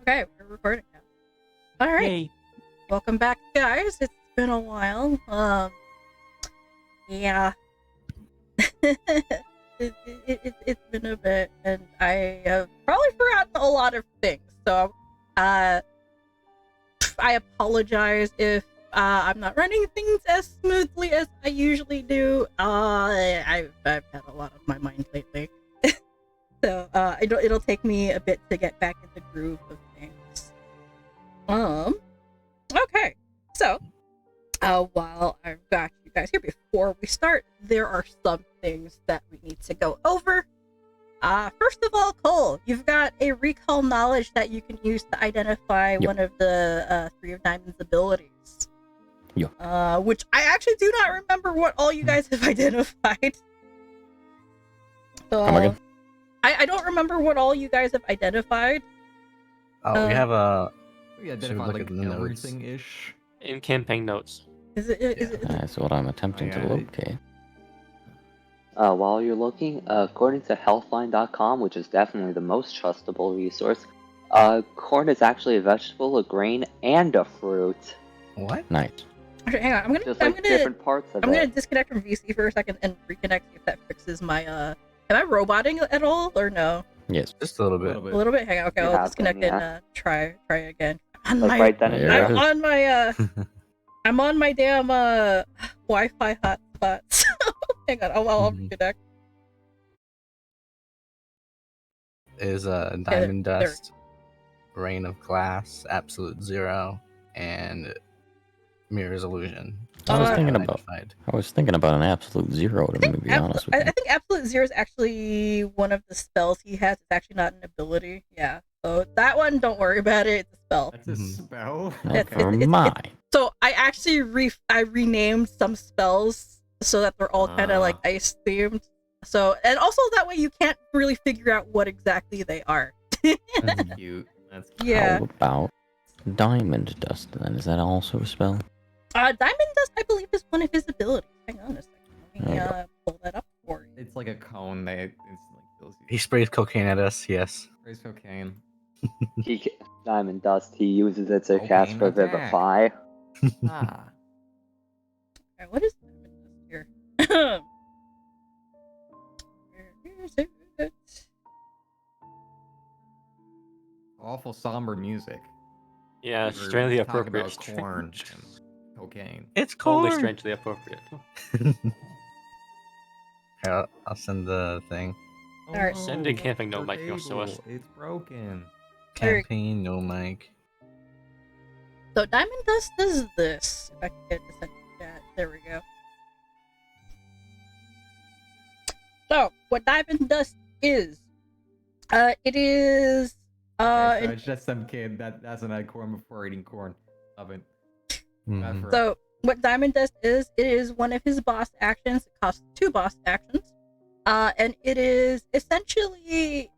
Okay, we're recording now. All right. Yay. Welcome back, guys. It's been a while. Yeah. It's been a bit, and I have probably forgotten a lot of things. So, I apologize if I'm not running things as smoothly as I usually do. I've had a lot on my mind lately. So it'll take me a bit to get back in the groove of things. Okay. So, while I've got you guys here, before we start, there are some things that we need to go over. First of all, Cole, you've got a recall knowledge that you can use to identify one of the Three of Diamonds abilities. Yeah. Which I actually do not remember what all you guys have identified. So, Come again? I don't remember what all you guys have identified. Oh, we have a. We identified like everything-ish. In campaign notes. Is it? That's what I'm attempting to locate. While you're looking, according to healthline.com, which is definitely the most trustable resource, corn is actually a vegetable, a grain, and a fruit. What? Nice. Okay, hang on. I'm gonna different parts of I'm gonna disconnect from VC for a second and reconnect if that fixes my Am I roboting at all or no? Yes. Just a little bit. A little bit. Hang on. Okay, I'll disconnect and try again. I'm right then and there. I'm on my I'm on my damn Wi-Fi hotspot. So hang on. I'll reconnect. Is diamond dust, rain of glass, absolute zero, and mirror's illusion. I was thinking about an absolute zero, to be honest with you. I think absolute zero is actually one of the spells he has. It's actually not an ability. Yeah. So that one, don't worry about it. It's a spell. That's a spell? Never mind. So I actually renamed some spells so that they're all kind of like ice themed. So, and also that way you can't really figure out what exactly they are. That's cute. That's cute. Yeah. How about diamond dust then? Is that also a spell? Diamond dust, I believe, is one of his abilities. Hang on a second. Let me pull that up for you. It's like a cone that it's like He sprays cocaine at us. Yes. sprays cocaine. Diamond dust, he uses it to Cocaine cast Revivify. Ah. Alright, what is diamond dust here? Where is it? Awful somber music. Yeah, We're strangely talking appropriate. about corn and cocaine. It's corn. Totally strangely appropriate. Here, I'll send the thing. Alright. Send a camping note, Mike. You'll show us. It's broken. Campaign, no mic. So diamond dust does this. If I can get this in chat. There we go. So what diamond dust is, it is Okay, so it's just some kid that hasn't had corn before eating corn. Love it. So what diamond dust is, it is one of his boss actions. It costs 2 boss actions. And it is essentially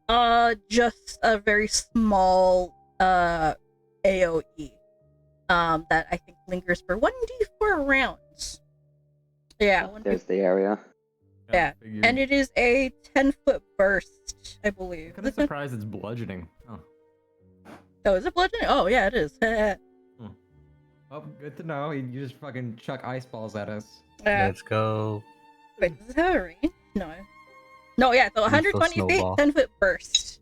just a very small AoE that I think lingers for 1d4 rounds. Yeah. There's the area. Yeah, and it is a 10-foot burst, I believe. I'm kind of surprised it's bludgeoning. Oh. Oh, is it bludgeoning? Oh, yeah, it is. Oh, good to know. You just fucking chuck ice balls at us. Let's go. Wait, does it have a range? No. No, yeah, so 120 feet, snowball. 10-foot burst.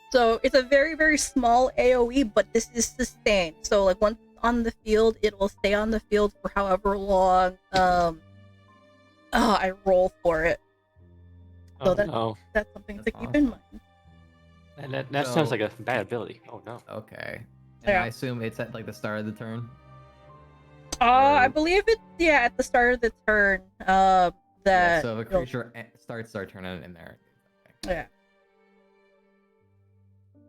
So it's a very, very small AoE, but this is sustained. So, like, once on the field, it will stay on the field for however long I roll for it. So that's something to keep in mind. And that sounds like a bad ability. Oh no. Okay. And I assume it's at like the start of the turn? I believe it's at the start of the turn. So if a creature starts their turn in there. Yeah.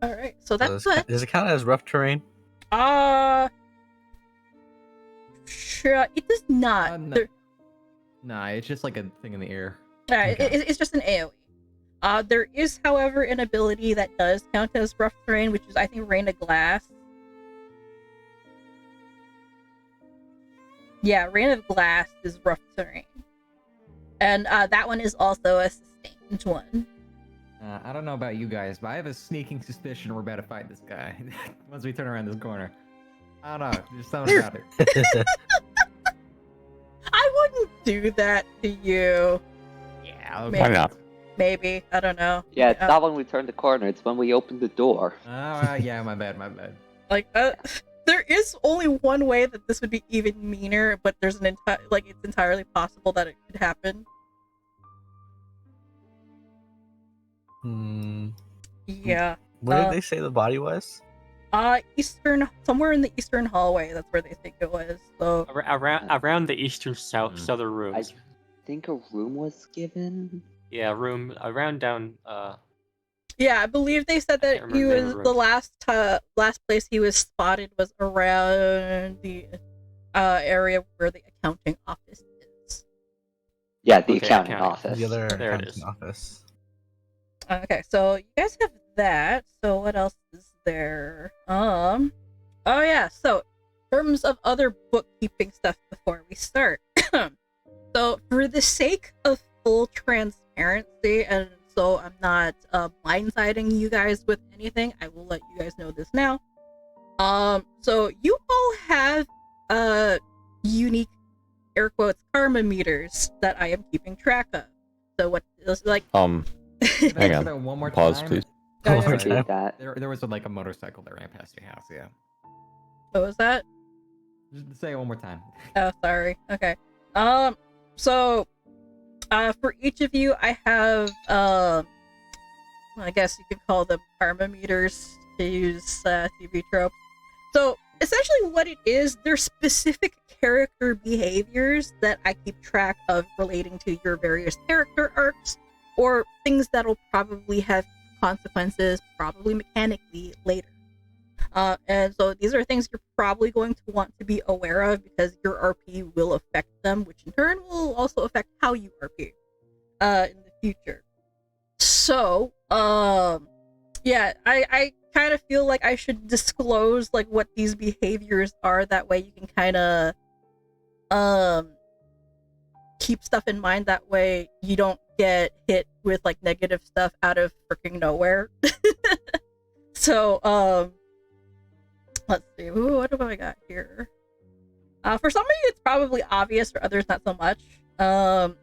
Alright, so that's Does it count as rough terrain? Sure, it does not. Nah, it's just like a thing in the air. Yeah, it's just an AoE. There is, however, an ability that does count as rough terrain, which is, I think, Rain of Glass. Yeah, Rain of Glass is rough terrain. And that one is also a sustained one. I don't know about you guys, but I have a sneaking suspicion we're about to fight this guy once we turn around this corner. I don't know. There's something about it. I wouldn't do that to you. Yeah. Maybe. Why not? Maybe. I don't know. Yeah, it's not when we turn the corner, it's when we open the door. Yeah, my bad. Like, there is only one way that this would be even meaner, but there's an it's entirely possible that it could happen. Yeah. Where did they say the body was? Somewhere in the eastern hallway. That's where they think it was. So Around the eastern southern rooms. I think a room was given. Yeah, room around down. Yeah, I believe they said that he was the last place he was spotted was around the area where the accounting office is. Yeah, the accounting office. The other There it accounting is. office. Okay, so you guys have that. So what else is there? Oh yeah. So in terms of other bookkeeping stuff before we start, so for the sake of full transparency, and so I'm not blindsiding you guys with anything, I will let you guys know this now. So you all have unique air quotes karma meters that I am keeping track of. So what is like? Hang on. One more Pause, time. please. Oh, One more Repeat time. that. There was like a motorcycle that ran past your house. Yeah. What was that? Just say it one more time. Oh, sorry. Okay. So, for each of you, I have, I guess you could call them karma meters to use TV tropes. So, essentially what it is, they're specific character behaviors that I keep track of relating to your various character arcs, or things that'll probably have consequences, probably mechanically, later. And so these are things you're probably going to want to be aware of because your RP will affect them, which in turn will also affect how you RP in the future. So, yeah, I kind of feel like I should disclose like what these behaviors are. That way you can kind of keep stuff in mind. That way you don't get hit with like negative stuff out of freaking nowhere. So, let's see. Ooh, what have I got here? For some of you, it's probably obvious. For others, not so much. All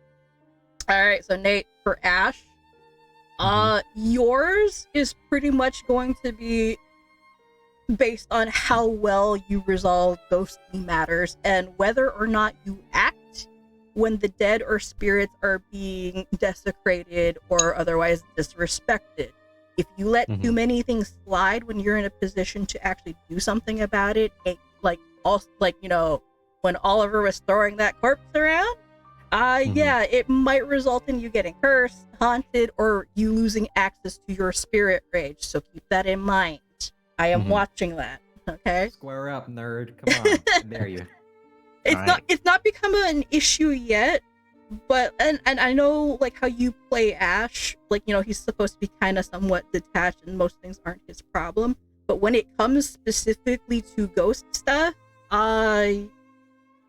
right. So Nate, for Ash, yours is pretty much going to be based on how well you resolve ghostly matters and whether or not you act when the dead or spirits are being desecrated or otherwise disrespected. If you let too many things slide when you're in a position to actually do something about it, when Oliver was throwing that corpse around, yeah, it might result in you getting cursed, haunted, or you losing access to your spirit rage. So keep that in mind. I am watching that. Okay. Square up, nerd. Come on. I dare you. It's not become an issue yet, but and I know like how you play Ash, like, you know, he's supposed to be kind of somewhat detached and most things aren't his problem. But when it comes specifically to ghost stuff,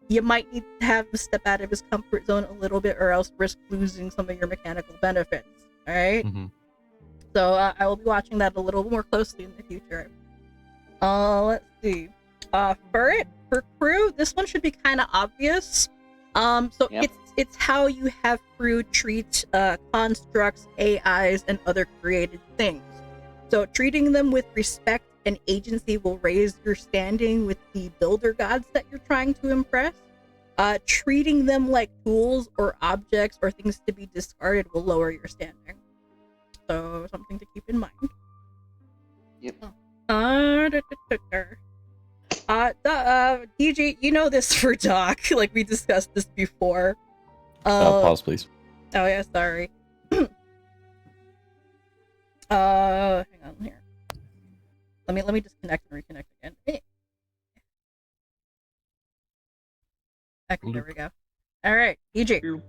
you might need to have him step out of his comfort zone a little bit or else risk losing some of your mechanical benefits. All right. So I will be watching that a little more closely in the future. Let's see. For Croux, this one should be kind of obvious. So it's how you have Croux treat constructs, AIs, and other created things. So treating them with respect and agency will raise your standing with the builder gods that you're trying to impress. Treating them like tools or objects or things to be discarded will lower your standing. So something to keep in mind. Yep. DJ, you know this for Doc. Like we discussed this before. Pause, please. Oh yeah, sorry. Hang on here. Let me disconnect and reconnect again. Okay, there we go. All right, DJ.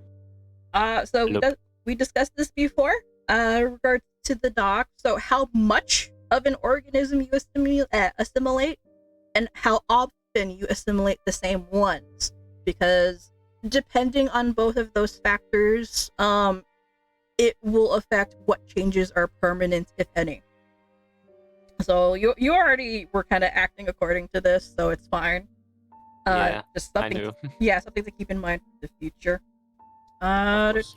So we discussed this before. Regards to the Doc. So how much of an organism you assimilate, and how often you assimilate the same ones, because depending on both of those factors, it will affect what changes are permanent, if any. So you already were kind of acting according to this, so it's fine. Yeah, just I something. knew. Yeah, something to keep in mind for the future. Of course.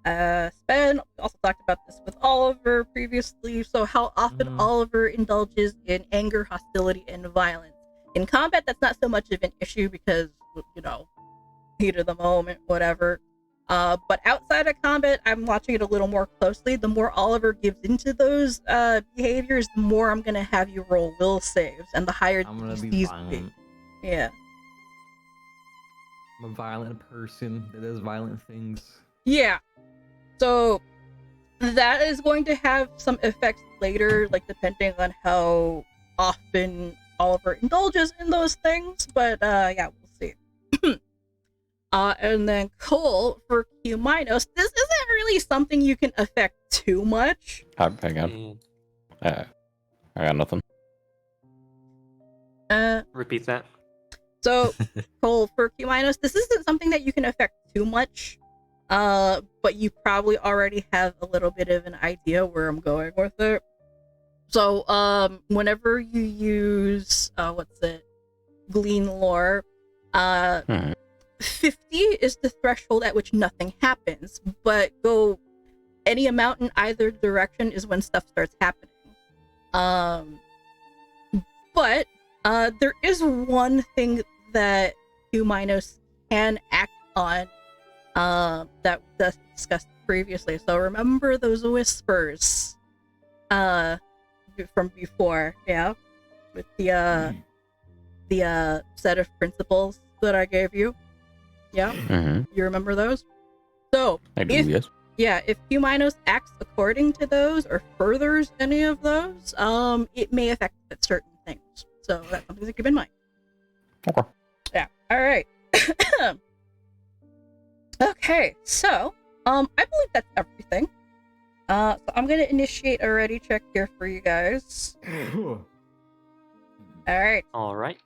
Sven, we also talked about this with Oliver previously. So how often Oliver indulges in anger, hostility, and violence. In combat, that's not so much of an issue because, you know, heat of the moment, whatever. But outside of combat, I'm watching it a little more closely. The more Oliver gives into those behaviors, the more I'm gonna have you roll will saves, and the higher I'm gonna these be be. violent. Yeah. I'm a violent person that does violent things. Yeah. So that is going to have some effects later, like depending on how often Oliver indulges in those things. But yeah, we'll see. And then Cole for Cumaenos. This isn't really something you can affect too much. Hang on. I got nothing. Repeat that. So Cole for Cumaenos, this isn't something that you can affect too much. But you probably already have a little bit of an idea where I'm going with it. So whenever you use Glean Lore, 50 is the threshold at which nothing happens, but go any amount in either direction is when stuff starts happening. But there is one thing that Cumaenos can act on that was discussed previously. So remember those whispers from before, yeah? With the set of principles that I gave you? Yeah? You remember those? So, I do, yes. Yeah, if Cumaenos acts according to those or furthers any of those, it may affect certain things. So that's something to keep in mind. Okay. Yeah. All right. Okay, so I believe that's everything. So I'm gonna initiate a ready check here for you guys. All right. All right.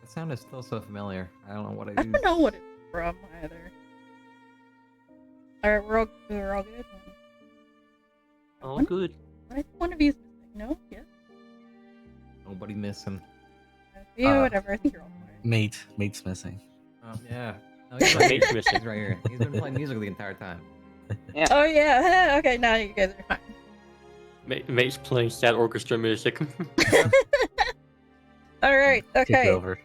That sound is still so familiar. I don't know what it I is. don't know what it's from either. All right, we're all good. All good. I think one of you is missing. No? Yes? Nobody missing. Yeah, whatever. I think you're all fine. Mate's missing. Yeah. No, he's right Mate's here. missing. He's right here. He's been playing music the entire time. Oh, yeah. Okay, now you guys are fine. Mate's playing sad orchestra music. All right. Take Okay. over.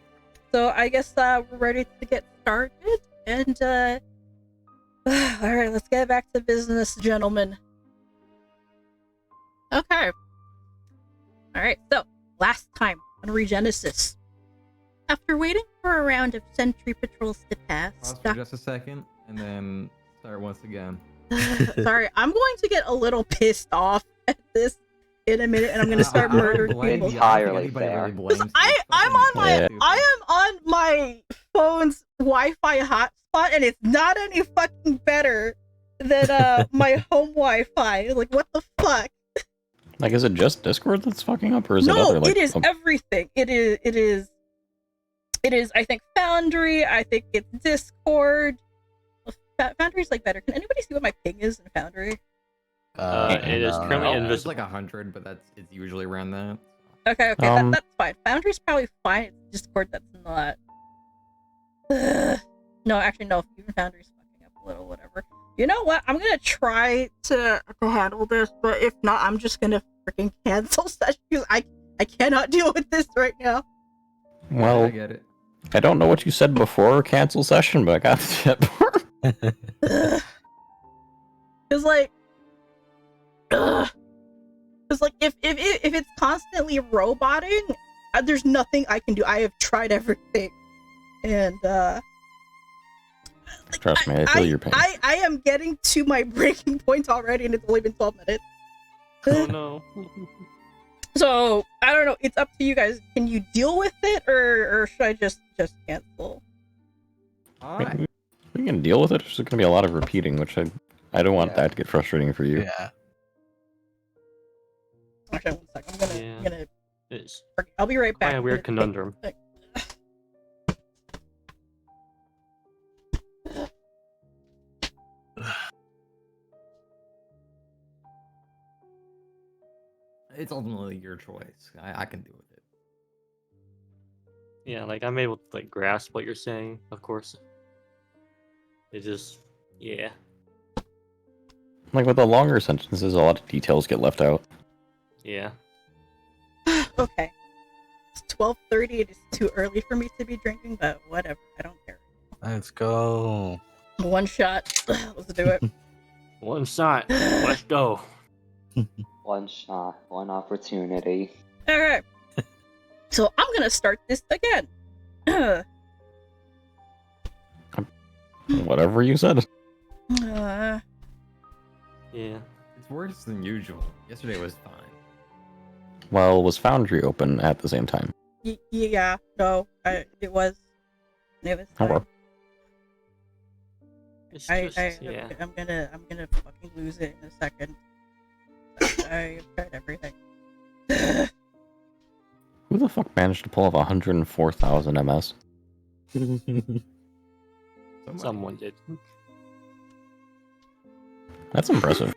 So I guess we're ready to get started. And all right, let's get back to business, gentlemen. Okay. All right. So last time on ReGenesis, after waiting for a round of sentry patrols to pass, Pause for just a second, and then start once again. sorry, I'm going to get a little pissed off at this in a minute, and I'm going to start murdering people. Entirely fair. I'm on my I am on my phone's Wi-Fi hotspot, and it's not any fucking better than my home Wi-Fi. Like, what the fuck? Like, is it just Discord that's fucking up, or is it No, other, like... it is everything. It is, I think, Foundry. I think it's Discord. Foundry's, like, better. Can anybody see what my ping is in Foundry? It is currently It's invisible. like 100, but it's usually around that. Okay, that's fine. Foundry's probably fine. It's Discord that's not. No, actually, no. Even Foundry's fucking up a little, whatever. You know what? I'm gonna try to handle this, but if not, I'm just gonna freaking cancel session because I cannot deal with this right now. Well, I get it. I don't know what you said before cancel session, but I got that part. Cause like if it's constantly roboting, there's nothing I can do. I have tried everything, and Trust me, I feel your pain. I am getting to my breaking point already, and it's only been 12 minutes. Oh no. So I don't know. It's up to you guys. Can you deal with it, or should I just cancel? Alright. We can deal with it. There's going to be a lot of repeating, which I don't want that to get frustrating for you. Yeah. Actually, 1 second. I'm gonna. It's I'll be right back. quite a weird conundrum. It's ultimately your choice. I can deal with it. Yeah, like I'm able to like grasp what you're saying, of course. It just, yeah. Like with the longer sentences, a lot of details get left out. Yeah. Okay. It's 12:30. It is too early for me to be drinking, but whatever. I don't care. Let's go. One shot. Let's do it. One shot. Let's go. One shot, one opportunity. Okay. So I'm gonna start this again. Whatever you said. Yeah. It's worse than usual. Yesterday was fine. Well, was Foundry open at the same time? Yeah. No. It was. Oh, fine. well. It's I'm gonna fucking lose it in a second. I've tried everything. Who the fuck managed to pull off 104,000 MS? Someone did. That's impressive.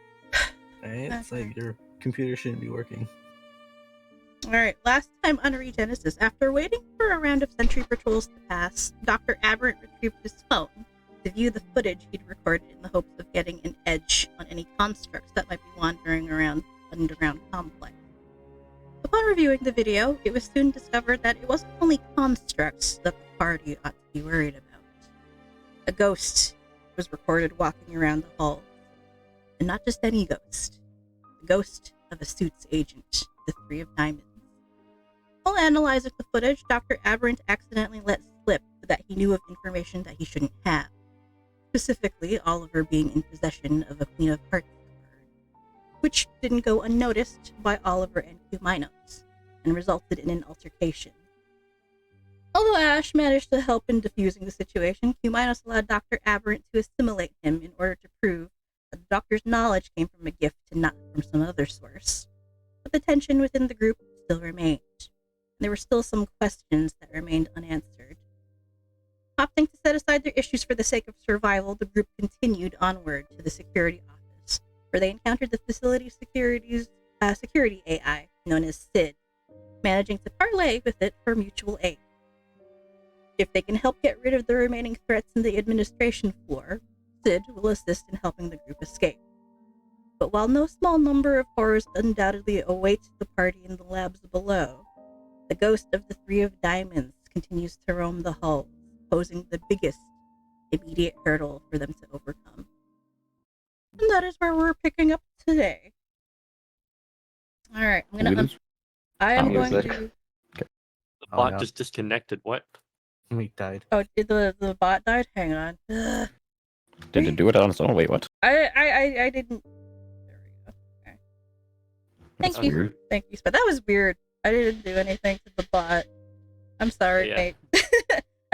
Right? It's like your computer shouldn't be working. Alright, last time on ReGenesis, after waiting for a round of sentry patrols to pass, Dr. Aberrant retrieved his phone to view the footage he'd recorded in the hopes of getting an edge on any constructs that might be wandering around the underground complex. Upon reviewing the video, it was soon discovered that it wasn't only constructs that the party ought to be worried about. A ghost was recorded walking around the halls. And not just any ghost. The ghost of a suits agent, the Three of Diamonds. While analyzing the footage, Dr. Aberrant accidentally let slip that he knew of information that he shouldn't have. Specifically, Oliver being in possession of a Queen of Hearts card, which didn't go unnoticed by Oliver and Cumaenos, and resulted in an altercation. Although Ash managed to help in diffusing the situation, Cumaenos allowed Dr. Aberrant to assimilate him in order to prove that the doctor's knowledge came from a gift and not from some other source. But the tension within the group still remained. There were still some questions that remained unanswered. Opting to set aside their issues for the sake of survival, the group continued onward to the security office, where they encountered the facility's security AI, known as Sid, managing to parlay with it for mutual aid. If they can help get rid of the remaining threats in the administration floor, Sid will assist in helping the group escape. But while no small number of horrors undoubtedly await the party in the labs below, the ghost of the Three of Diamonds continues to roam the halls, posing the biggest immediate hurdle for them to overcome. And that is where we're picking up today. Alright, I am going Music. to... The bot yeah. just disconnected. What? We died. Oh, did the bot died? Hang on. Ugh. Did it do it on its own? Wait, what? I didn't... There we go. Okay. Thank That's you. weird. Thank you, but that was weird. I didn't do anything to the bot. I'm sorry, Yeah. Nate.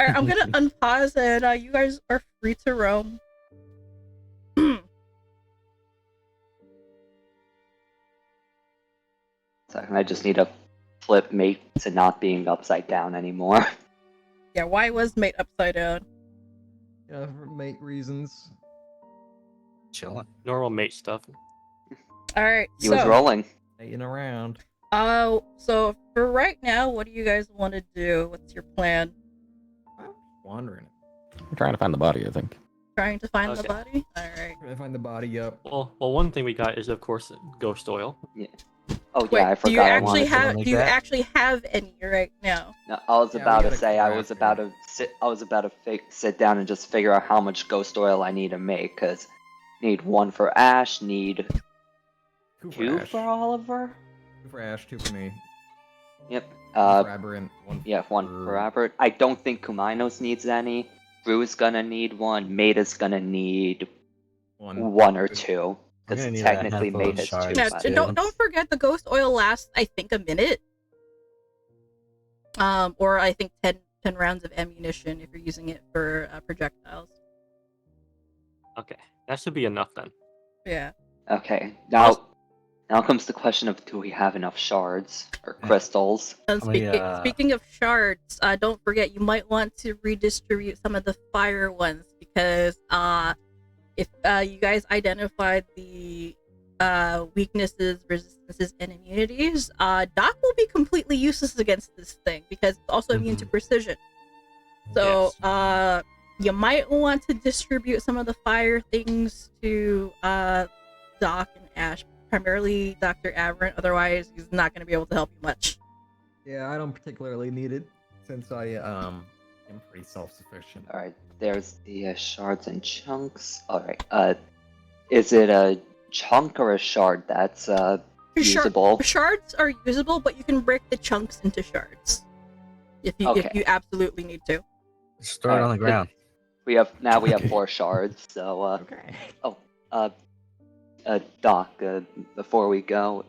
Alright, I'm gonna unpause and you guys are free to roam. Second, I just need to flip mate to not being upside down anymore. Yeah, why was mate upside down? Yeah, for mate reasons. Chilling. Normal mate stuff. Alright, He was rolling. Hating around. so for right now, what do you guys want to do? What's your plan? I'm wandering. I'm trying to find the body, I think. Trying to find the Okay. body? Alright. Trying to find the body up. Well, one thing we got is of course ghost oil. Oh Wait, yeah, I do you forgot. I actually wanted to- have like do you that. actually have any right now? No, I was Yeah, we about to gotta say I craft was about it. to sit. I was about to sit down and just figure out how much ghost oil I need to make. Cause need one for Ash. Need two Ash. for Oliver. 2 for Ash, 2 for me. Yep. 1 for Aberrant, 1 Yeah, one for Albert. I don't think Cumaenos needs any. Crew is gonna need one. Mate is gonna need 1. one or two. We're Because gonna need a technically handful Mate of has two. shards, Now, by too. the way. don't forget the ghost oil lasts I think a minute. Or I think 10 rounds of ammunition if you're using it for projectiles. Okay, that should be enough then. Yeah. Okay. Now comes the question of do we have enough shards or crystals? And How many, speaking of shards, don't forget you might want to redistribute some of the fire ones because if you guys identified the weaknesses, resistances, and immunities, Doc will be completely useless against this thing because it's also immune to precision. So, you might want to distribute some of the fire things to Doc and Ash, primarily Dr. Aberrant, otherwise he's not going to be able to help you much. Yeah, I don't particularly need it since I am pretty self-sufficient. Alright, there's the shards and chunks. Alright, is it a chunk or a shard that's usable? Shards are usable, but you can break the chunks into shards if you absolutely need to. Just throw it on the ground. We have 4 shards, so Doc, before we go,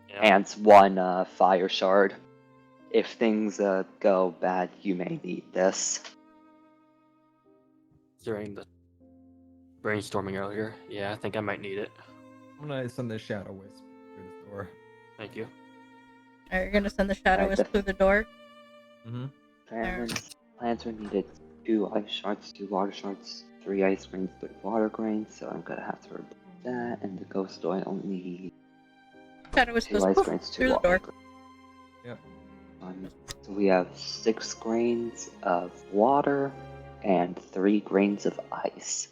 hands 1 fire shard. If things go bad, you may need this. During the brainstorming earlier, yeah, I think I might need it. I'm gonna send the shadow wisp through the door. Thank you. Are you gonna send the shadow wisp through the door? Plants are needed 2 ice shards, 2 water shards, 3 ice grains, 3 water grains, so I'm gonna have to remove that, and the ghost oil needs Shadow wisp 2 goes ice poof, grains, 2 through the water door. grains. Yep. So we have 6 grains of water and 3 grains of ice.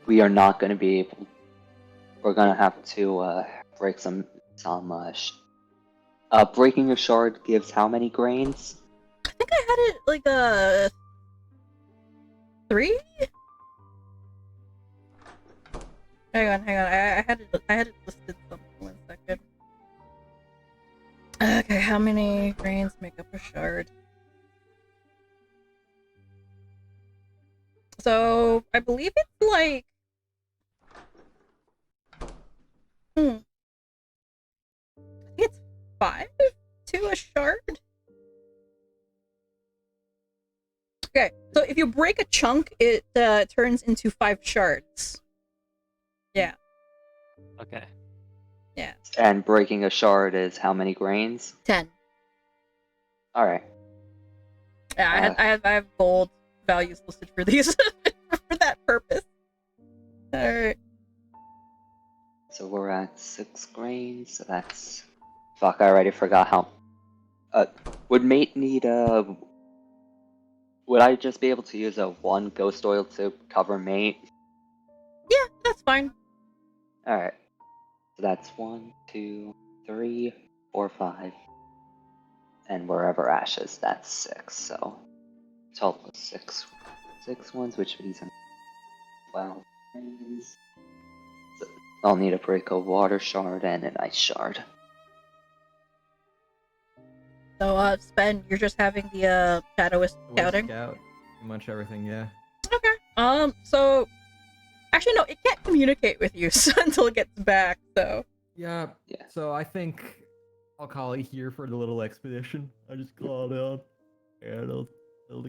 We are not going to be able. We're going to have to break some. Breaking a shard gives how many grains? I think I had it like a 3. Hang on. I had it listed something. 1 second. Okay, how many grains make up a shard? So I believe it's like I think it's 5 to a shard. Okay, so if you break a chunk, it turns into 5 shards. Yeah. Okay. Yeah. And breaking a shard is how many grains? 10. All right. Yeah, I have gold values listed for these for that purpose. All right. So we're at 6 grains. So that's. Fuck! I already forgot how. Would mate need a? Would I just be able to use a 1 ghost oil to cover mate? Yeah, that's fine. All right. So that's 1, 2, 3, 4, 5, and wherever Ash is, that's 6. So total of 6 ones, which means 12 grains. So I'll need to break a water shard and an ice shard. So, Sven, you're just having the shadow wisp scouting? Scout. Pretty much everything, yeah. Okay. So actually no, it can't communicate with you until it gets back, so. Yeah. So I think I'll call it here for the little expedition. I just call it out, and it'll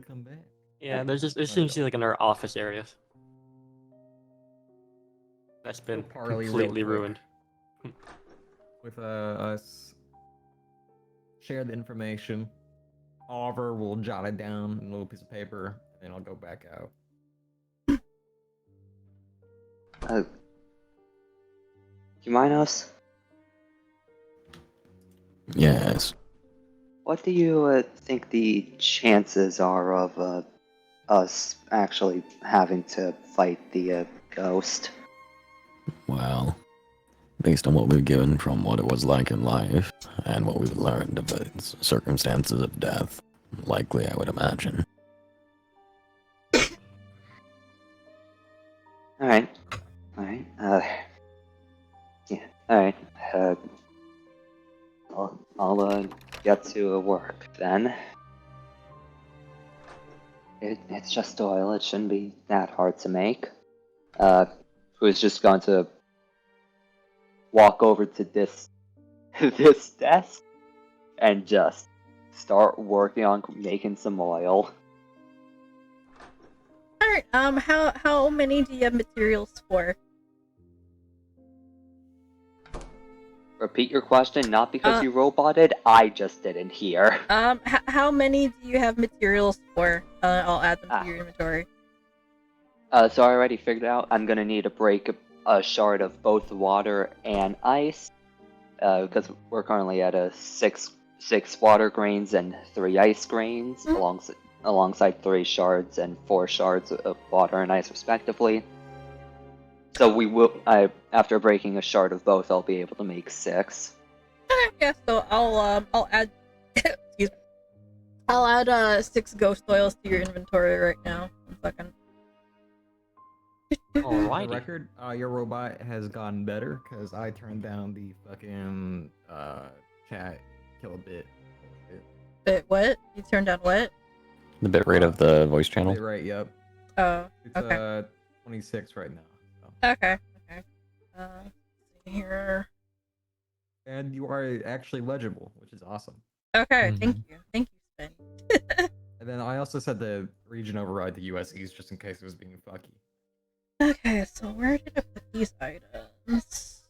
come back. Yeah, there seems to be like another office area that's been completely ruined. With us share the information. Oliver will jot it down in a little piece of paper, and then I'll go back out. Cumaenos? Yes. What do you think the chances are of us actually having to fight the ghost? Well, based on what we've given from what it was like in life, and what we've learned of its circumstances of death, likely, I would imagine. Alright. Yeah, alright. I'll get to work then. It's just oil, it shouldn't be that hard to make. Who's just going to walk over to this this desk and just start working on making some oil. Alright, how many do you have materials for? Repeat your question, not because you roboted, I just didn't hear. How many do you have materials for? I'll add them to your inventory. So I already figured out I'm gonna need to break a shard of both water and ice, because we're currently at a six water grains and 3 ice grains, alongside 3 shards and 4 shards of water and ice respectively. So we will, after breaking a shard of both, I'll be able to make 6. Yeah, so I'll add excuse me. I'll add 6 ghost oils to your inventory right now. 1 second. For the Alrighty. record, your robot has gotten better because I turned down the fucking chat kilobit. What? You turned down what? The bitrate of the voice channel. Right, yep. Oh, It's okay. 26 right now. So. Okay. Let's see here. And you are actually legible, which is awesome. Okay, Mhm. thank you, Spenny. And then I also said the region override the US East just in case it was being fucky. Okay, so where did I put these items?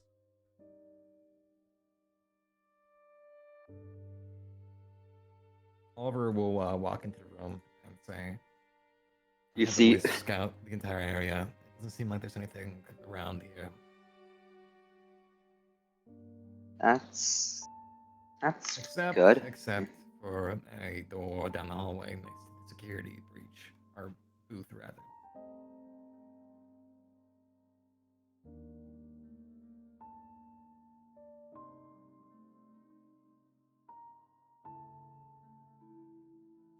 Oliver will walk into the room and say, You "I have see- a wisp scout the entire area. Doesn't seem like there's anything around here." That's Except good. for a door down the hallway next to the security breach, or booth rather.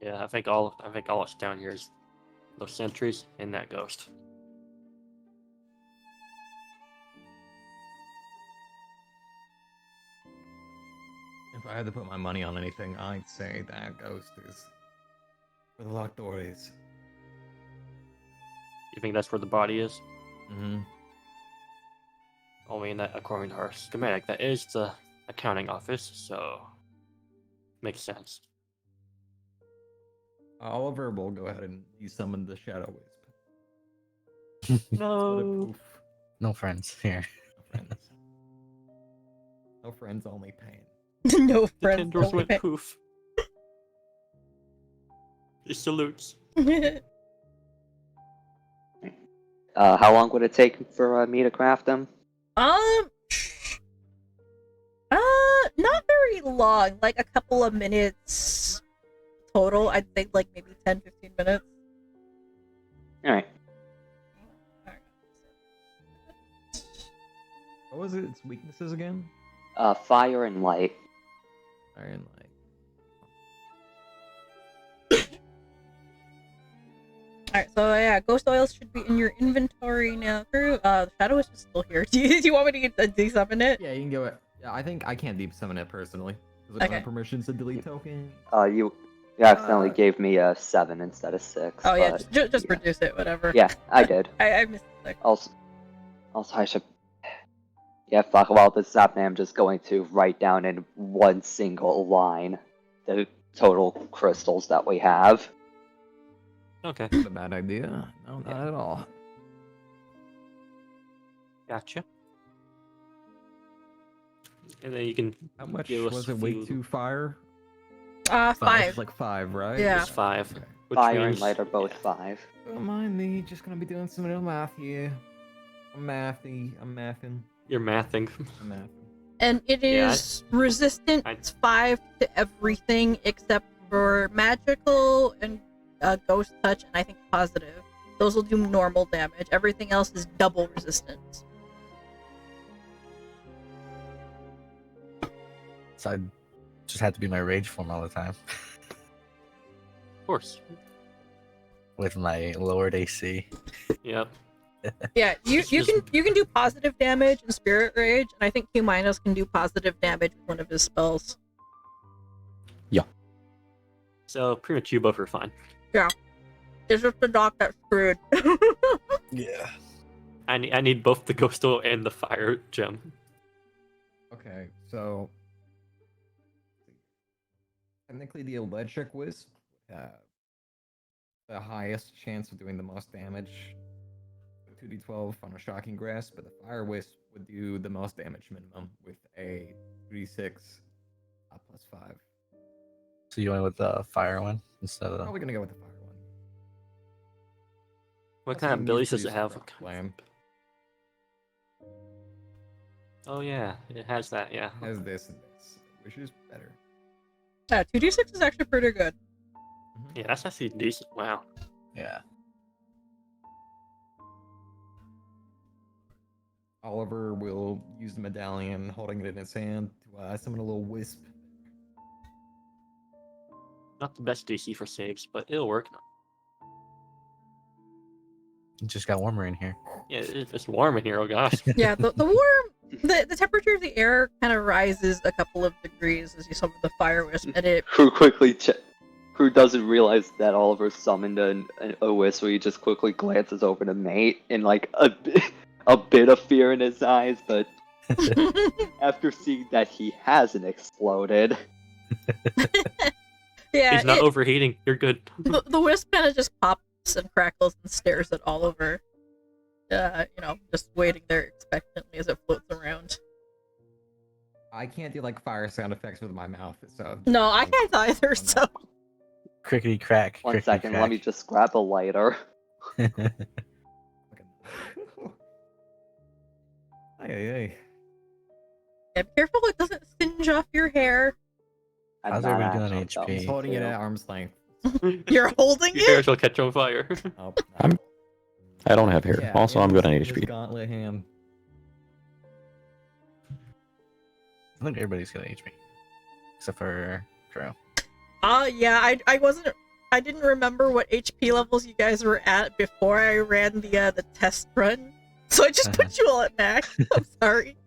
Yeah, I think all that's down here is those sentries and that ghost. If I had to put my money on anything, I'd say that ghost is where the locked door is. You think that's where the body is? Mm-hmm. I mean, that according to our schematic, that is the accounting office, so makes sense. Oliver will go ahead and summon the Shadow Wisp. No. Poof. No friends here. No friends. No friends, only pain. No The friends. tendrils only went pay- poof. He salutes. How long would it take for me to craft them? Not very long. Like a couple of minutes total. I'd say like maybe 10-15 minutes. Alright. What was it? Its weaknesses again? Fire and light. Iron Light. Alright, so yeah, ghost oils should be in your inventory now. Crew, the shadow is still here. Do you want me to de-summon it? Yeah, you can go. Yeah, I think I can't deep summon it personally. Because I don't have permissions to delete token. You accidentally gave me a 7 instead of 6. Oh yeah, but, just yeah. reduce it, whatever. Yeah, I did. I missed it. Also, I should. Yeah, fuck. While this is happening, I'm just going to write down in one single line the total crystals that we have. Okay, Not a bad idea. No, not at all. gotcha. And then you can How much give us was a it weak few- to fire? 5. Like 5, right? Yeah. It's 5. Okay. Which Fire and means light are both 5. Don't mind me, just gonna be doing some little math here. I'm mathing. you're mathing. I'm mathing. And it Yeah, is resistant 5 to everything except for magical and ghost touch, and I think positive. Those will do normal damage. Everything else is double resistance. So I just had to be my rage form all the time Of course. with my lowered AC. Yep. Yeah, you It's can just- you can do positive damage in Spirit Rage, and I think Cumaenos can do positive damage with one of his spells. So pretty much you both are fine. It's just the doc that's screwed. Yeah. I need both the ghost oil and the fire gem. Okay, so technically the electric wisp the highest chance of doing the most damage, 2d12 on a shocking grasp, but the fire wisp would do the most damage minimum with a 2d6 plus 5. So you went with the fire one instead of the... Probably gonna go with the fire one. What That kind of seems abilities does pretty it have? rock slam. Oh yeah, it has that. Yeah. It has this and this, which is better. Yeah, 2d6 is actually pretty good. Yeah, that's actually decent. Wow. Yeah. Oliver will use the medallion, holding it in his hand, to summon a little wisp. Not the best DC for saves, but it'll work. It just got warmer in here. Yeah, it's warm in here. Oh gosh. Yeah, the temperature of the air kind of rises a couple of degrees as you summon the fire wisp, and it. Crew Crew doesn't realize that Oliver summoned a wisp, so he just quickly glances over to Mate in like a bit of fear in his eyes, but after seeing that he hasn't exploded. Yeah, He's not overheating. You're good. the wisp kind of just pops and crackles and stares at Oliver. Just waiting there expectantly as it floats around. I can't do like fire sound effects with my mouth, so. No, I can't either, so. Crickety crack. One second, let me just grab a lighter. Hey. Yeah, be careful it doesn't singe off your hair. I'm How's not everybody doing actually HP? He's dumb, holding it too. at arm's length. You're holding Your it? hairs will catch on fire. Oh, I don't have hair. yeah, Also, I'm good on his HP. Gauntlet hand. I think everybody's got HP. Except for Crow. Yeah, I didn't remember what HP levels you guys were at before I ran the test run. So I just put you all at max. I'm sorry.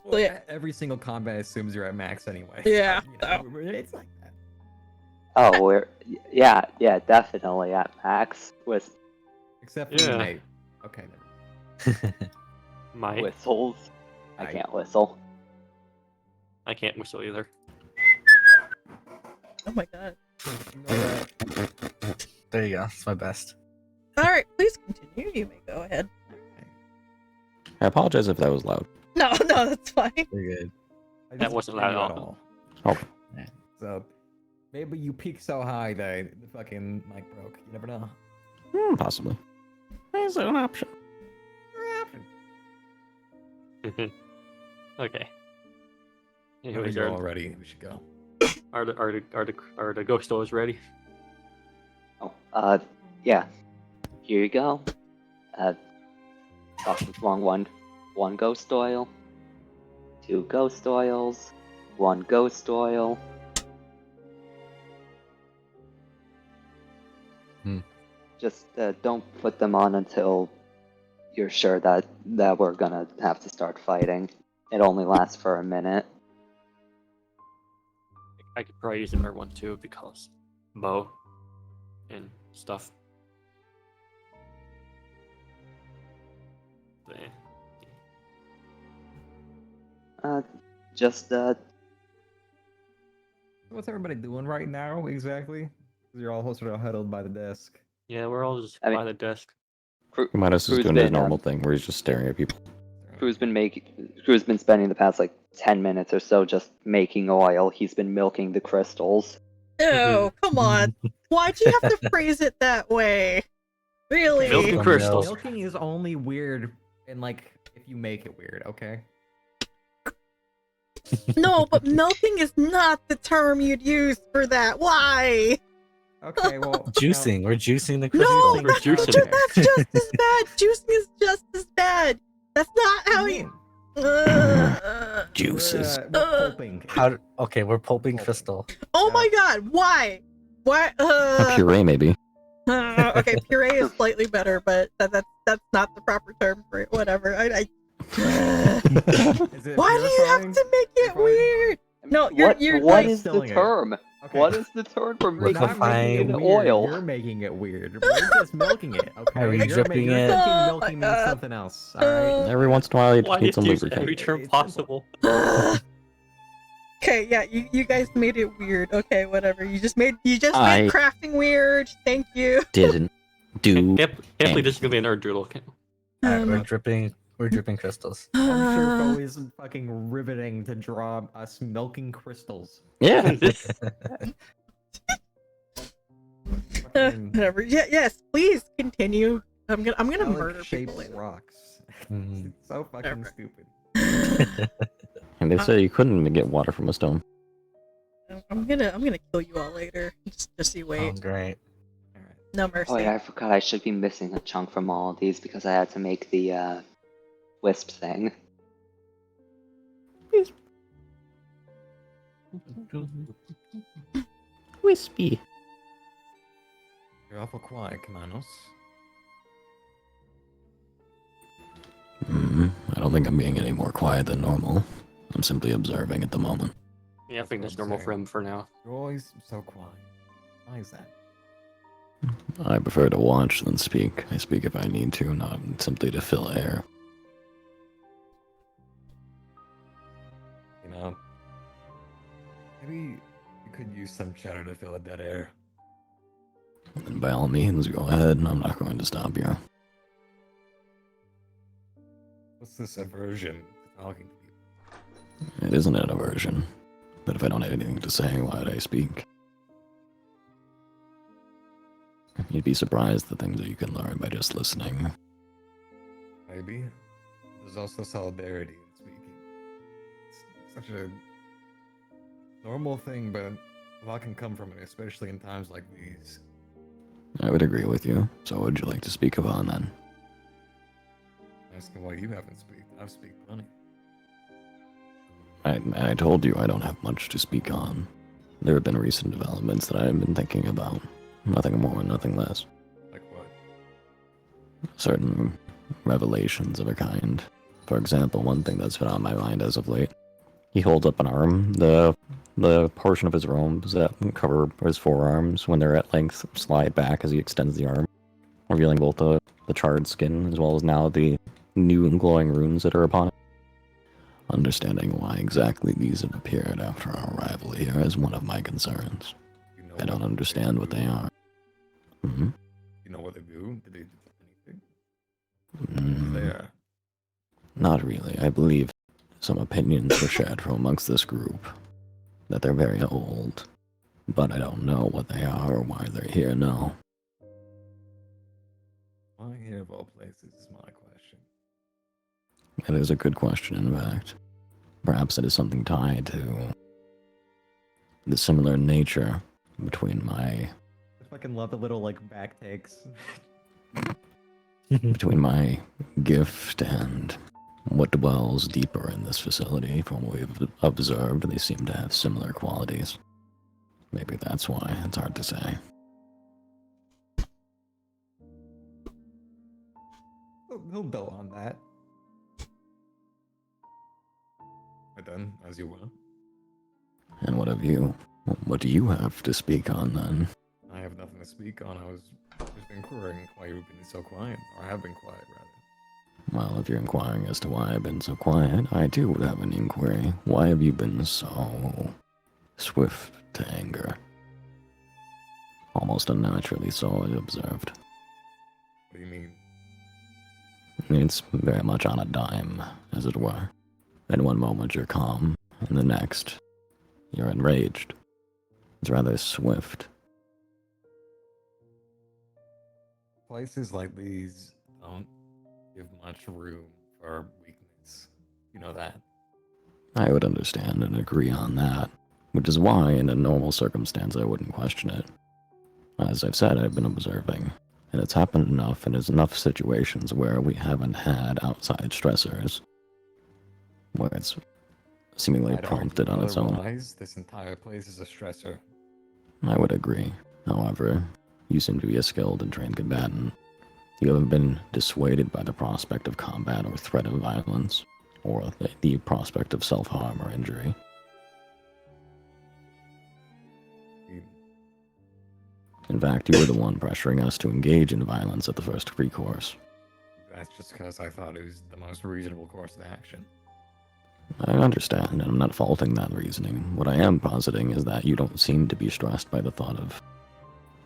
Well, Yeah. Every single combat assumes you're at max anyway. Yeah, It's like that. Oh, yeah, definitely at max with Except for Yeah. your mate. Okay, never. My, whistles. I I- can't whistle. I can't whistle either. Oh my god. There you go. It's my best. Alright, please continue. You may go ahead. I apologize if that was loud. No, that's fine. We're good. I That just wasn't hear loud you at all. Okay. So maybe you peak so high that the fucking mic broke. You never know. Possibly. Is that an option? Okay. Here we Anyways, go already. We should go. are the ghost doors ready? Oh, yeah. Here you go. Wrong one. 1 ghost oil. 2 ghost oils. 1 ghost oil. Just don't put them on until you're sure that we're gonna have to start fighting. It only lasts for a minute. I could probably use another one too because bow and stuff. But, Just What's everybody doing right now exactly? 'Cause you're all sort of huddled by the desk. yeah, we're all just I mean- by the desk. Cumaenos is Crew's doing his been, normal thing where he's just staring at people. Crew's been spending the past like 10 minutes or so just making oil. He's been milking the crystals. Ew, come on. Why'd you have to phrase it that way? Really? Milking crystals. Milking is only weird and like if you make it weird, okay? No, but milking is not the term you'd use for that. Why? Okay, well Juicing. We're juicing the No, crystal. We're juicing. that's just as bad. Juicing is just as bad. That's not how you. Juices. We're pulping. Okay, we're pulping crystal. Oh my god, why? Why? A puree, maybe. Okay, puree is slightly better, but that's not the proper term for it. Whatever. Is it Why do you have purifying? to make it Purifying? we're No, you're what like, is the Distilling it. term? Okay. What is the term for We're making confined- it weird. oil? You're making it weird. We're just milking it. Okay. Are we You're dripping you're it? thinking Oh milking my means God. something else. All right. Every once in a while, you Why just need did some you use every lubricant. term It's possible? Okay, yeah, you guys made it weird. Okay, whatever. You just made I- crafting weird. Thank you. Didn't do. Can't believe this is gonna be another doodle. Alright, we're dripping crystals. I'm sure Phoe is fucking riveting to draw us milking crystals. Yeah. Fucking Whatever. Yeah, yes, please continue. I'm gonna murder shaped people later. rocks. Mhm. It's so fucking Perfect. stupid. And they say you couldn't even get water from a stone. I'm gonna kill you all later. Just you Oh, wait. great. All right. No mercy. Oh yeah, I forgot I should be missing a chunk from all of these because I had to make the wisp thing. Wispy. You're awful quiet, Cumaenos. I don't think I'm being any more quiet than normal. I'm simply observing at the moment. Yeah, I think that's normal for him for now. You're always so quiet. Why is that? I prefer to watch than speak. I speak if I need to, not simply to fill air. You know, maybe you could use some chatter to fill a dead air. And by all means, go ahead. I'm not going to stop you. What's this aversion to talking to people? It isn't an aversion. But if I don't have anything to say, why would I speak? You'd be surprised the things that you can learn by just listening. Maybe. There's also solidarity in speaking. It's such a normal thing, but a lot can come from it, especially in times like these. I would agree with you. So what would you like to speak upon then? Asking why you haven't speak. I've speak plenty. I told you I don't have much to speak on. There have been recent developments that I have been thinking about. Nothing more, nothing less. Like what? Certain revelations of a kind. For example, one thing that's been on my mind as of late. He holds up an arm. The portion of his robes that cover his forearms, when they're at length, slide back as he extends the arm, revealing both the charred skin as well as now the new and glowing runes that are upon it. Understanding why exactly these have appeared after our arrival here is one of my concerns. You know I don't understand what they are. Hmm? You know what they do? Did they do anything? Mm, There. Not really. I believe some opinions were shared from amongst this group that they're very old, but I don't know what they are or why they're here, no. Why here of all places is my question. It is a good question, in fact. Perhaps it is something tied to the similar nature between my I fucking love the little like back takes. gift and what dwells deeper in this facility. From what we've observed, they seem to have similar qualities. Maybe that's why. It's hard to say. He'll go on that. But then, as you will. And what of you? What do you have to speak on, then? I have nothing to speak on. I was just inquiring why you've been so quiet, or have been quiet, rather. Well, if you're inquiring as to why I've been so quiet, I too would have an inquiry. Why have you been so swift to anger? Almost unnaturally so, I observed. What do you mean? It's very much on a dime, as it were. In one moment you're calm, and the next, you're enraged. It's rather swift. Places like these don't give much room for weakness. You know that. I would understand and agree on that, which is why, in a normal circumstance, I wouldn't question it. As I've said, I've been observing, and it's happened enough in enough situations where we haven't had outside stressors, where it's seemingly I'd prompted argue on its own. otherwise, this entire place is a stressor. I would agree. However, you seem to be a skilled and trained combatant. You haven't been dissuaded by the prospect of combat or threat of violence, or the prospect of self-harm or injury. In fact, you were the one pressuring us to engage in violence at the first recourse. That's just because I thought it was the most reasonable course of action. I understand, and I'm not faulting that reasoning. What I am positing is that you don't seem to be stressed by the thought of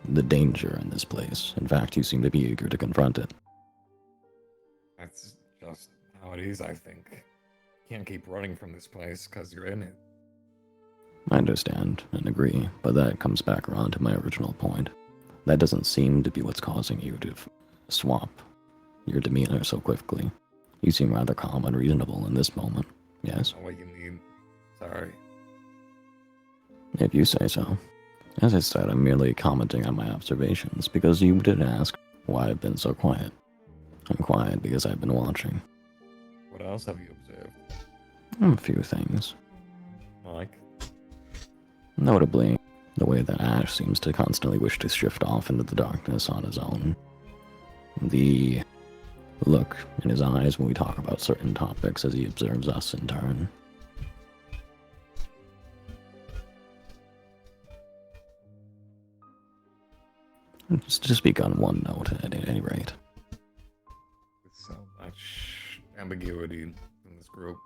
the danger in this place. In fact, you seem to be eager to confront it. That's just how it is, I think. Can't keep running from this place because you're in it. I understand and agree, but that comes back around to my original point. That doesn't seem to be what's causing you to swap your demeanor so quickly. You seem rather calm and reasonable in this moment. Yes? Know what you mean? Sorry. If you say so. As I said, I'm merely commenting on my observations, because you did ask why I've been so quiet. I'm quiet because I've been watching. What else have you observed? A few things. Like? Notably, the way that Ash seems to constantly wish to shift off into the darkness on his own. The look in his eyes when we talk about certain topics as he observes us in turn. Just to speak on one note, at any rate. With so much ambiguity in this group.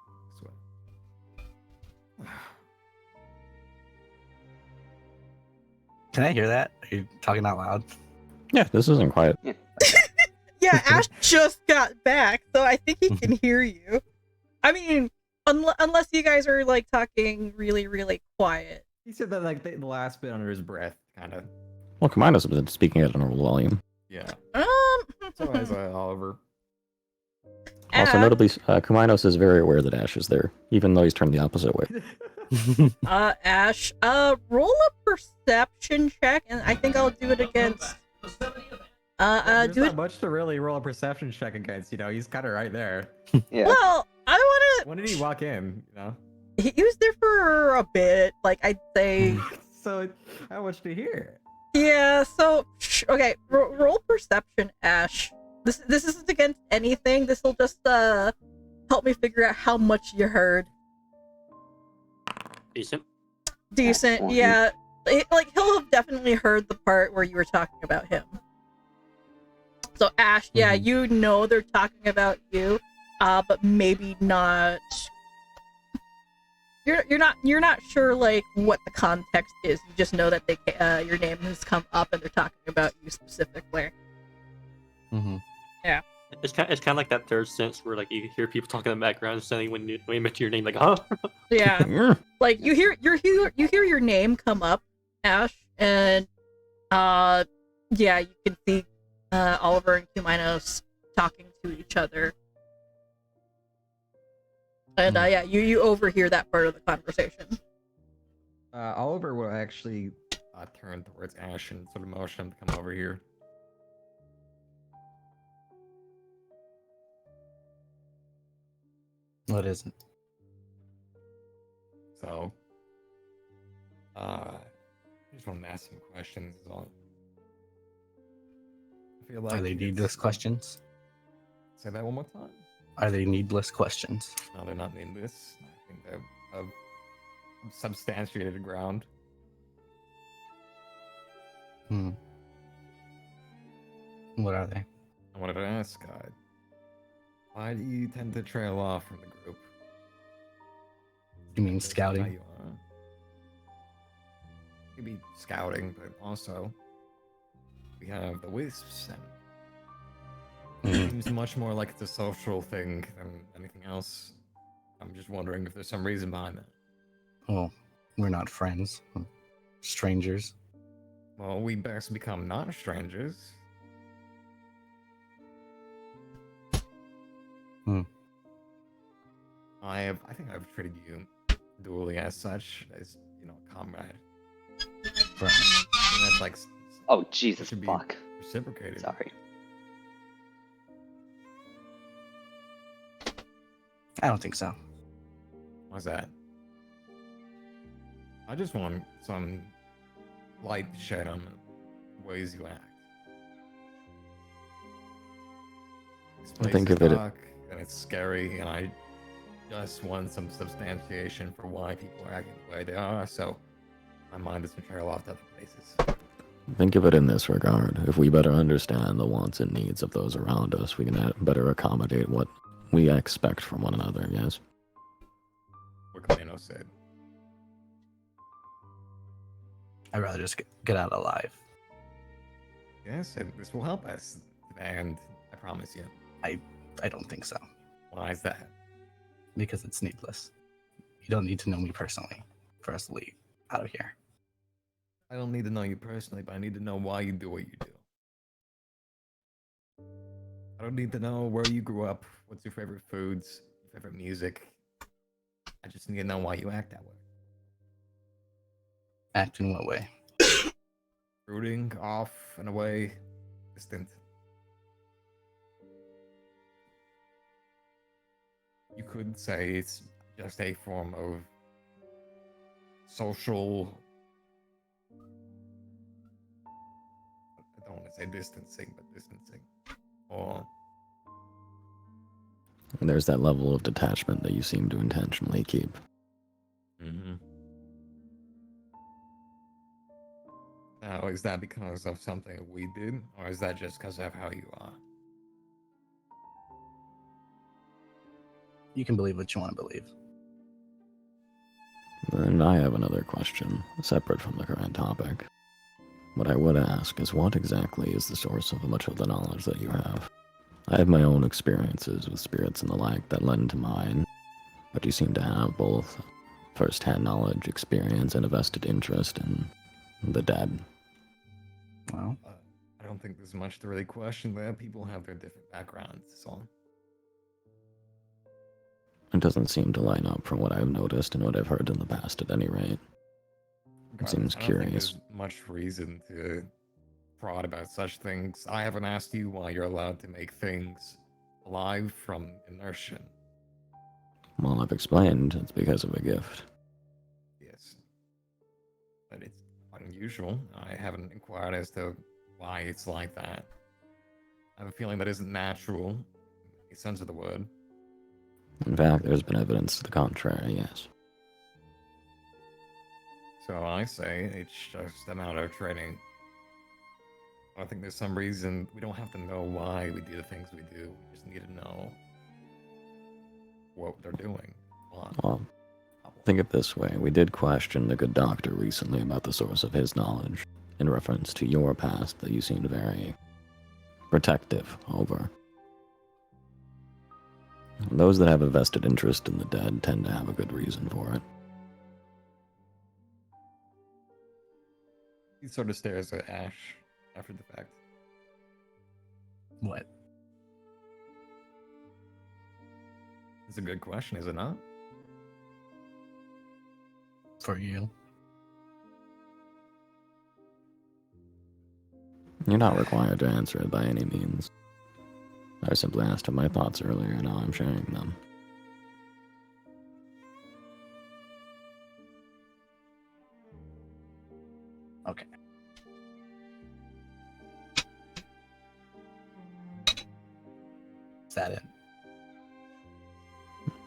Can I hear that? Are you talking out loud? Yeah, this isn't quiet. Yeah, Ash just got back, so I think he can hear you. I mean, unless you guys are like talking really, really quiet. He said that like the last bit under his breath, kind of. Well, Cumaenos has been speaking at a normal volume. Yeah. Um. So has Oliver. Also, Ash, notably, Cumaenos is very aware that Ash is there, even though he's turned the opposite way. Ash, roll a perception check, and I think I'll do it against. There's Do not it. much to really roll a perception check against. You know, he's kind of right there. Yeah. Well, I want When did he walk in? You know. to. He was there for a bit. Like I'd say. So how much to hear? Yeah. So okay, roll perception, Ash. This isn't against anything. This will just help me figure out how much you heard. Decent. Decent, That's yeah. He'll have definitely heard the part where you were talking about him. So Ash, yeah, you know they're talking about you, but maybe not. You're not sure like what the context is. You just know that your name has come up and they're talking about you specifically. Mm-hmm. It's kind of like that third sense where like you hear people talking in the background, and suddenly when you mention your name, like, huh? Yeah. Like you hear your name come up, Ash, and yeah, you can see Oliver and Cumaenos talking to each other. And yeah, you overhear that part of the conversation. Oliver will actually. Turn towards Ash and sort of motion him to come over here. What is it? So, I just want to ask some questions. Is all. I feel like Are they it's- needless questions? Say that one more time. Are they needless questions? No, they're not needless. I think they're of substantiated ground. What are they? I wanted to ask, why do you tend to trail off from the group? You mean How scouting? you are. Maybe scouting, but also we have the wisps, and it seems much more like it's a social thing than anything else. I'm just wondering if there's some reason behind that. Well, we're not friends. We're strangers. Well, we best become not strangers. I think I've treated you dually as such, as comrade. Right. And that's like Oh, Jesus should be fuck. reciprocated. Sorry. I don't think so. Why's that? I just want some light shed on the ways you act. This place think is of it- dark and it's scary, and I just want some substantiation for why people are acting the way they are, so my mind doesn't trail off to other places. Think of it in this regard. If we better understand the wants and needs of those around us, we can better accommodate what we expect from one another, yes? What Cumaenos said. I'd rather just get out alive. Yes, and this will help us. And I promise you. I don't think so. Why is that? Because it's needless. You don't need to know me personally for us to leave out of here. I don't need to know you personally, but I need to know why you do what you do. I don't need to know where you grew up, what's your favorite foods, your favorite music. I just need to know why you act that way. Act in what way? Brooding, off and away, distant. You could say it's just a form of social. I don't want to say distancing, but distancing. Or And there's that level of detachment that you seem to intentionally keep. Now, is that because of something we did, or is that just because of how you are? You can believe what you want to believe. And I have another question, separate from the current topic. What I would ask is, what exactly is the source of much of the knowledge that you have? I have my own experiences with spirits and the like that lend to mine, but you seem to have both first-hand knowledge, experience, and a vested interest in the dead. Well, I don't think there's much to really question there. People have their different backgrounds, so. It doesn't seem to line up from what I've noticed and what I've heard in the past, at any rate. It seems I don't think curious. there's much reason to prod about such things. I haven't asked you why you're allowed to make things alive from inertia. Well, I've explained it's because of a gift. Yes. But it's unusual. I haven't inquired as to why it's like that. I have a feeling that isn't natural, in the sense of the word. In fact, there's been evidence to the contrary, yes. So I say it's just a matter of training. I think there's some reason we don't have to know why we do the things we do. We just need to know what they're doing. Why. Well, think of it this way. We did question the good doctor recently about the source of his knowledge, in reference to your past that you seemed very protective over. And those that have a vested interest in the dead tend to have a good reason for it. He sort of stares at Ash after the fact. what? It's a good question, is it not? For you? You're not required to answer it by any means. I simply asked him my thoughts earlier, and now I'm sharing them. Okay. Is that it?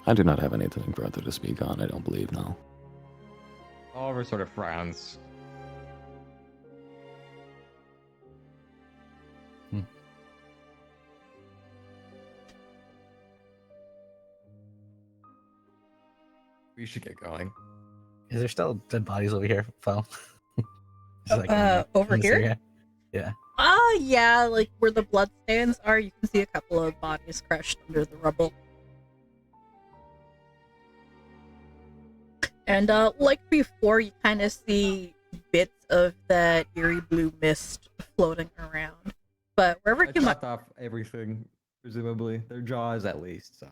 I do not have anything further to speak on, I don't believe, no. Oliver sort of frowns. We should get going. Is there still dead bodies over here, Phoe? Just like over in this here? area? Yeah. Yeah, like where the bloodstains are, you can see a couple of bodies crushed under the rubble. And like before, you kind of see bits of that eerie blue mist floating around. But wherever I you might, chopped off everything, presumably. Their jaws, at least, so.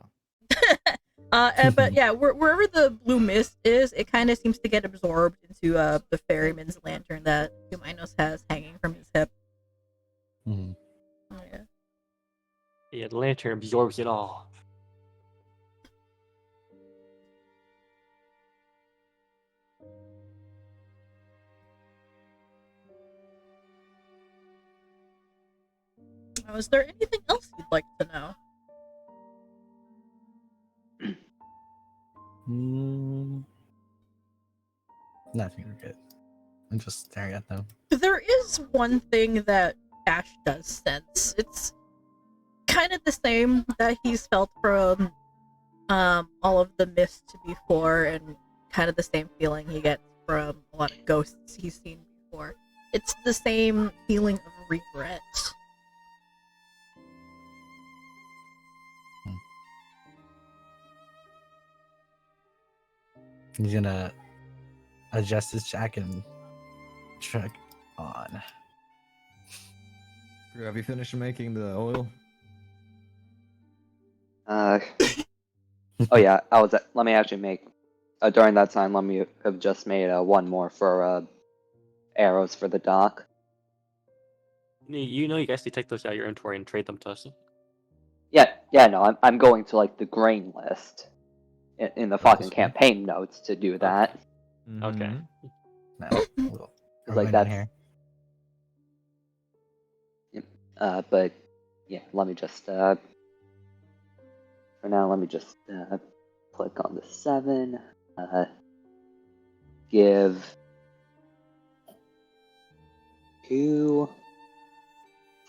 but yeah, wherever the blue mist is, it kind of seems to get absorbed into the ferryman's lantern that Cumaenos has hanging from his hip. Mhm. Oh, yeah. Yeah, the lantern absorbs it all. Now, is there anything else you'd like to know? Nothing, we're good. I'm just staring at them. There is one thing that Ash does sense. It's kind of the same that he's felt from all of the mist before, and kind of the same feeling he gets from a lot of ghosts he's seen before. It's the same feeling of regret. He's gonna adjust his jacket and check on. Have you finished making the oil? Oh yeah, let me actually make. During that time, let me have just made one more for arrows for the dock. You know, you guys can take those out of your inventory and trade them to us. Yeah, no, I'm going to like the grain list in the fucking campaign notes to do that. Okay. No, Like that's. But yeah, let me just for now. Let me just click on the 7. Give 2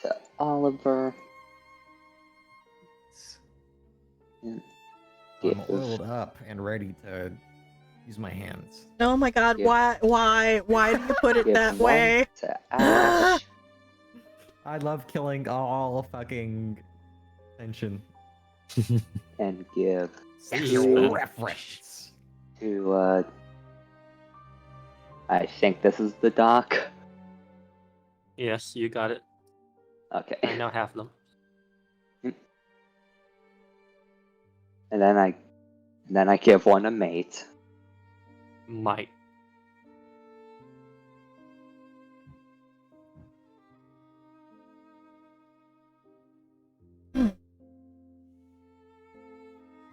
to Oliver. And I'm oiled up and ready to use my hands. Oh my god, why do you put it that way? To Ash. I love killing all fucking tension. And give Reference to I think this is the dock. Yes, you got it. Okay. I now have them. And then I give one a mate. Might.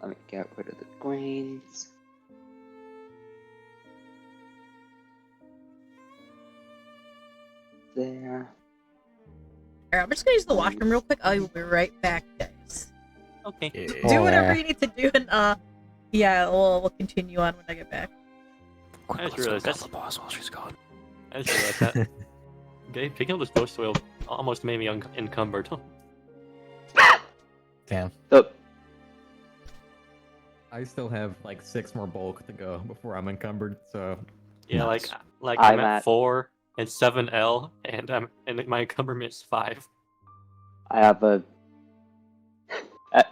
Let me get rid of the grains. There. Alright, I'm just gonna use the washroom real quick. I will be right back, guys. Okay. Do whatever you need to do, and yeah, we'll continue on when I get back. I just realized that's the boss while she's gone. I just realized that. Okay, picking up this ghost oil almost made me encumbered. Damn. I still have like 6 more bulk to go before I'm encumbered, so Yeah, Nice. like I'm I'm at at 4 and 7L, and my encumberment is 5. I have a.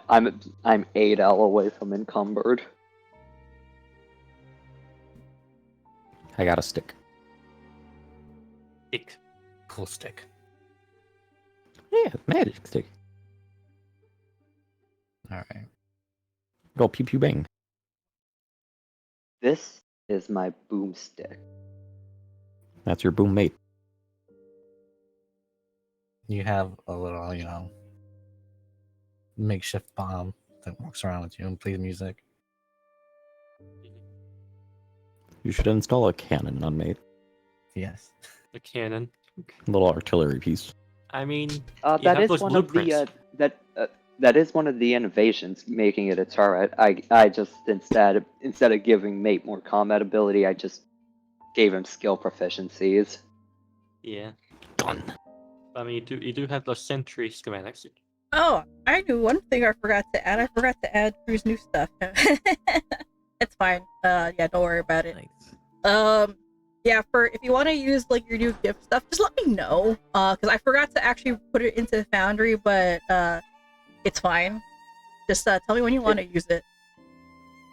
I'm 8L away from encumbered. I got a stick. Ick. Cool stick. Yeah, magic stick. All right. Go pew pew bang. This is my boomstick. That's your boom mate. You have a little, makeshift bomb that walks around with you and plays music. You should install a cannon on mate. Yes. The cannon. A little artillery piece. I mean, you That have is those one of blueprints. the that is one of the innovations, making it a turret. I just instead of giving mate more combat ability, I just gave him skill proficiencies. Yeah. Done. I mean, you do have those sentry schematics. Oh, I knew one thing I forgot to add. I forgot to add Crew's new stuff. It's fine. Yeah, don't worry about it. nice. Yeah, if you want to use like your new gift stuff, just let me know. Because I forgot to actually put it into Foundry, but it's fine. Just tell me when you want to use it.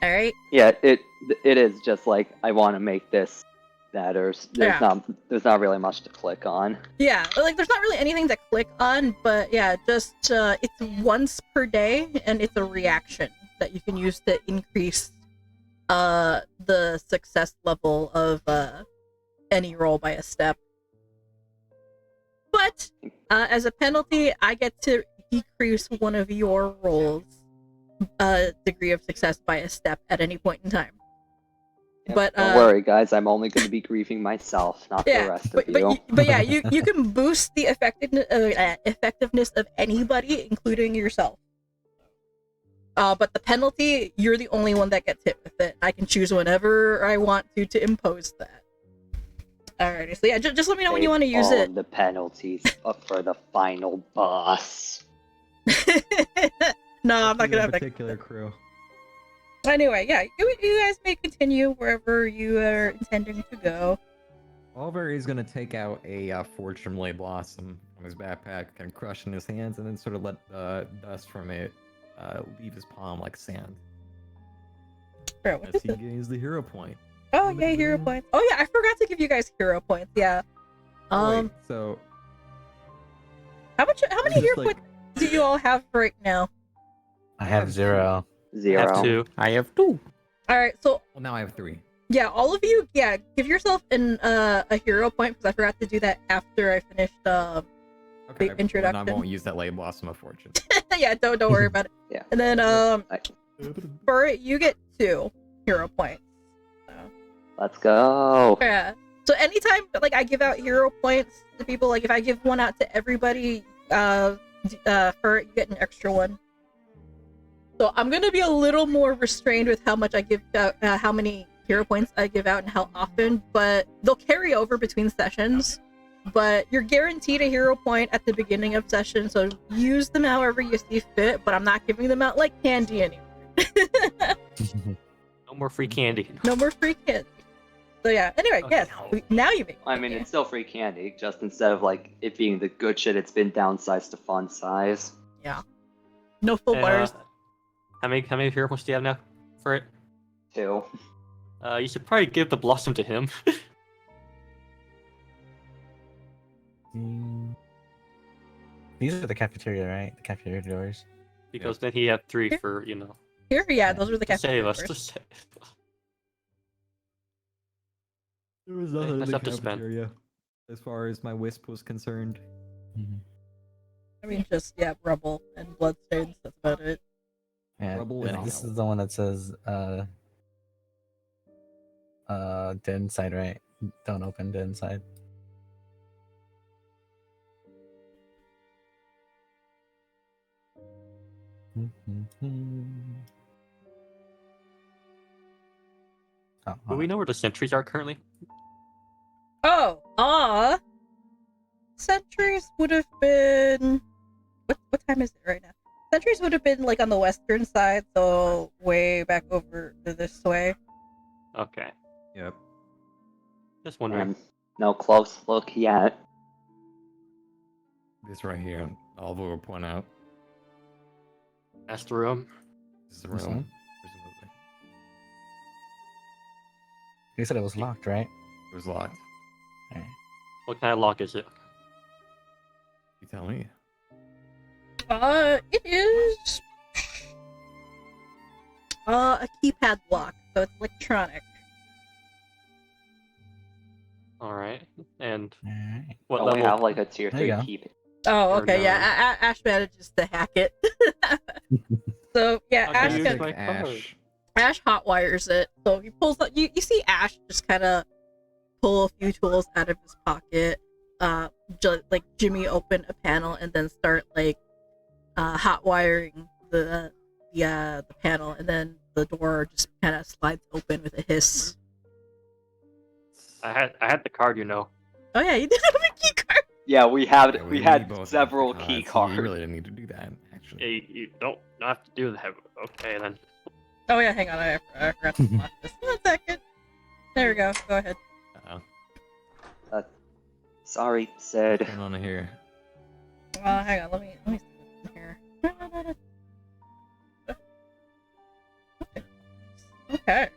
All right. Yeah, it is just like I want to make this better. There's not really much to click on. Yeah, like there's not really anything to click on, but yeah, just it's once per day, and it's a reaction that you can use to increase the success level of any roll by a step. But as a penalty, I get to decrease one of your rolls degree of success by a step at any point in time. Yeah, but don't worry, guys. I'm only going to be grieving myself, not the rest of you. But yeah, you can boost the effectiveness of anybody, including yourself. But the penalty, you're the only one that gets hit with it. I can choose whenever I want to impose that. Alrighty, so yeah, just let me know when you want to use it. The penalties up for the final boss. No, I'm not gonna have particular crew. Anyway, yeah, you guys may continue wherever you are intending to go. Oliver is gonna take out a Fortune Lay Blossom from his backpack and crush in his hands, and then sort of let dust from it leave his palm like sand. Bro, what As is he it? gains the hero point. Oh yeah, hero points. Oh yeah, I forgot to give you guys hero points. Yeah. Wait, so how many just hero like- points do you all have right now? I have 0. I 0. have 2. I have 2. All right, so Well, now I have 3. yeah, all of you, yeah, give yourself a hero point because I forgot to do that after I finished Okay. the introduction. Well, I won't use that late blossom of fortune. yeah, don't worry about it. Yeah. And then I- for it, you get 2 hero points. So, Let's go. yeah. So anytime like I give out hero points to people, like if I give one out to everybody, for it, you get an extra one. So I'm gonna be a little more restrained with how much I give out, how many hero points I give out, and how often. But they'll carry over between sessions. But you're guaranteed a hero point at the beginning of session, so use them however you see fit. But I'm not giving them out like candy anymore. No more free candy. No more free candy. So yeah. Anyway, Okay. yes. Now you make. I mean, it's still free candy, just instead of like it being the good shit, it's been downsized to fun size. no full bars. How many hero points do you have now for it? 2. You should probably give the blossom to him. These are the cafeteria, right? The cafeteria doors. Because then he had 3 for, Here, yeah, those are the to save cafeteria us. doors. To save. There was nothing in nothing the That's up to spend. cafeteria as far as my wisp was concerned. I mean, just rubble and bloodstains. That's about it. Yeah, Rubble this and this is the one that says dead inside, right? Don't open dead inside. Oh, Do we know where the sentries are currently? Oh, sentries would have been. What time is it right now? Sentries would have been like on the western side, so way back over this way. Okay. Yep. Just wondering. And no close look yet. This right here, Oliver will point out. That's the room. This is the This room. one? Presumably. You said it was locked, right? It was locked. Alright. What kind of lock is it? You tell me. It is a keypad lock, so it's electronic. Alright. And Alright. what Don't we level? have like a tier There you 3 go. keep? Oh, Or okay, no. yeah. Ash manages to hack it. So yeah, Okay, Ash use can my card. Ash hotwires it. So he pulls up. You see Ash just kind of pull a few tools out of his pocket, like Jimmy open a panel and then start like hotwiring the panel, and then the door just kind of slides open with a hiss. I had the card, Oh yeah, you did have a key card. Yeah, we Yeah, had both have several the key cards. cards. You really didn't need to do that, actually. Yeah, you don't have to do that. Okay, then. Oh yeah, hang on, I forgot to lock this. 1 second. There we go. Go ahead. Uh-oh. Sorry, Sid. What's going on here? Hang on. Let me see what's in here. Okay.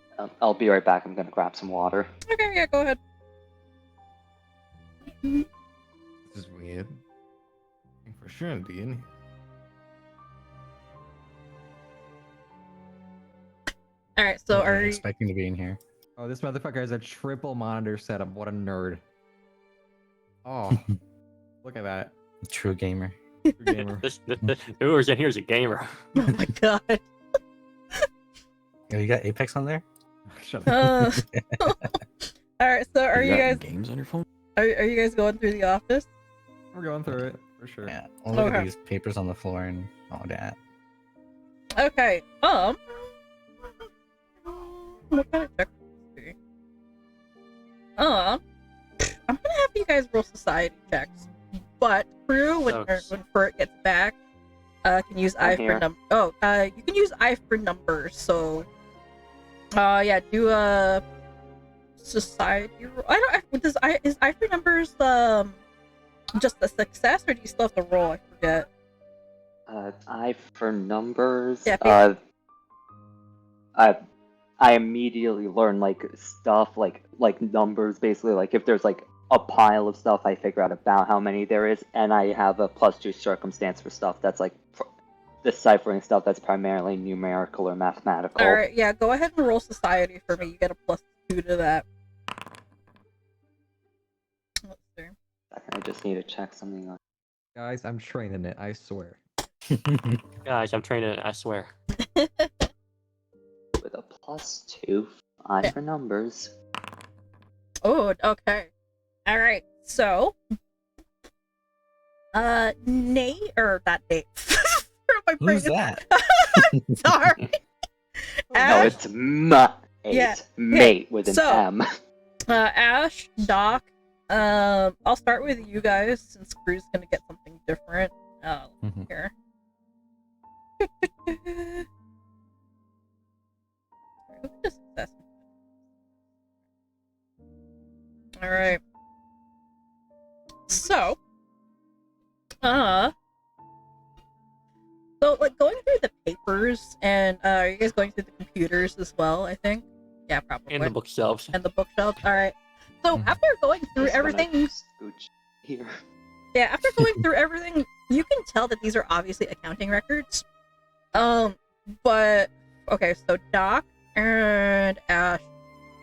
I'll be right back. I'm gonna grab some water. Okay. Yeah. Go ahead. This is weird. I think for sure, be in here. All right. So I are wasn't you? expecting to be in here. Oh, this motherfucker has a triple monitor setup. What a nerd. Oh, look at that. True gamer. True gamer. Whoever's in here is a gamer. Oh my god. Yo, you got Apex on there? Shut up. All right. So are you got guys? games on your phone? Are you guys going through the office? We're going through it, for sure. Yeah. Well, look Okay. at these papers on the floor and all that. Okay. What kind of check? would this be? I'm gonna have you guys roll society checks, but Crew, when Furt gets back, can use I for here. number. Oh, you can use I for numbers. So, yeah, do a society roll. I don't. Is I for numbers just a success, or do you still have to roll? I forget. I for numbers. Yeah, I immediately learn like stuff like numbers basically. Like if there's like a pile of stuff, I figure out about how many there is, and I have a +2 circumstance for stuff that's like deciphering stuff that's primarily numerical or mathematical. Alright, yeah, go ahead and roll society for me. You get a +2 to that. Let's see. I just need to check something on. Guys, I'm training it, I swear. Guys, I'm training it, I swear. With a +2, 5 Yeah. for numbers. Oh, okay. Alright, so Nate, or not Nate. My brain Who's is- that? Sorry. No, Ash, it's mate. Yeah, Mate with an so- M. Ash, Doc, I'll start with you guys since Crew's gonna get something different. Mhm. Here. Alright. So, like going through the papers and are you guys going through the computers as well, I think? Yeah, probably. And the bookshelves. And the bookshelves. Alright. So Mhm. after going through Just gonna everything, scooch here. yeah, after going through everything, you can tell that these are obviously accounting records. But okay, so Doc and Ash,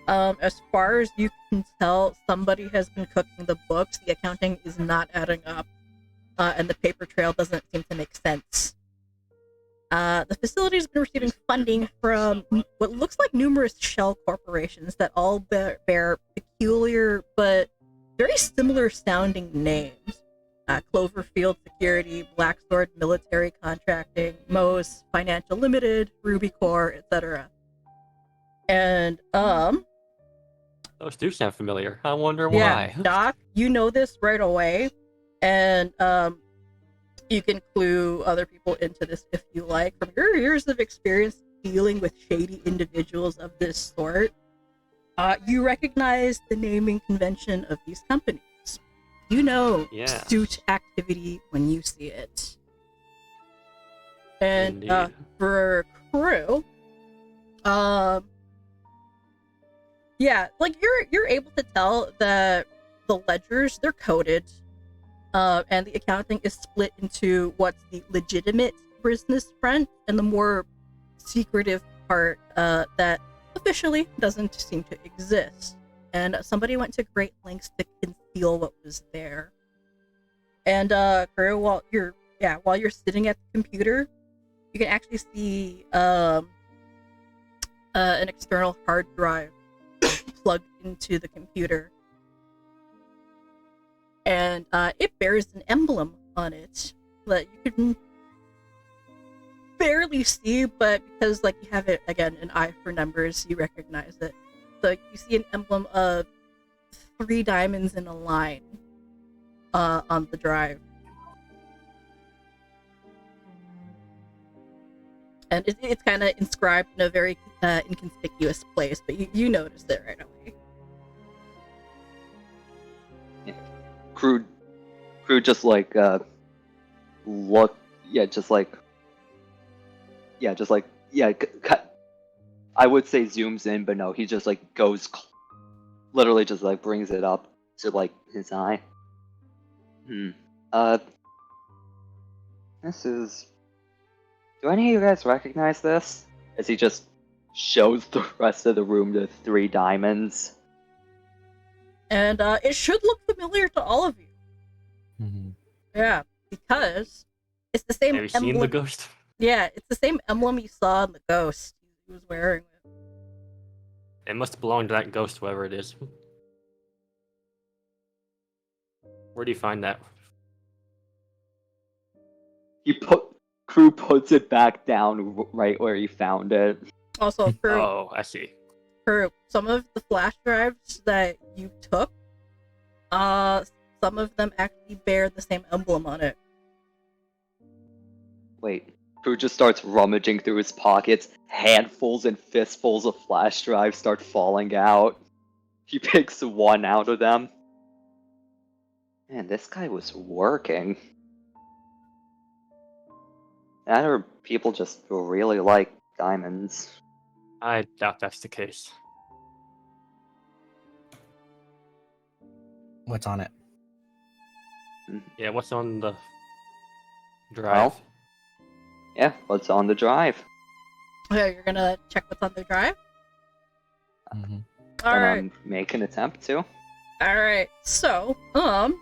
as far as you can tell, somebody has been cooking the books. The accounting is not adding up, and the paper trail doesn't seem to make sense. The facility has been receiving funding from what looks like numerous shell corporations that all bear peculiar but very similar sounding names. Cloverfield Security, Black Sword Military Contracting, Moe's Financial Limited, Ruby Corps, etc. And Those do sound familiar. I wonder yeah, why. Doc, you know this right away, and you can clue other people into this if you like. From your years of experience dealing with shady individuals of this sort, you recognize the naming convention of these companies. You know Yeah. suit activity when you see it. And Indeed. for Crew, yeah, like you're able to tell that the ledgers, they're coded, and the accounting is split into what's the legitimate business front and the more secretive part that officially doesn't seem to exist. And somebody went to great lengths to conceal what was there. And Crew, while you're sitting at the computer, you can actually see an external hard drive plugged into the computer, and it bears an emblem on it that you can barely see, but because like you have it again an eye for numbers, you recognize it. So you see an emblem of 3 diamonds in a line on the drive. And it's kind of inscribed in a very inconspicuous place, but you noticed it right away. Crew just like look, I would say zooms in, but no, he just like goes, literally just like brings it up to like his eye. This is. Do any of you guys recognize this? As he just shows the rest of the room the 3 diamonds. And it should look familiar to all of you. Mhm. Yeah, because it's the same Have you emblem. seen the ghost? Yeah, it's the same emblem you saw in the ghost. He was wearing it. It must belong to that ghost, whoever it is. Where do you find that? Crew puts it back down right where he found it. Also, Oh, I see. for some of the flash drives that you took, some of them actually bear the same emblem on it. Wait. Crew just starts rummaging through his pockets. Handfuls and fistfuls of flash drives start falling out. He picks one out of them. Man, this guy was working. That or people just really like diamonds. I doubt that's the case. What's on it? Yeah, what's on the drive? Well, Yeah, what's on the drive? Okay, you're gonna check what's on the drive? Mm-hmm. And make an attempt to. Alright, so, the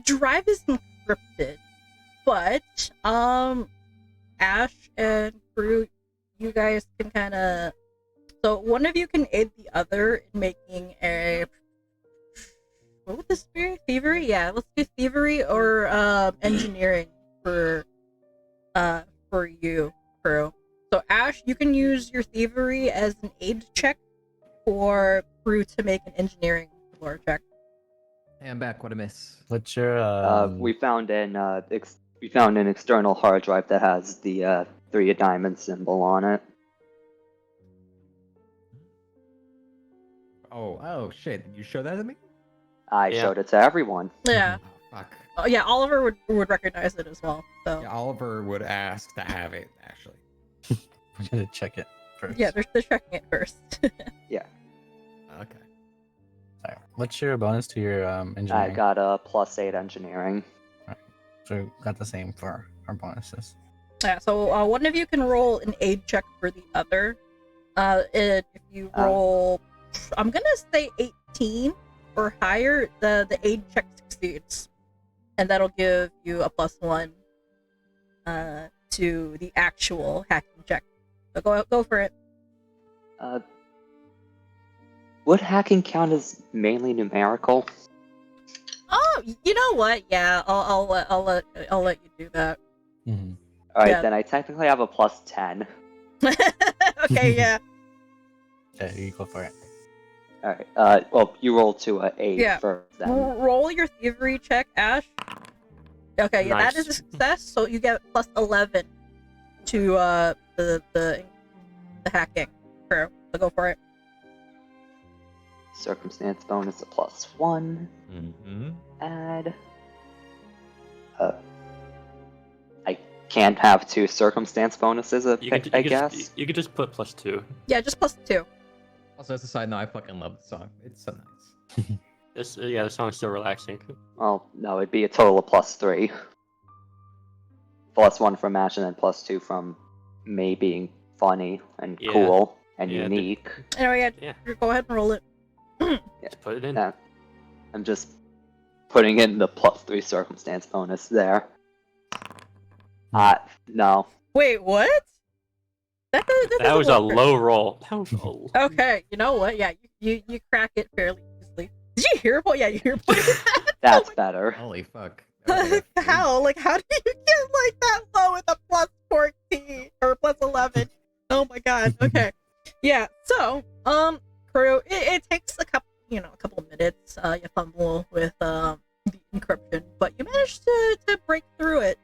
drive is encrypted, but, Ash and Croux, you guys can kinda, so one of you can aid the other in making a, what would this be? Thievery? Yeah, let's do thievery or, engineering for you, Croux. So Ash, you can use your thievery as an aid check for Croux to make an engineering lore check. Hey, I'm back. What a miss. What's your We found an external hard drive that has the 3 diamond symbol on it. Oh shit! You show that to me? I Yeah. showed it to everyone. Yeah. Oh, fuck. Oh, yeah, Oliver would recognize it as well. So Yeah, Oliver would ask to have it actually. we're gonna check it first. yeah, they're checking it first. Yeah, Okay. Sorry. What's your bonus to your I engineering? got a +8 engineering. So we got the same for our bonuses. Yeah, so one of you can roll an aid check for the other. If you roll, I'm gonna say 18 or higher, the aid check succeeds, and that'll give you a +1 to the actual hacking check. So go for it. Would hacking count as mainly numerical? Oh, you know what? Yeah, I'll let you do that. Mm-hmm. Alright, Yeah. then I technically have a +10. Okay, yeah. Okay, you go for it. Alright, well, you roll to a 8 Yeah. first, then. Roll your thievery check, Ash. Okay, yeah, that Nice. is a success. So you get +11 to the hacking. True. So go for it. Circumstance bonus a +1. Mm-hmm. Add. I can't have 2 circumstance bonuses, I guess. You could just put +2. Yeah, just +2. Also, as a side note, I fucking love the song. It's so nice. The song's so relaxing. Well, no, it'd be a total of +3. +1 from Ash, and then +2 from May being funny and Yeah. cool and Yeah, unique. Anyway, Yeah. go ahead and roll it. Just put it in. Yeah. I'm just putting in the +3 circumstance bonus there. No. Wait, what? That That was a doesn't work. low roll. That was a low. Okay, you know what? Yeah, you crack it fairly easily. Did you hear what? Yeah, you hear what? That's better. Holy fuck. How? Like, how do you get like that low with a +14 or +11? Oh my god. Okay. Yeah. So, Croux, it takes a couple minutes. You fumble with the encryption, but you manage to break through it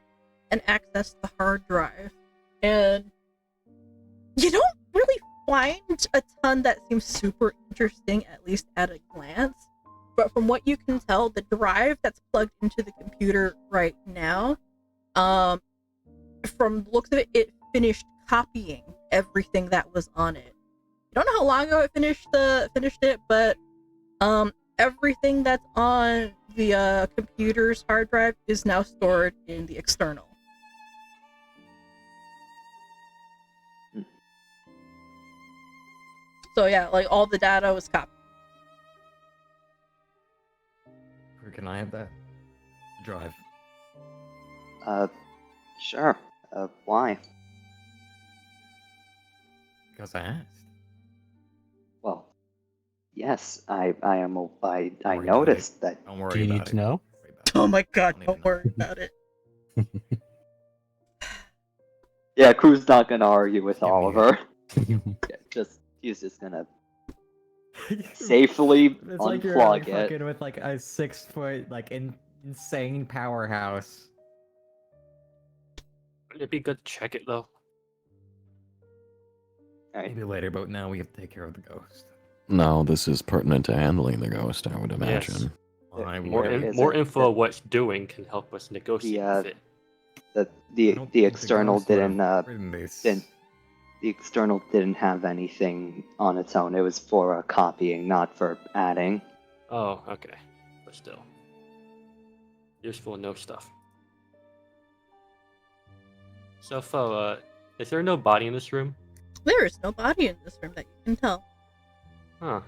and access the hard drive. And you don't really find a ton that seems super interesting, at least at a glance. But from what you can tell, the drive that's plugged into the computer right now, from the looks of it, it finished copying everything that was on it. I don't know how long ago it finished it, but everything that's on the computer's hard drive is now stored in the external. So yeah, like all the data was copied. Where can I have that? Drive. Sure. Why? Because I asked. Well, yes, I worry about noticed that. Don't worry Do you about need it. to know? Don't worry about it. Oh my god, Don't don't even worry about it. Yeah, Crew's not gonna argue with Give me Oliver. Yeah, he's just gonna safely It's like you're like unplug it. fucking with like a 6-foot like insane powerhouse. Wouldn't it be good to check it though? Alright. Maybe later, but now we have to take care of the ghost. No, this is pertinent to handling the ghost, I would imagine. I Yeah, More, would- is more it- info of what it's doing can help us negotiate with it. I The don't think external ghost would have didn't written this. the external didn't have anything on its own. It was for copying, not for adding. Oh, okay. But still. Useful to know stuff. So, Phoe, is there no body in this room? There is no body in this room that you can tell. Huh.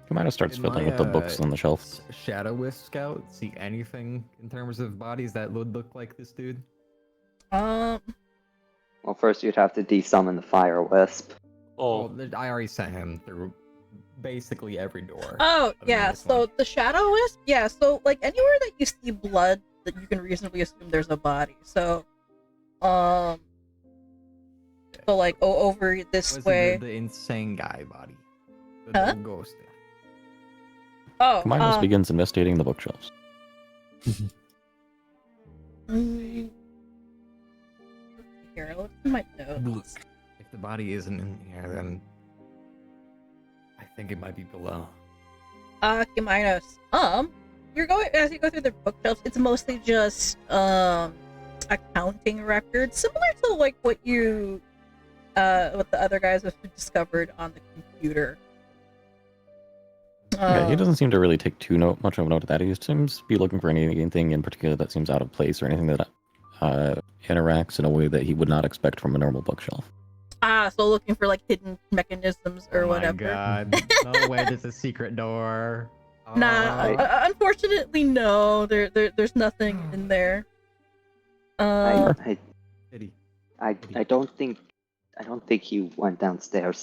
Cumaenos starts Did fiddling my, with the books on the shelf. Shadow Wisp Scout see anything in terms of bodies that would look like this dude? Um, Well, first you'd have to desummon the fire wisp. Oh, Well, I already sent him through basically every door. oh in yeah, this so one. the shadow wisp, yeah, so like anywhere that you see blood, that you can reasonably assume there's a body. So, so like over this Was way. the insane guy body? The Huh? little ghost. Oh, Cumaenos begins investigating the bookshelves. mm, here, look at my notes. If the body isn't in here, then I think it might be below. Cumaenos. You're going as you go through the bookshelves. It's mostly just accounting records, similar to like what you what the other guys have discovered on the computer. Okay, he doesn't seem to really take much of a note of that. He seems to be looking for anything in particular that seems out of place or anything that interacts in a way that he would not expect from a normal bookshelf. So looking for like hidden mechanisms or Oh my whatever. god. No way, there's a secret door. Nah, unfortunately, no. There's nothing in there. I Pity. don't think he went downstairs.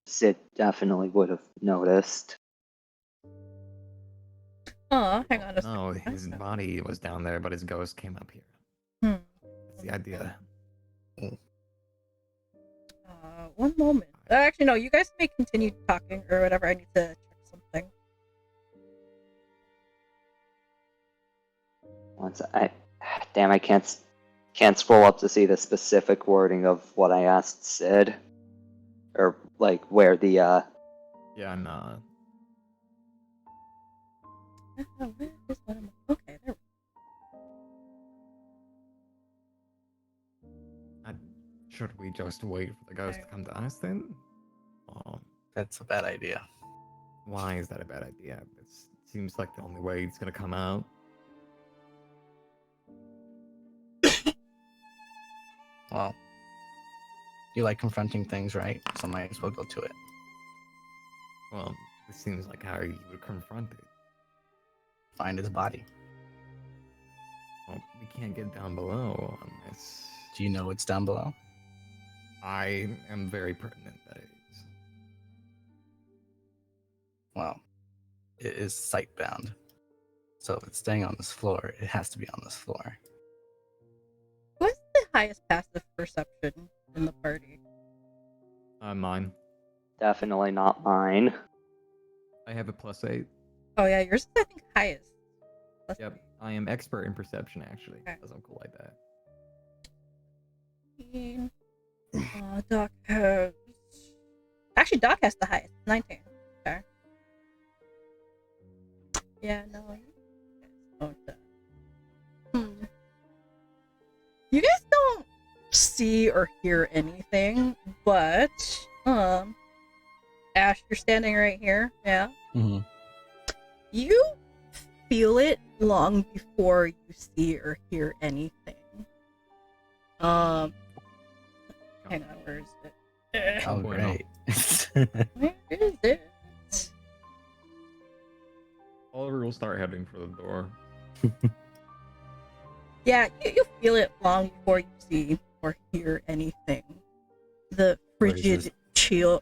Sid definitely would have noticed. Hang on a second. No, his body was down there, but his ghost came up here. Hmm. That's the idea. One moment. Actually, no. You guys may continue talking or whatever. I need to check something. Damn, I can't scroll up to see the specific wording of what I asked Sid, or like where the Yeah, I'm not. Where is what I'm... Okay, there. Should we just wait for the ghost to come to us then? Oh, That's a bad idea. why is that a bad idea? It seems like the only way it's gonna come out. Well, you like confronting things, right? So might as well go to it. Well, this seems like how you would confront it. Find his body. Well, we can't get down below on this. Do you know what's down below? I am very pertinent, that is. Well, it is sight bound. So if it's staying on this floor, it has to be on this floor. What's the highest passive perception in the party? Mine. definitely not mine. I have a +8. Oh yeah, yours is I think highest. Let's Yep, I am expert in perception, actually, Okay. because I'm cool like that. see. Doc has... Actually, Doc has the highest, 19. Okay. Yeah, no. You guys don't, You guys don't see or hear anything, but Ash, you're standing right here. Yeah. Mm-hmm. You feel it long before you see or hear anything. Hang on, where is it? Oh, boy, great. Where is it? Oliver will start heading for the door. Yeah, you feel it long before you see or hear anything. The Where is frigid this? chill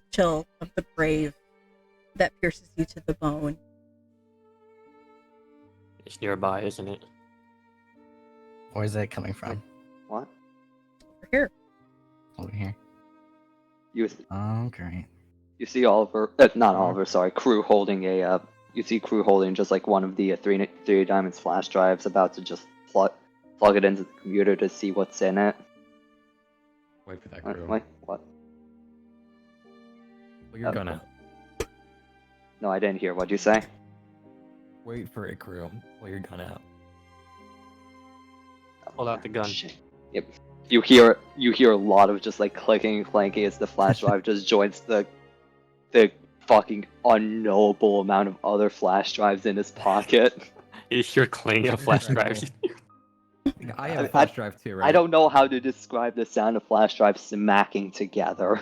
of the grave that pierces you to the bone. it's nearby, isn't it? Where's that coming from? What? Over here. Over here. You Oh, great. you see Oliver, not Oliver, sorry, Crew holding a you see Crew holding just like one of the three diamonds flash drives, about to just plug it into the computer to see what's in it. Wait for that Wait, crew. what? What? Well, you're gonna No, I didn't hear. What'd you say? wait for it, crew. Pull your gun out. Pull out the gun. Shit. Yep. You hear a lot of just like clicking and clanking as the flash drive just joins the fucking unknowable amount of other flash drives in his pocket. You hear clanging of flash drives. I have a flash drive too, right? I don't know how to describe the sound of flash drives smacking together.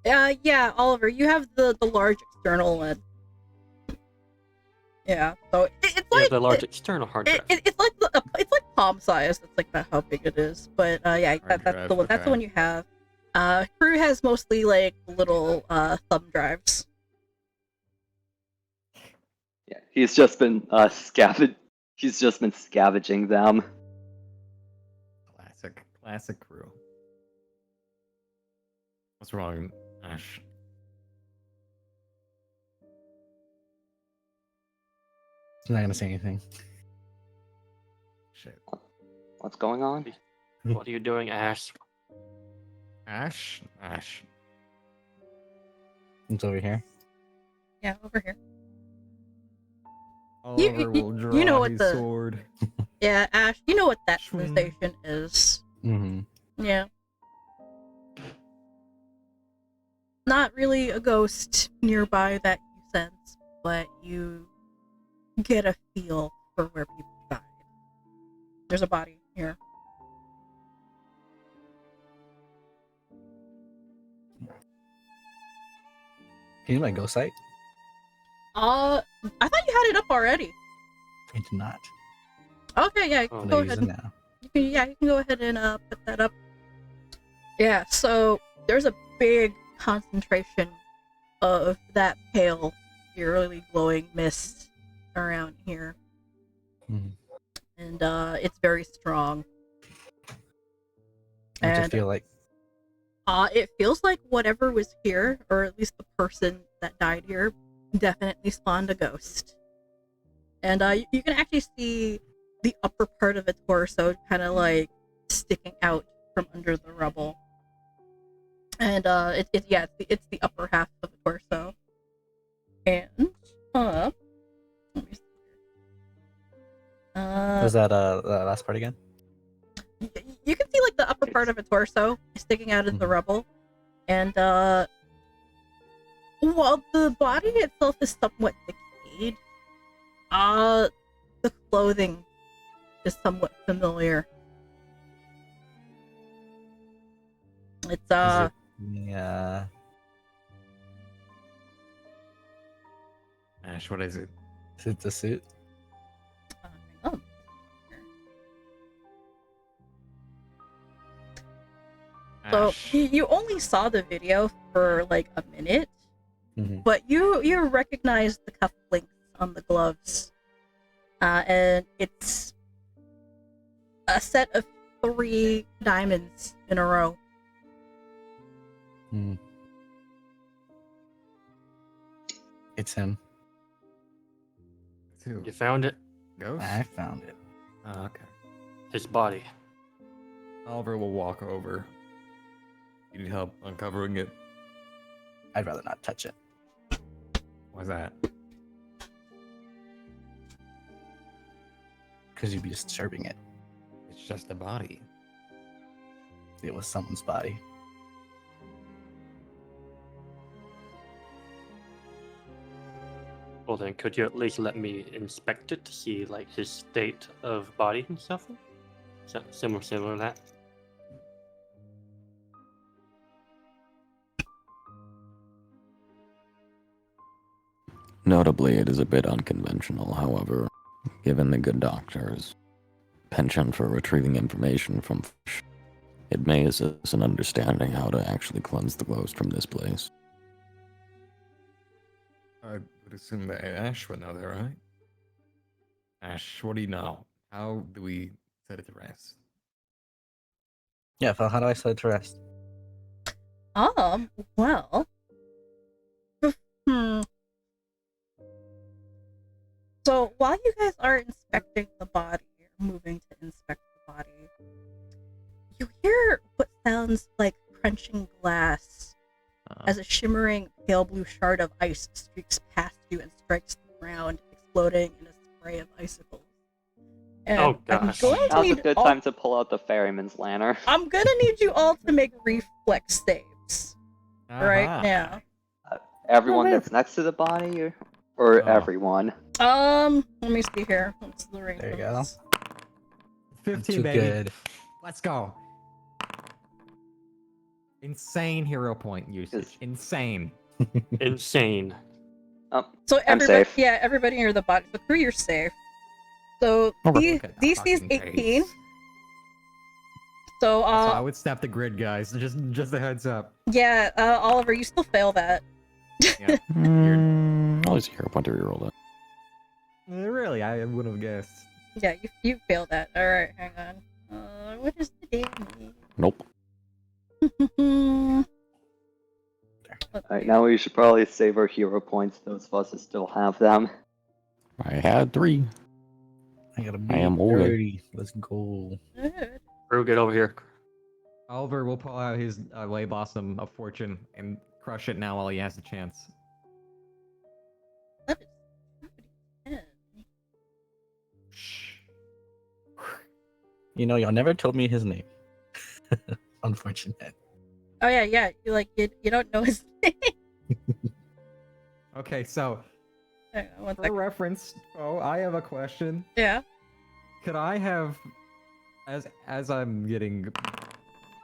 Yeah, Oliver, you have the large external one. Yeah, so it's Yeah, like the large external hard drive. it's like palm size. That's like how big it is. But yeah, that's drive, the one. That's the okay. one you have. Crew has mostly like little thumb drives. Yeah, he's just been He's just been scavenging them. Classic Crew. What's wrong, Ash? I'm not gonna say anything. Shit. What's going on? What are you doing, Ash? Ash? It's over here. Yeah, over here. Oliver will draw you know what his the- sword. Yeah, Ash, you know what that Swing. sensation is. Mm-hmm. Yeah. Not really a ghost nearby that you sense, but you get a feel for where people died. There's a body here. Can you my ghost sight? I thought you had it up already. I did not. Okay, yeah, you Oh, can I'm go gonna use ahead. it And, now. you can go ahead and put that up. Yeah, so there's a big concentration of that pale, eerily glowing mist around here, Mhm. and it's very strong. What's it And feel like? it feels like whatever was here, or at least the person that died here, definitely spawned a ghost. And you can actually see the upper part of the torso kind of like sticking out from under the rubble. And it's the upper half of the torso. And let me see here. Was that the last part again? You can see like the upper part of a torso sticking out of the rubble, and while the body itself is somewhat decayed, the clothing is somewhat familiar. It's Yeah. Ash, what is it? Is it the suit? hang on. So Ash. you only saw the video for like a minute, Mm-hmm. but you recognize the cufflinks on the gloves, and it's a set of 3 diamonds in a row. Mm. It's him. Two. You found it? Ghost? I found it. Oh, okay. His body. Oliver will walk over. You need help uncovering it? I'd rather not touch it. Why's that? Because you'd be disturbing it. It's just a body. It was someone's body. Well then, could you at least let me inspect it to see like his state of body and stuff? Similar to that. Notably, it is a bit unconventional, however, given the good doctor's penchant for retrieving information from fish, it may assist in understanding how to actually cleanse the ghost from this place. I would assume that Ash would know that, right? Ash, what do you know? How do we set it to rest? Yeah, Phil, how do I set it to rest? Well, so while you guys are inspecting the body, or moving to inspect the body, you hear what sounds like crunching glass as a shimmering pale blue shard of ice streaks past you and strikes the ground, exploding in a spray of icicles. And Oh, gosh. I'm going to Now's a need good time to pull out the ferryman's lantern. I'm gonna need you all to make reflex saves right now. Everyone that's next to the body, or Oh. everyone? Let me see here. What's the range? There you of go. this? 15, Too baby. good. Let's go. Insane hero point usage. Insane. Insane. Oh, So I'm everybody, safe. yeah, everybody near the body. So Crew, you're safe. So Okay. Look at that DC is fucking 18. face. So Also, I would snap the grid, guys. Just a heads up. yeah, Oliver, you still fail that. Yeah. Always a hero point to reroll that. Really, I would have guessed. Yeah, you failed that. All right, hang on. What is the damage? Nope. Alright, now we should probably save our hero points, those of us that still have them. I had 3. I gotta I be am older. 30. Let's go. Good. Crew, get over here. Oliver will pull out his Lay Blossom of Fortune and crush it now while he has the chance. That is 10. Shh. You know, y'all never told me his name. Unfortunate. Oh yeah. You don't know his name. Okay, so Hang on, one for second. reference, I have a question. Yeah. Could I have, as I'm getting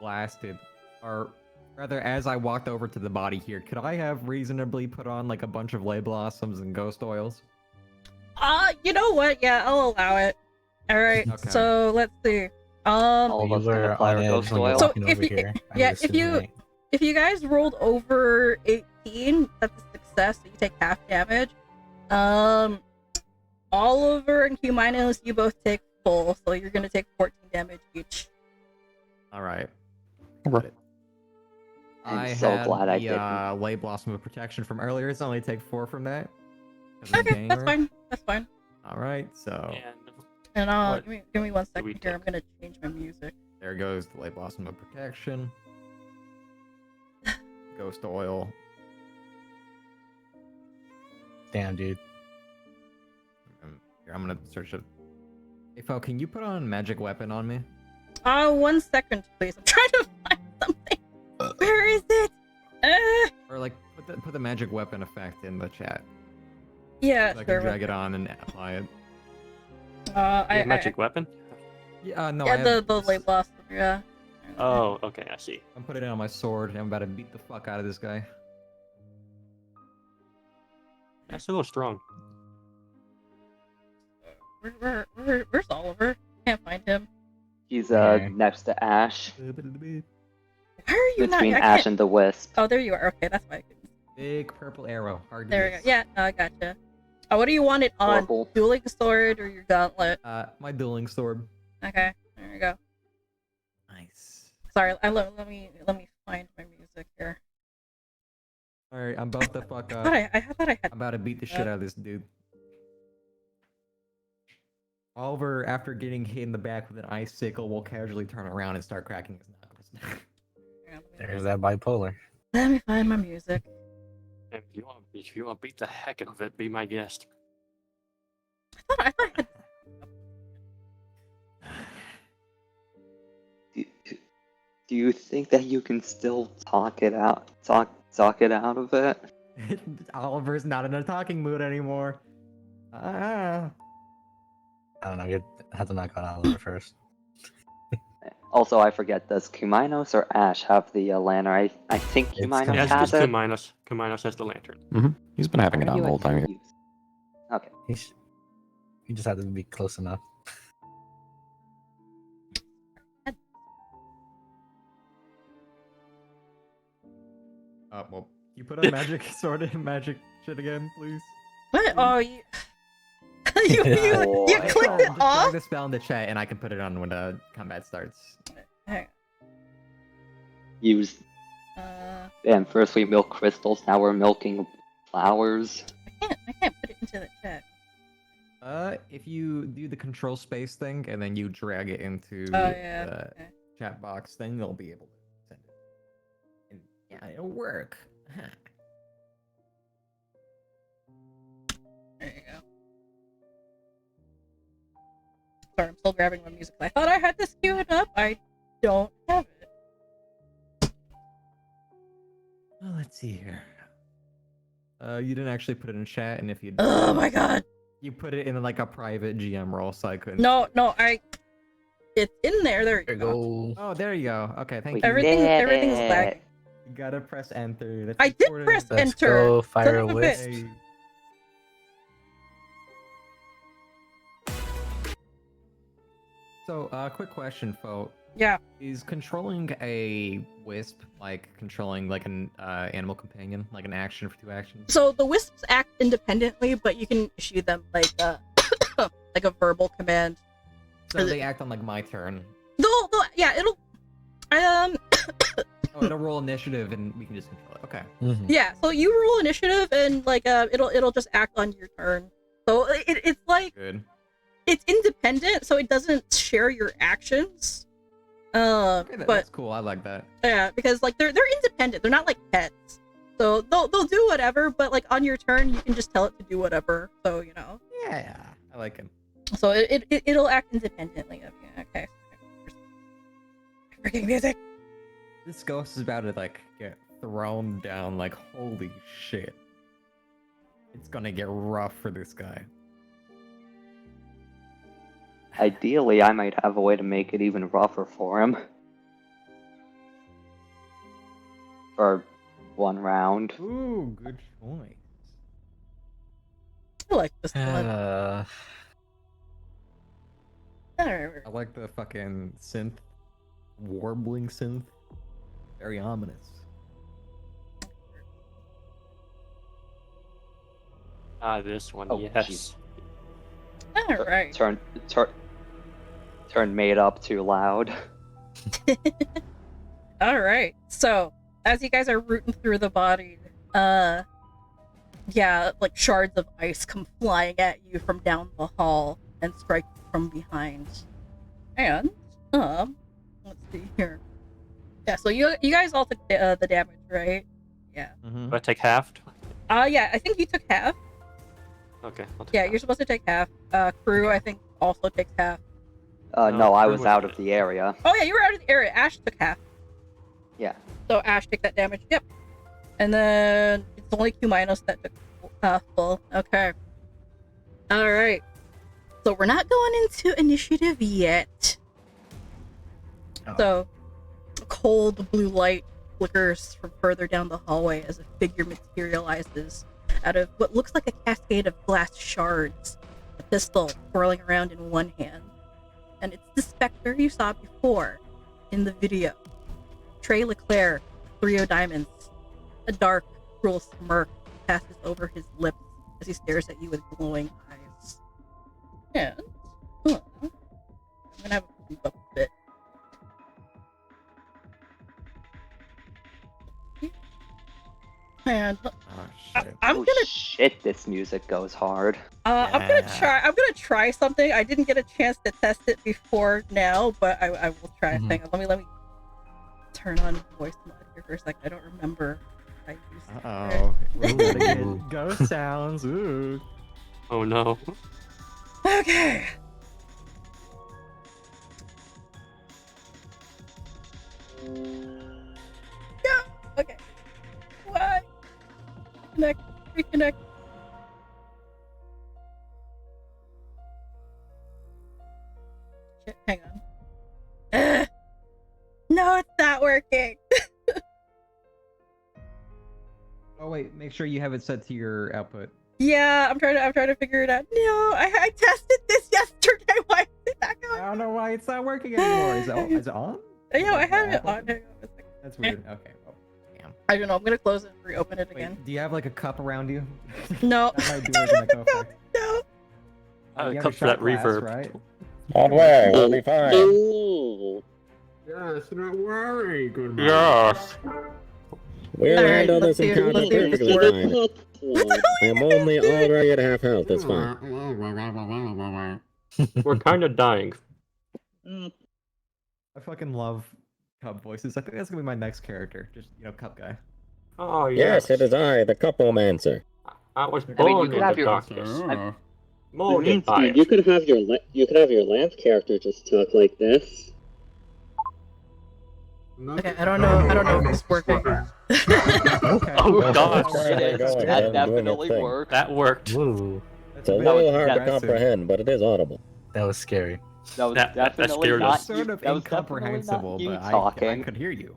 blasted, or rather, as I walked over to the body here, could I have reasonably put on like a bunch of lay blossoms and ghost oils? You know what? Yeah, I'll allow it. All right. Okay. So let's see. All of You us can were apply on our edge ghost when you were oil. So walking if over you- here. I yeah, was if you- assuming. If you guys rolled over 18, that's a success. So you take half damage. Oliver and Cumaenos, you both take full, so you're gonna take 14 damage each. All right. Okay. I'm I so had glad I the didn't. Lay Blossom of Protection from earlier. It's only take 4 from that. 'cause I'm a Okay, that's gamer. fine. That's fine. All right, so And And What give me 1 do we second here. I'm take? gonna change my music. there goes the Lay Blossom of Protection. Ghost oil. Damn, dude. Here, I'm gonna search it. Hey, Phoe, can you put on magic weapon on me? 1 second, please. I'm trying to find something. Where is it? Or like put the magic weapon effect in the chat. Yeah, So I sure. can drag it on and apply it. I magic weapon? Yeah, no. yeah, I have, the late blossom. Yeah. Oh, okay, I see. I'm putting it on my sword and I'm about to beat the fuck out of this guy. That's a little strong. Where's Oliver? Can't find him. He's Yeah. next to Ash, Why are you not? between I Ash can't- and the Wisp. Oh, there you are. Okay, that's why I couldn't. Big purple arrow. Hard to There we go. miss. Yeah, no, I gotcha. What do you want it on? Horrible. Dueling sword or your gauntlet? My dueling sword. Okay, there we go. Nice. Sorry, let me find my music here. All right, I'm about to fuck up. I thought I had. I'm about to beat the shit out of this dude. Oliver, after getting hit in the back with an icicle, will casually turn around and start cracking his knuckles. There's that bipolar. Let me find my music. And if you want to beat the heck out of it, be my guest. I thought I had. Do you think that you can still talk it out? Talk it out of it? Oliver's not in a talking mood anymore. I don't know. You have to knock out Oliver first. Also, I forget, does Cumaenos or Ash have the lantern? I think It's Cumaenos Yes, has it's it. Cumaenos. Cumaenos has the lantern. He's been having it Are on you the whole time here. confused? Okay. You just have to be close enough. Well, you put on magic sword and magic shit again, please. What? Oh, you. you Oh, clicked it Just off. drag the spell in the chat and I can put it on when the combat starts. Hang Use. on. And first we milk crystals, now we're milking flowers. I can't put it into the chat. If you do the control space thing and then you drag it into Oh yeah. the Okay. chat box, then you'll be able to send it. And yeah, it'll work. There you go. Sorry, I'm still grabbing my music. I thought I had this queued up. I don't have it. Well, let's see here. You didn't actually put it in chat, and if you Oh my god. you put it in like a private GM role, so I couldn't. No, It's in there. There There you you go. go. Oh, there you go. Okay, thank We you. Everything's did lagging. it. You gotta press enter. That's I did important. press Let's enter. go fire Son of a wisp. bitch. So, quick question, Phoe. Yeah. Is controlling a wisp like controlling like an animal companion, like an action for 2 actions? So the wisps act independently, but you can issue them like like a verbal command. So they act on like my turn. Yeah, it'll Oh, it'll roll initiative and we can just control it. Okay. Mhm. yeah. So you roll initiative and like it'll just act on your turn. So it's like Good. it's independent, so it doesn't share your actions. Okay, But that's cool. I like that. yeah, because like they're independent. They're not like pets. So they'll do whatever, but like on your turn, you can just tell it to do whatever. So you know. Yeah, I like him. So it'll act independently of you. Okay. Freaking music. This ghost is about to like get thrown down. Like holy shit. It's gonna get rough for this guy. Ideally, I might have a way to make it even rougher for him. For 1 round. Ooh, good choice. I like this one. I like the fucking synth, warbling synth. Very ominous. This one, Oh, yes. All right. Turn made up too loud. All right. So as you guys are rooting through the body, yeah, like shards of ice come flying at you from down the hall and strike you from behind. And let's see here. Yeah. So you guys all took the damage, right? Yeah. Mm-hmm. Do I take half? Yeah. I think you took half. Okay. I'll take Yeah, half. you're supposed to take half. Crew, I think, also takes half. No, I Crew was was out in of it. the area. Oh yeah, you were out of the area. Ash took half. Yeah. So Ash take that damage. Yep. And then it's only Cumaenos that took full. Okay. All right. So we're not going into initiative yet. Oh. So cold blue light flickers from further down the hallway as a figure materializes out of what looks like a cascade of glass shards, a pistol twirling around in one hand. And it's the specter you saw before in the video. Trey Leclerc, 30 Diamonds. A dark, cruel smirk passes over his lips as he stares at you with glowing eyes. And I'm gonna have a move up a bit. And Oh shit. I'm Oh gonna shit, this music goes hard. I'm gonna try something. I didn't get a chance to test it before now, but I will try it. Mhm. Hang on, let me turn on voice mod here for a second. I don't remember if I used it. Uh-oh. We're gonna Ooh. get ghost sounds. Ooh. Oh no. Okay. Yeah. Okay. Why? Reconnect. Shit, hang on. Ugh. No, it's not working. Oh wait, make sure you have it set to your output. Yeah, I'm trying to figure it out. No, I tested this yesterday. Why is it not I going? don't know why it's not working anymore. Is it on? Yeah, I have it on. Hang on a second. That's weird. Okay. Well, damn. I don't know. I'm gonna close it and reopen it again. Wait, do you have like a cup around you? No. That might do Don't like an have a echo cup. effect. No. You have a Cup for shot that glass, reverb. right? Don't worry, we'll be fine. Yes, don't worry, good man. Yes. We'll Alright, handle let's this see- encounter let's see if this perfectly works. fine. I'm only already at half health, it's fine. We're kind of dying. I fucking love cup voices. I think that's gonna be my next character. Just cup guy. Oh yes. Yes, it is I, the Cupomancer. I was I mean, born you in could the have your- darkness. Oh. Molded by it. You could have your lamp character just talk like this. Okay, I don't know if it's working. Okay. Oh god. There you go, That again, doing definitely its thing. worked. That worked. Ooh, That's It's a bit little hard to aggressive. comprehend, but it is audible. that was scary. That was That definitely scared not us. you. Sort of That was definitely not incomprehensible, you but I talking. could hear you.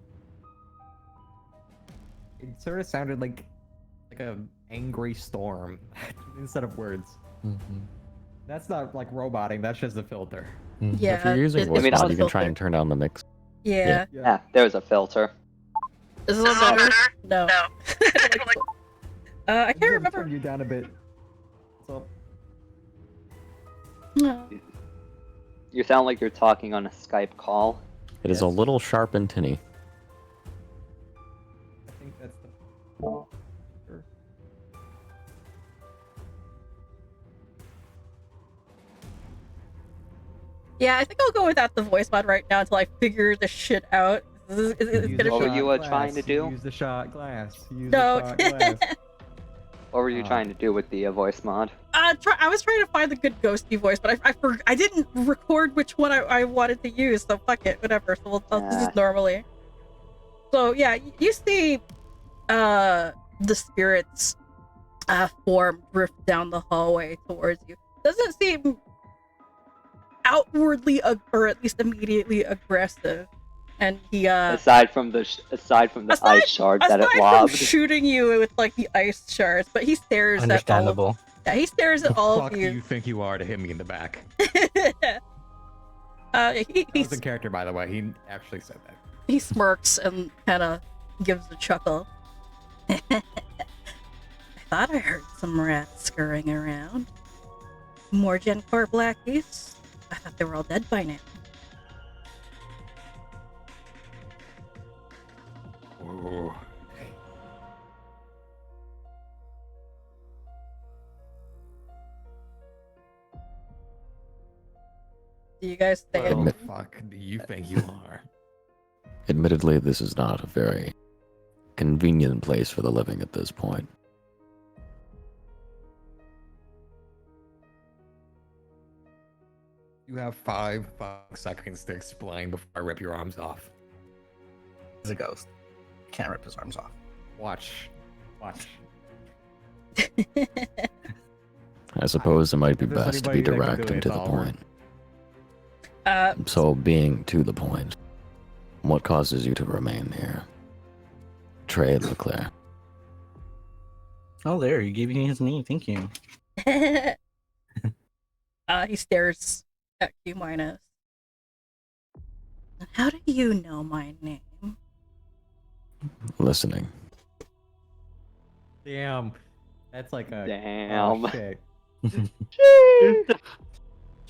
It sort of sounded like a angry storm instead of words. That's not like roboting. That's just a filter. Yeah. If you're using it's voice mean, just mod, a you can try filter. and turn down the mix. Yeah. Yeah, there's a filter. Is it better? No. I can't remember. Turn you down a bit. So No. You sound like you're talking on a Skype call. It is a Yes. little sharp and tinny. I think that's the. Yeah, I think I'll go without the voice mod right now until I figure this shit out. It's Use gonna the What be were you, shot trying to glass, do? Use the shot glass. Use no. the shot glass. What were you trying to do with the voice mod? I was trying to find the good ghosty voice, but I didn't record which one I wanted to use, so fuck it, whatever. So I'll use this normally. So yeah, you see the spirits form drift down the hallway towards you. Doesn't seem outwardly or at least immediately aggressive, and he aside from the ice shards that it aside from lobbed. shooting you with like the ice shards, but he stares at all of Understandable. yeah, he stares at all Fuck of do you you. think you are to hit me in the back? He That was in character, by the way. He actually said that. he smirks and kind of gives a chuckle. I thought I heard some rats scurrying around. More Gen 4 blackies? I thought they were all dead by now. Oh, Do you guys stay at well, Admit- fuck do you think you are? Admittedly, this is not a very convenient place for the living at this point. You have 5 seconds to explain before I rip your arms off. He's a ghost. Can't rip his arms off. Watch. Watch. I suppose it might be If there's best to be anybody that can direct do it, and to it's the Oliver. point. So, being to the point, what causes you to remain here? Trey Leclerc. Oh, there. You gave me his name. Thank you. he stares at Cumaenos. How do you know my name? Listening. Damn. That's like a. Damn. Oh, shit. That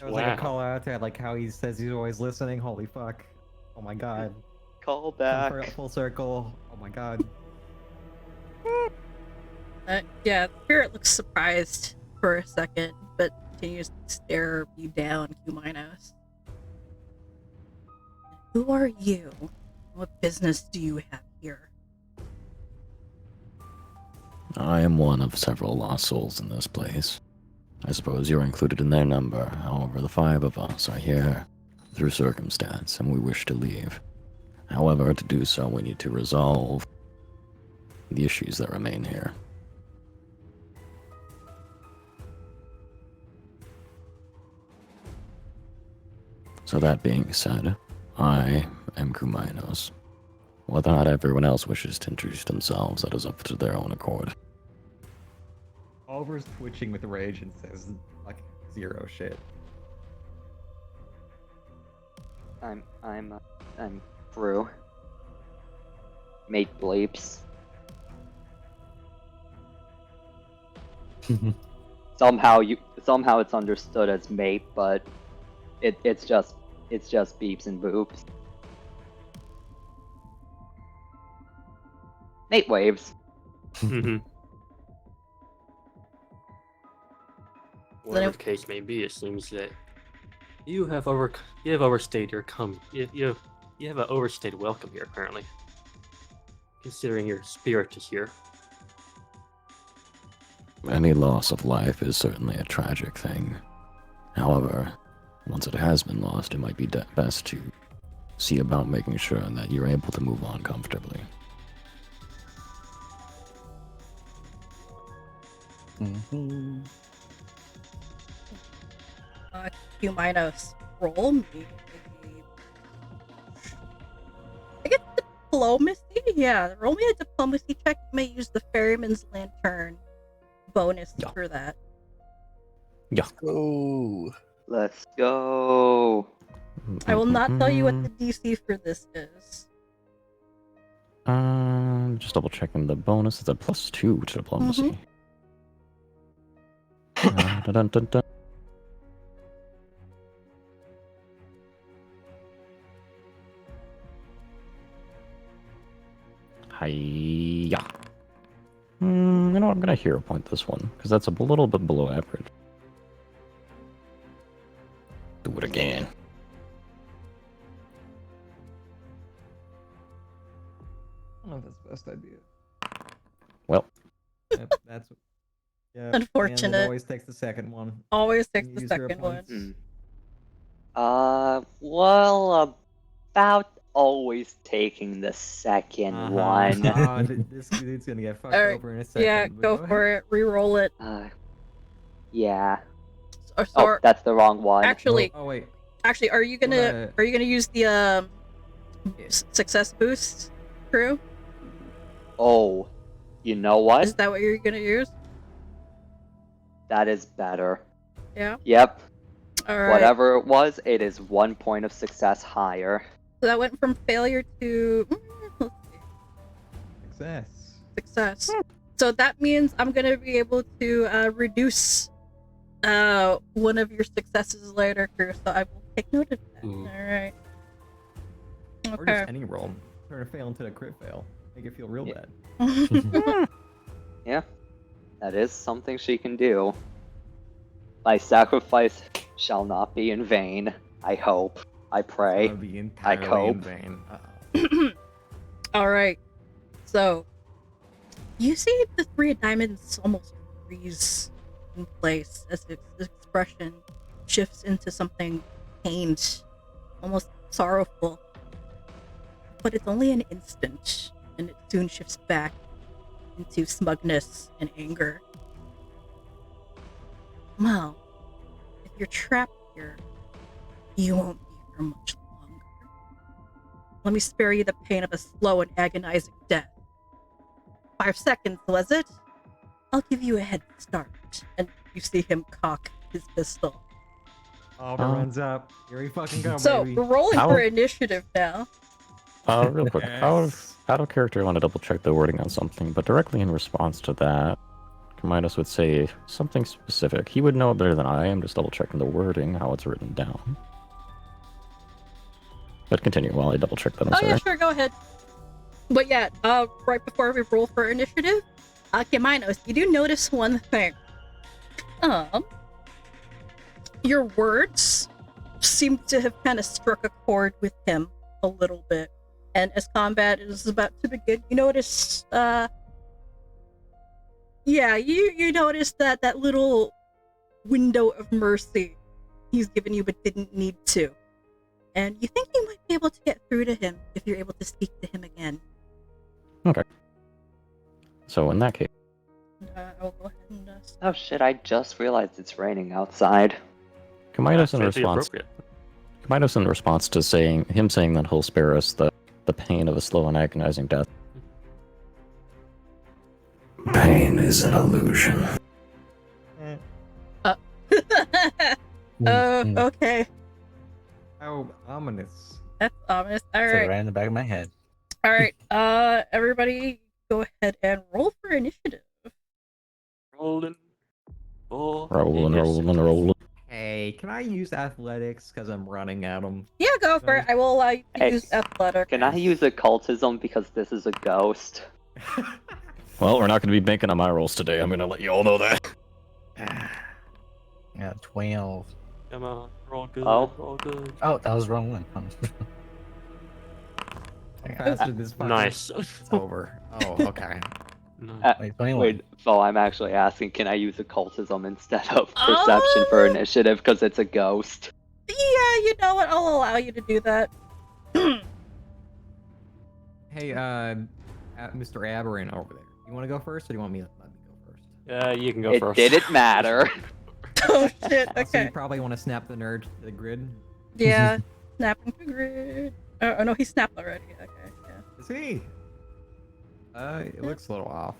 was like Wow. a call out to like how he says he's always listening. Holy fuck. Oh my god. Call Come back. Full circle. Oh my god. Yeah, the spirit looks surprised for a second, but continues to stare you down, Cumaenos. Who are you? What business do you have here? I am one of several lost souls in this place. I suppose you're included in their number. However, the 5 of us are here through circumstance, and we wish to leave. However, to do so, we need to resolve the issues that remain here. So that being said, I am Cumaenos. Whether or not everyone else wishes to introduce themselves, that is up to their own accord. Oliver's twitching with rage and says like 0 shit. I'm Croux. Make bleeps. Somehow it's understood as mate, but it's just beeps and boops. Mate waves. Whatever the case may be, it seems that you have overstayed your you have an overstayed welcome here, apparently. Considering your spirit is here. Any loss of life is certainly a tragic thing. However, once it has been lost, it might be best to see about making sure that you're able to move on comfortably. Mhm. Cumaenos roll me I guess diplomacy? Yeah, roll me a diplomacy check. You may use the Ferryman's Lantern bonus for that. Yeah. Go. Let's go. I will not tell you what the DC for this is. Just double checking the bonus. It's a +2 to diplomacy. Dun, dun, dun, dun. Hiya. You know what? I'm gonna hero point this one because that's a little bit below average. Do it again. I don't know if that's the best idea. Well, Yep, that's yeah. Unfortunate. And it always takes the second one. Always takes the Use hero second one. points. Well, about always taking the second one. This dude's gonna get fucked Alright, over in a second. Yeah, but go ahead. for it. Reroll it. Yeah. Or, Oh, that's the wrong one. actually, Oh wait. are you gonna use the success boost, Crew? Oh, you know what? Is that what you're gonna use? That is better. Yeah. Yep. All right. Whatever it was, it is 1 point of success higher. So that went from failure to Success. success. So that means I'm gonna be able to reduce one of your successes later, Crew. So I will take note of that. Ooh. All right. Or Okay. just any roll. Turn a fail into a crit fail. Make it feel real Yeah. bad. Yeah. That is something she can do. My sacrifice shall not be in vain. I hope. I pray. It's gonna be entirely cope. in vain. All right. So you see the 3 of diamonds almost freeze in place as its expression shifts into something pained, almost sorrowful. But it's only an instant, and it soon shifts back into smugness and anger. Well, if you're trapped here, you won't be for much longer. Let me spare you the pain of a slow and agonizing death. 5 seconds, was it? I'll give you a head start. And you see him cock his pistol. Oliver runs up. Here we fucking go, So, baby. we're rolling How- for initiative now. Real quick, out of character, I want to double check the wording on something, but directly in response to that, Cumaenos would say something specific. He would know better than I am, just double checking the wording, how it's written down. But continue while I double check that. I'm sorry. Yeah, sure, go ahead. But yeah, right before we roll for initiative, Cumaenos, you do notice one thing. Your words seem to have kind of struck a chord with him a little bit. And as combat is about to begin, you notice, you notice that little window of mercy he's given you but didn't need to. And you think you might be able to get through to him if you're able to speak to him again. Okay. So in that case, I'll go ahead and Oh shit, I just realized it's raining outside. Cumaenos in Absolutely response, appropriate. Cumaenos in response to saying that he'll spare us the pain of a slow and agonizing death. Pain is an illusion. Okay. How ominous. That's ominous. So Alright. right in the back of my head. Alright. Everybody go ahead and roll for initiative. Rolling. Rolling. Hey, can I use athletics because I'm running at him? Yeah, go for it. I will allow you to Hey, use athletic. Can I use occultism because this is a ghost? Well, we're not going to be banking on my rolls today. I'm going to let you all know that. Yeah, 12. Come on, roll good. Oh. Roll good. Oh, that was the wrong one. How fast did this fucking... Nice. It's over. Oh, okay. Nice. Wait, 21. Wait, Phoe, I'm actually asking, can I use occultism instead of perception for initiative because it's a ghost? Yeah, you know what? I'll allow you to do that. Hey, Mr. Aberrant over there. You want to go first, or do you want me to let me go first? You can go It first. didn't matter. Oh shit, Also, okay. you probably want to snap the nerd to the grid. Yeah, snapping to grid. Oh no, he snapped already. Okay, yeah. Is he? It looks a little off.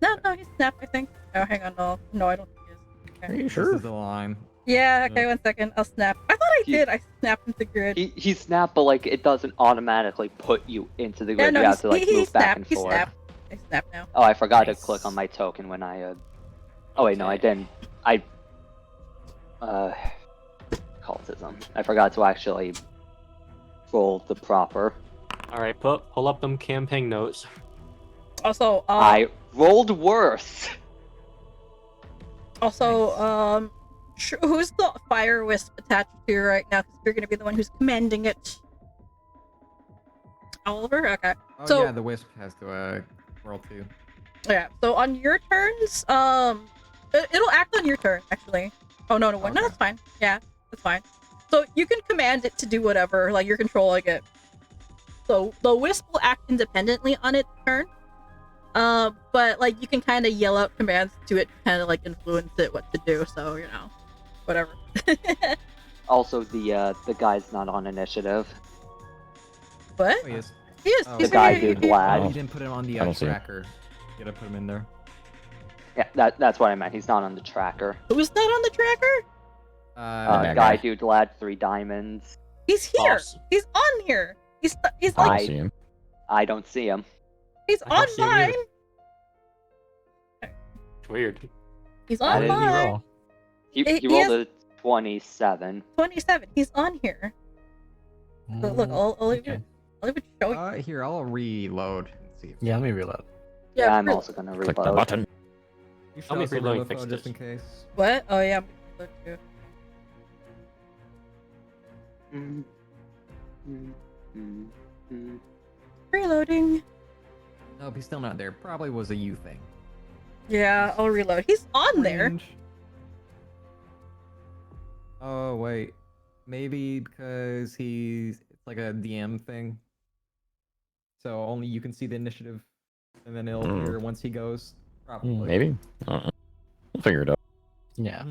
No, he snapped, I think. Oh, hang on, no, I don't think he is. Are Okay. you This sure? is the line. Yeah, okay, 1 second. I'll snap. I thought I did. I snapped into grid. He snapped, but like it doesn't automatically put you into the Yeah, grid. no, You have to like he move back snapped. and He forth. snapped. I snapped now. Oh, I forgot Nice. to click on my token when I. Oh wait, no, I didn't. Cultism. I forgot to actually roll the proper. All right, pull up them campaign notes. Also, I rolled worse. Also, who's the fire wisp attached to right now? Because you're gonna be the one who's commanding it. Oliver? Okay. Oh So- yeah, the wisp has to roll too. Yeah. So on your turns, it'll act on your turn actually. Oh no, no, Okay. no, that's fine. Yeah, that's fine. So you can command it to do whatever, like you're controlling it. So the wisp will act independently on its turn. But like you can kind of yell out commands to it, kind of like influence it what to do. So you know, whatever. Also, the guy's not on initiative. What? Oh, yes. He is. Oh. He's The guy very- who Vlad. Oh, you didn't put him on the I don't see him. tracker. You gotta put him in there. Yeah, that's what I meant. He's not on the tracker. Who's not on the tracker? Bad Guy, dude, lad, 3 diamonds. He's here. Boss. He's on here. He's I like don't see him. I don't see him. he's I don't on see him mine. either. It's weird. He's How on did he mine. roll? He He rolled has- a 27. 27. He's on here. So look, I'll even show you. Here, I'll reload and see. If Yeah, let me reload. Yeah, I'm really- also gonna Click the reload. button. You should Tell me if also reloading reload fixed just this. in case. What? Oh yeah, I'm gonna look too. Mm, mm, mm, mm. Reloading. Nope, he's still not there. Probably was a you thing. Yeah, I'll reload. He's on there. Range. Oh wait, maybe because it's like a DM thing. So only you can see the initiative, and then it'll appear once he goes. Probably. Maybe. We'll figure it out. Yeah.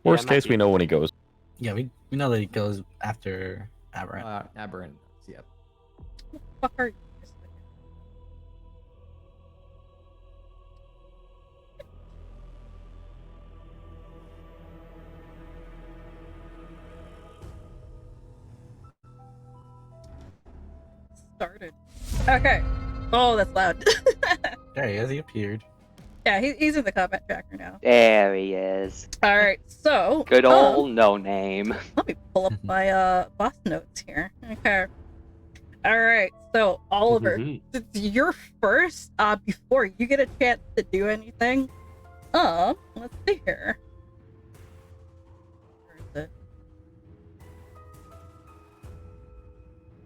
Worst it might case, be. we know when he goes. Yeah, we know that he goes after Aberrant. Aberrant. Yep. Fuck are you? Started. Okay. Oh, that's loud. There he is, he appeared. Yeah, he's in the combat tracker now. There he is. All right, so Good old no name. let me pull up my boss notes here. Okay. All right, so Oliver, Mhm. it's your first. Before you get a chance to do anything, let's see here. Where is it?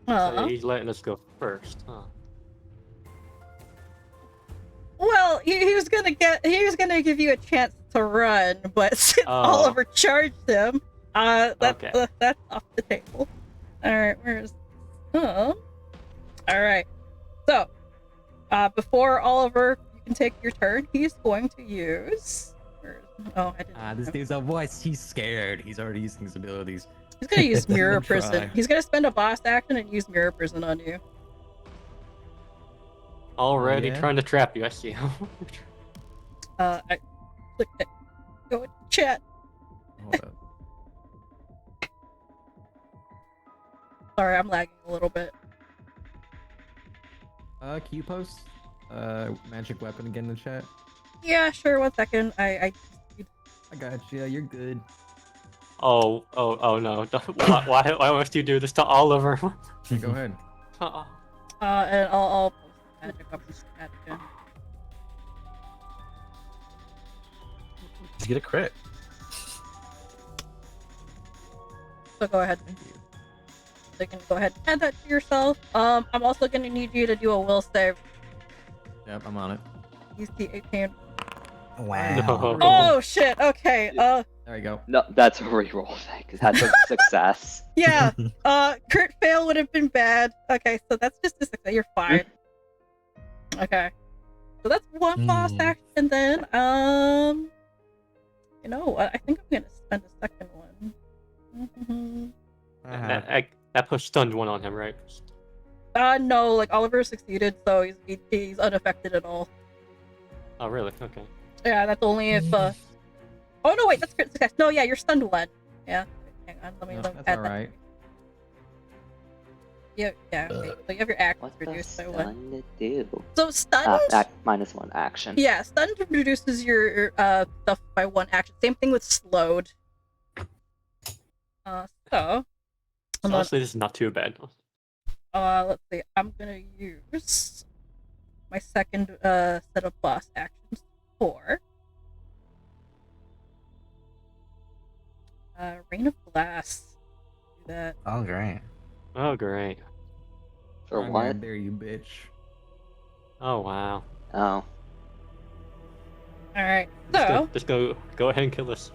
So he's letting us go first, huh? Well, he was gonna give you a chance to run, but since Oh. Oliver charged him, that's Okay. that's off the table. All right, where's All right, so before Oliver, you can take your turn. He's going to use. Oh, I didn't. This dude's a voice. He's scared. He's already using his abilities. He's gonna use Mirror Try. Prison. He's gonna spend a boss action and use Mirror Prison on you. Already Yeah. trying to trap you, I see. I clicked it. Go in chat. Hold up. Sorry, I'm lagging a little bit. Can you post magic weapon again in the chat? Yeah, sure. 1 second. I got you. You're good. Oh no. Why must you do this to Oliver? Okay, go ahead. And I'll post magic up in chat again. Just get a crit. So go ahead. Thank you. So you can go ahead and add that to yourself. I'm also gonna need you to do a will save. Yep, I'm on it. Use the 18. Wow. No. Oh shit. Okay. There you go. No, that's a reroll thing, because that's a success. Yeah. Crit fail would have been bad. Okay, so that's just a success. You're fine. Okay. So that's one boss action, and then you know what? I think I'm gonna spend a second one. That push stunned one on him, right? No, like Oliver succeeded, so he's unaffected at all. Oh, really? Okay. Yeah, that's only if Oh no, wait, that's crit success. No, yeah, you're stunned one. Yeah. Hang on, let me No, add that's that. alright. Yeah, okay. So you have your actions What's the reduced by one. stun do? So stunned. -1 action. Yeah, stunned reduces your stuff by 1 action. Same thing with slowed. So Honestly, this is not too bad. let's see. I'm gonna use my second set of boss actions for Rain of Glass. Do that. Oh, great. Oh, great. For I'm what? right there, you bitch. Oh, wow. Oh. All right. So Just go ahead and kill this.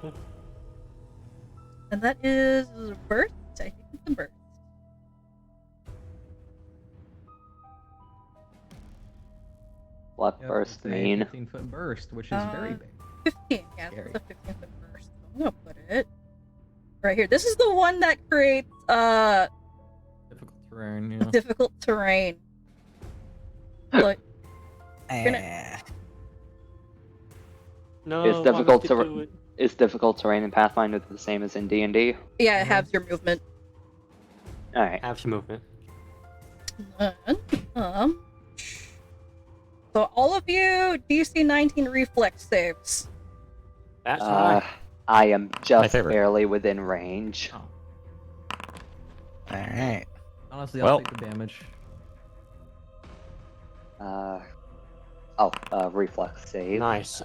and that is burst. I think it's a burst. What Yep, burst it's a mean? 15-foot burst, which is very big. 15. Yeah, Scary. it's a 15-foot burst. I'm gonna put it right here. This is the one that creates Difficult terrain, yeah. difficult terrain. Like, No, It's difficult to to do it. Is difficult terrain in Pathfinder the same as in D&D? yeah, it halves your movement. Alright. Have some movement. And, so all of you DC 19 reflex saves. That's high. I am just favorite. barely within range. Alright. Honestly, Well- I'll take the damage. Reflex save. Nice.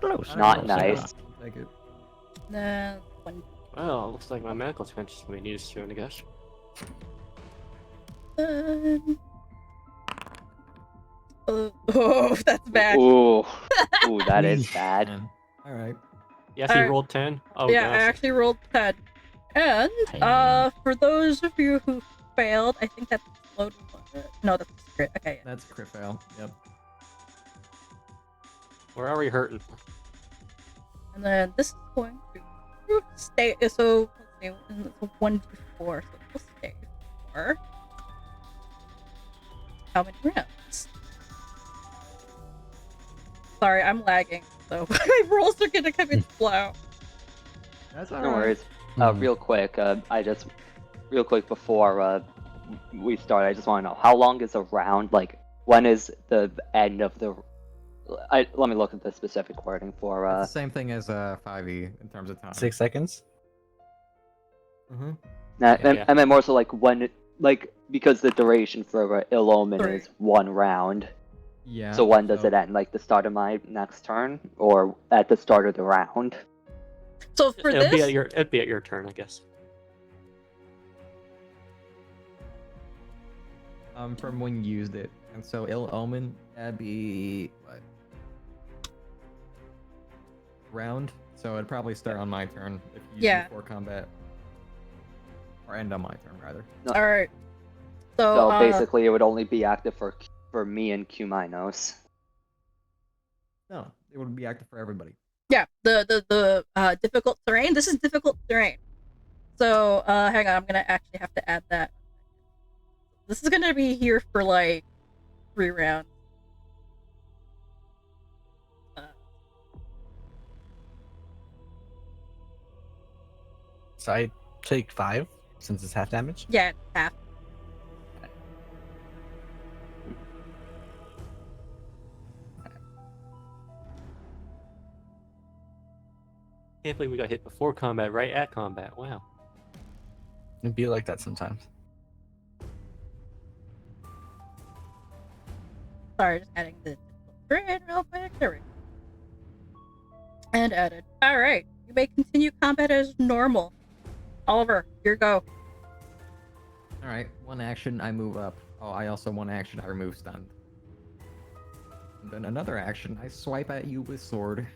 Close. Not Close. nice. I'll take it. One. Well, looks like my medical expenses will be needed soon, I guess. Oh, that's bad. Ooh. Ooh, that is bad. Alright. Yes, he Alright. rolled 10. Oh, Yeah, I gosh. actually rolled 10. And for those of you who failed, I think that's load. No, that's crit. Okay. Yeah. That's a crit fail. Yep. Where are we hurting? And then this is going to stay. So let's see, it's a 1d4. So we'll stay for how many rounds? Sorry, I'm lagging. So my rolls are gonna come in slow. That's No alright. worries. Real quick, real quick before we start, I just want to know, how long is a round? Like, when is the end of the... let me look at the specific wording for... It's the same thing as 5e in terms of time. 6 seconds? Mm-hmm. Yeah. And then more so, like, when... Like, because the duration for Ill Omen 3. is 1 round. Yeah. So when does it end? Like, the start of my next turn? Or at the start of the round? So for It'd be this, at your turn, I guess. From when you used it. And so Ill Omen, that'd be what? Round. So it'd probably start on my turn if you use Yeah. it before combat. Or end on my turn rather. all right. So So basically, it would only be active for me and Cumaenos. No, it would be active for everybody. yeah, the difficult terrain. This is difficult terrain. So hang on, I'm gonna actually have to add that. This is gonna be here for like 3 rounds. So I take 5 since it's half damage? Yeah, half. Can't believe we got hit before combat, right at combat. Wow. It'd be like that sometimes. Sorry, just adding the terrain real quick. There we go. And added. All right, you may continue combat as normal. Oliver, your go. Alright, one action, I move up. Oh, I also one action, I remove stun. And then another action, I swipe at you with sword.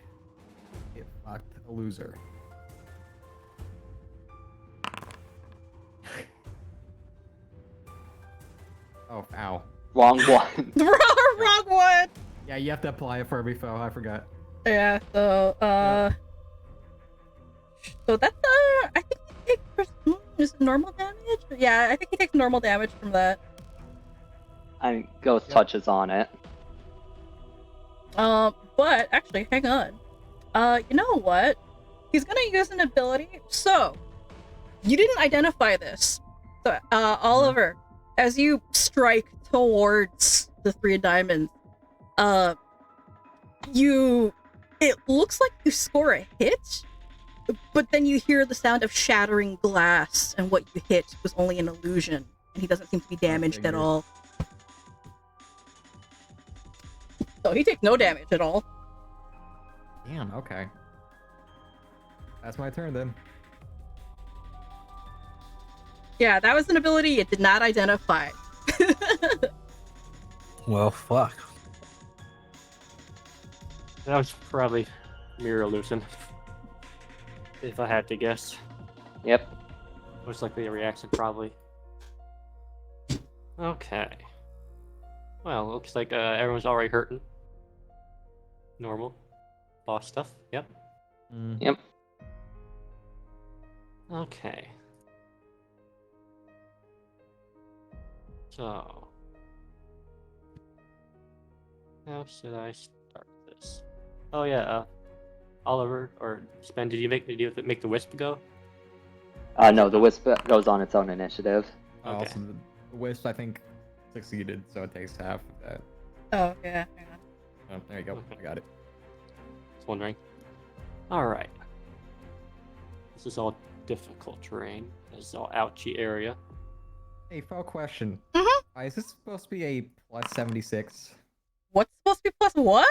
Get fucked, a loser. Oh, ow. Wrong one. Wrong one. Yeah, you have to apply it for every foe, I forgot. Yeah. So So that's I think he takes is it normal damage? Yeah, I think he takes normal damage from that. I mean, Ghost touches on it. But actually, hang on. You know what? He's gonna use an ability. So, you didn't identify this. So, Oliver, as you strike towards the 3 diamonds, it looks like you score a hit, but then you hear the sound of shattering glass, and what you hit was only an illusion, and he doesn't seem to be damaged at all. So he takes no damage at all. Damn, okay. That's my turn then. Yeah, that was an ability it did not identify. Well, fuck. That was probably mirror illusion. If I had to guess. Yep. Most likely a reaction, probably. Okay. Well, looks like everyone's already hurting. Normal. Boss stuff. Yep. Yep. Okay. So, how should I start this? Oh yeah, Oliver or Spen, did you make the wisp go? No, the wisp goes on its own initiative. Okay. Also, the wisp, I think, succeeded, so it takes half of that. Oh, yeah, hang on. Oh, there you go. Okay. I got it. Just wondering. All right. This is all difficult terrain. This is all ouchy area. Hey, Phoe, question. Mhm. Is this supposed to be a plus 76? What's supposed to be plus what?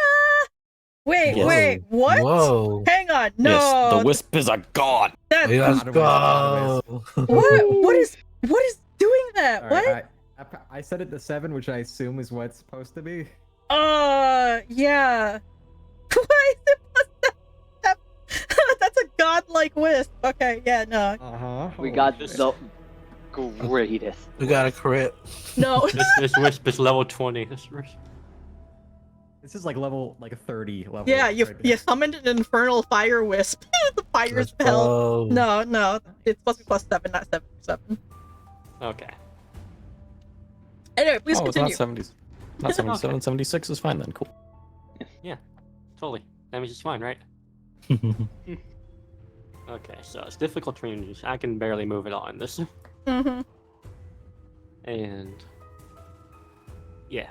Wait, Yes. wait, what? Whoa. Hang on, no. Yes, the wisp is a god. That, Let's Not go. what is doing that? Alright, What? I set it to 7, which I assume is what it's supposed to be. Yeah. Why is it plus 7? That's a godlike wisp. Okay, yeah, no. Uh-huh. We got the greatest. We got a crit. No. This wisp is level 20. This is like level, like a 30 level. Yeah, you right? summoned an infernal fire wisp. The fire Let's spell. go. No, it's supposed to be plus 7, not 7. Okay. Anyway, please Oh, it's continue. not 70. Not 77. 76 is fine then. Cool. Totally. That means it's fine, right? Okay, so it's difficult terrain. I can barely move it on this. Mm-hmm. And yeah.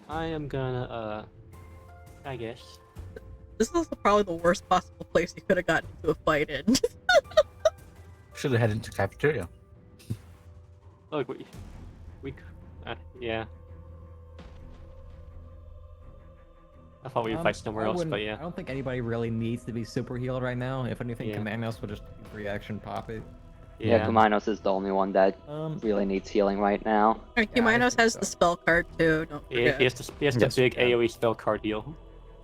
I am gonna I guess. This is probably the worst possible place you could have gotten into a fight in. Should have headed to cafeteria. Look, yeah. I thought we'd fight somewhere else, but yeah. I don't think anybody really needs to be super healed right now. If anything, Yeah. Cumaenos will just reaction pop it. Yeah, Cumaenos is the only one that Um, really needs healing right now. And Yeah, I Cumaenos think has so. the spell card too. Don't Yeah, forget. he has the Yes. big AoE spell card deal.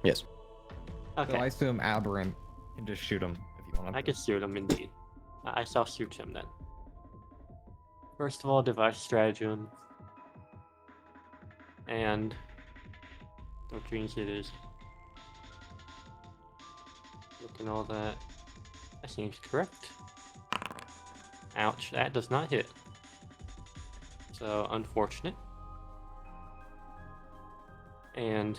Yes. so Okay. I assume Aberrant can just shoot him if you want I to. can shoot him indeed. I shall shoot him then. First of all, device stratagem. And what dreams it is. Looking all that. That seems correct. Ouch, that does not hit. So unfortunate. And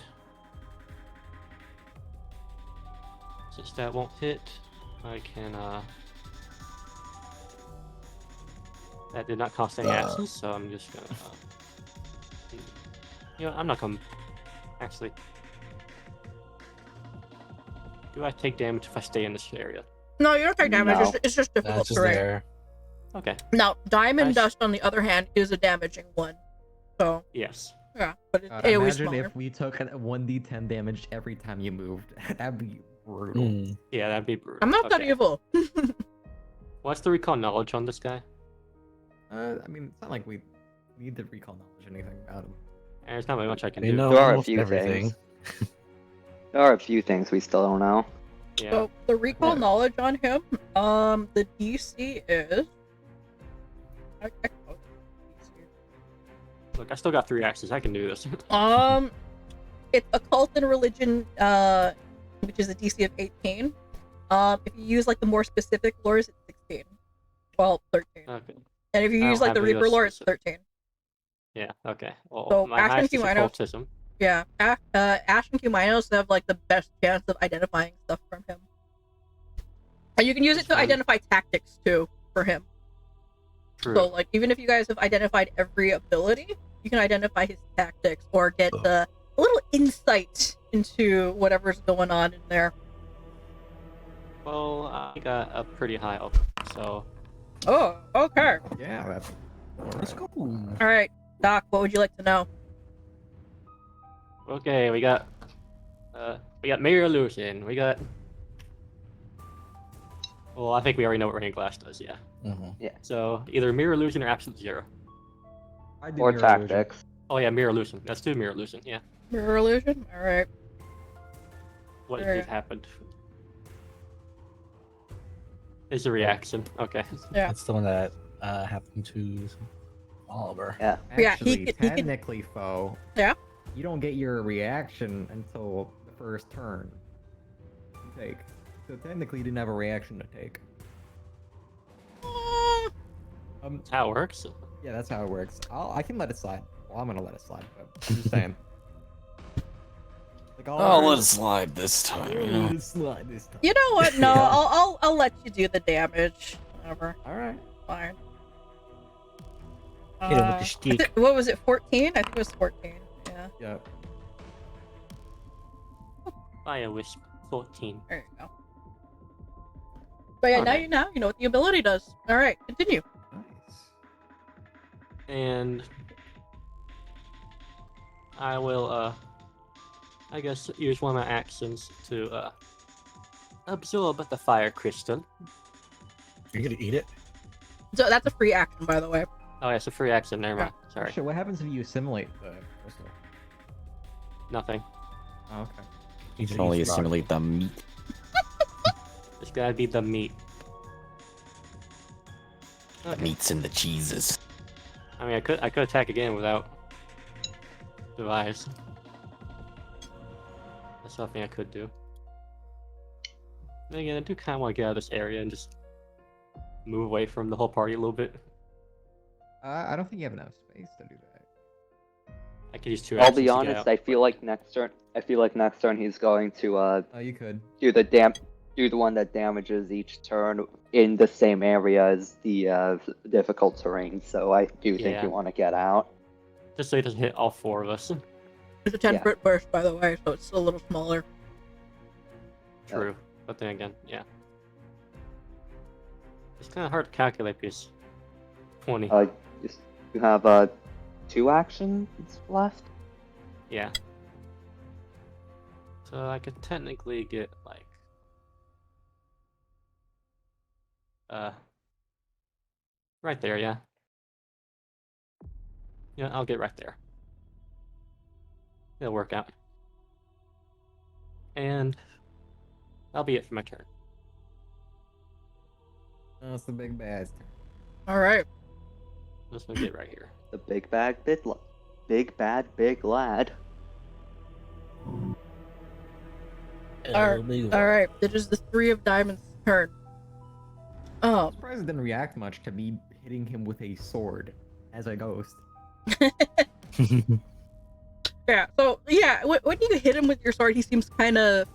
since that won't hit, I can that did not cost any actions, so I'm just gonna you know, I'm not gonna actually. Do I take damage if I stay in this area? No, you don't take damage. No. It's just difficult That's just terrain. there. Okay. Now, Diamond Nice. Dust, on the other hand, is a damaging one. So, Yes. yeah, but it's God, AoE imagine smaller. if we took a 1d10 damage every time you moved. That'd be brutal. Mm. Yeah, that'd be brutal. I'm not that Okay. evil. What's the recall knowledge on this guy? I mean, it's not like we need to recall knowledge or anything about him. There's not really much I can You do. know There are a almost few everything. things. There are a few things we still don't know. Yeah. So, the recall Yeah. knowledge on him, the DC is... Look, I still got 3 axes. I can do this. It's occult and religion, which is a DC of 18. If you use like the more specific lures, it's 16. Well, 13. Okay. And if you I use don't like the have any of Reaper those lore, it's specific. 13. Yeah. Okay. Well, So, my Ash and highest is Cumaenos- occultism. Yeah, Ash and Cumaenos have like the best chance of identifying stuff from him. And you can use it That's to fine. identify tactics too for him. True. So like even if you guys have identified every ability, you can identify his tactics or get a little insight into whatever's going on in there. Well, I got a pretty high up, so Oh, okay. Yeah, that's. Let's go. All right, Doc, what would you like to know? okay. We got mirror illusion. We got. Well, I think we already know what Rain Glass does. Yeah. Mm-hmm. So either mirror illusion or absolute zero. I do Or mirror illusion. tactics. Oh yeah, mirror illusion. Let's do mirror illusion. Yeah. Mirror illusion. All right. What Alright. just happened? Is a reaction. Okay. Yeah. That's the one that happened to Oliver. Yeah. Yeah, Actually, he could- technically, Phoe. Yeah? You don't get your reaction until the first turn you take. So technically, you didn't have a reaction to take. That's how it works. Yeah, that's how it works. I can let it slide. Well, I'm gonna let it slide, but I'm just saying. Like, I'll let it slide this time. You know? Let it slide this time. You know what? No, Yeah. I'll let you do the damage. Whatever. All right. Fine. Hit him with the I shtick. thi- what was it? 14? I think it was 14. Yeah. Yeah. Fire wisp 14. There you go. But yeah, Okay. now you know what the ability does. All right, continue. Nice. And I will I guess use one of my actions to absorb the fire crystal. You're gonna eat it? So that's a free action, by the way. Oh, yeah, it's a free action. Never mind. Sorry. Shit, what happens if you assimilate the crystal? Nothing. Oh, okay. You can only assimilate the meat. It's gotta be the meat. The meats and the cheeses. I mean, I could attack again without device. That's something I could do. And again, I do kind of want to get out of this area and just move away from the whole party a little bit. I don't think you have enough space to do that. I could use 2 I'll actions be to get honest. out. I feel like next turn he's going to Oh, you could. do the one that damages each turn in the same area as the difficult terrain. So I do think Yeah. you want to get out. Just so he doesn't hit all 4 of us. It's a 10-foot burst, by the way, so it's a little smaller. True. But then again, yeah. It's kind of hard to calculate because 20. You have 2 actions left. Yeah. So I could technically get like right there, yeah. Yeah, I'll get right there. It'll work out. And that'll be it for my turn. That's the big bad. All right. I'm just gonna get right here. The big bad big lad. All right. It is the 3 of diamonds' turn. I'm surprised it didn't react much to me hitting him with a sword as a ghost. Yeah. So yeah, when you hit him with your sword, he seems kind of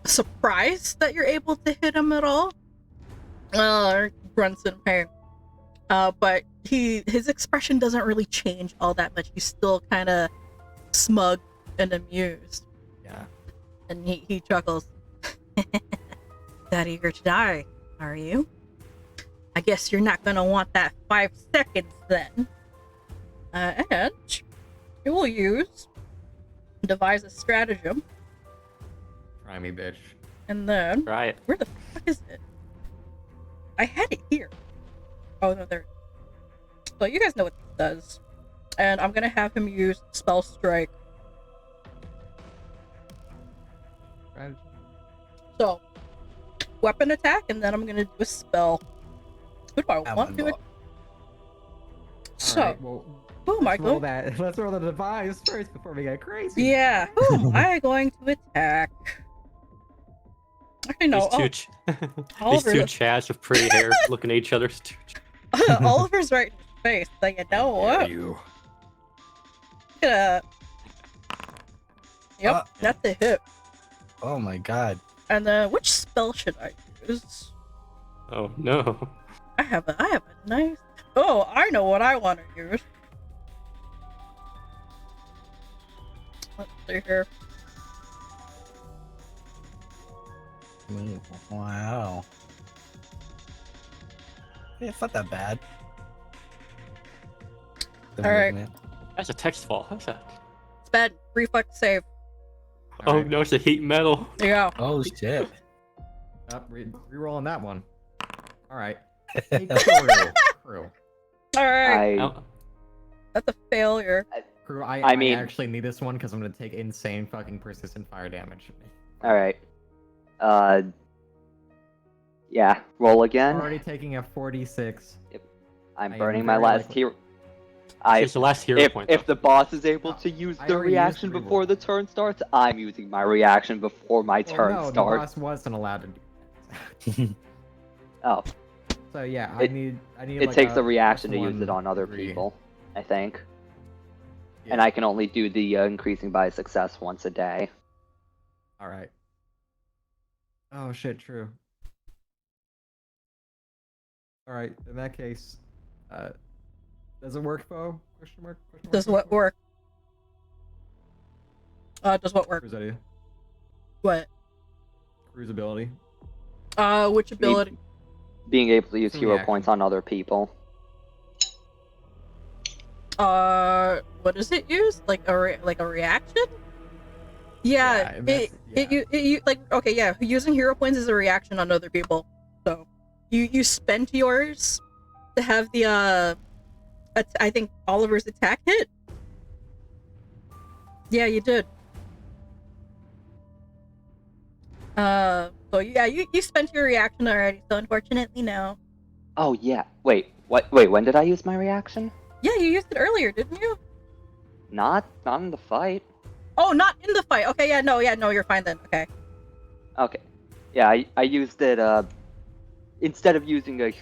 surprised that you're able to hit him at all. Grunts in pain. But his expression doesn't really change all that much. He's still kind of smug and amused. Yeah. And he chuckles. That eager to die, are you? I guess you're not gonna want that 5 seconds then. And you will devise a stratagem, Try me, bitch. and then Right. where the fuck is it? I had it here. Oh no, there. So you guys know what this does, and I'm gonna have him use spell strike. Strategy. So, weapon attack, and then I'm gonna do a spell. Who do I want to? So, Alright, well, who am I let's roll going? that. Let's roll the device first before we get crazy. Yeah, who am I going to attack? I know. These two Oliver, chads with pretty hair looking at each other. Oliver's right in his face. Like, you know what? You. Yep, that's a hit. Oh my god. And which spell should I use? Oh no. I have a nice. Oh, I know what I want to use. Let's see here. Wow. Yeah, it's not that bad. Alright. That's a text fall. How's that? It's bad. Reflex save. Oh no, it's a heat metal. There you go. Oh shit. Rerolling that one. Alright. Hey, Croux. Alright. I That's a failure. Croux, I I mean- actually need this one because I'm gonna take insane fucking persistent fire damage. Alright. Yeah, roll I'm again. already taking a 46. I'm I am burning my very last likely- hero. It's the last hero point. If the boss is able to use I the already used reaction reroll. before the turn starts, I'm using my reaction before my turn no, the starts. boss wasn't allowed to do that. Oh, So yeah, It- I need it like takes a a reaction to use +1 it on other degree. people, I think. Yeah. And I can only do the increasing by success once a day. Alright. Oh shit, true. Alright, in that case, does it work, Phoe? Question mark? Question mark? Does what work? Does what work? Crew's idea. What? Crew's ability. Which ability? Being able to use It's a hero reaction. points on other people. What does it use? Like a reaction? Yeah, Yeah, that's- it like okay, yeah. Using hero points is a reaction on other people. So you spent yours to have the I think Oliver's attack hit. Yeah, you did. So yeah, you spent your reaction already. So unfortunately, no. Oh yeah. Wait. What? Wait. When did I use my reaction? Yeah, you used it earlier, didn't you? Not in the fight. Oh, not in the fight. Okay, yeah, no, you're fine then. Okay. Okay. Yeah, I used it. Instead of using a.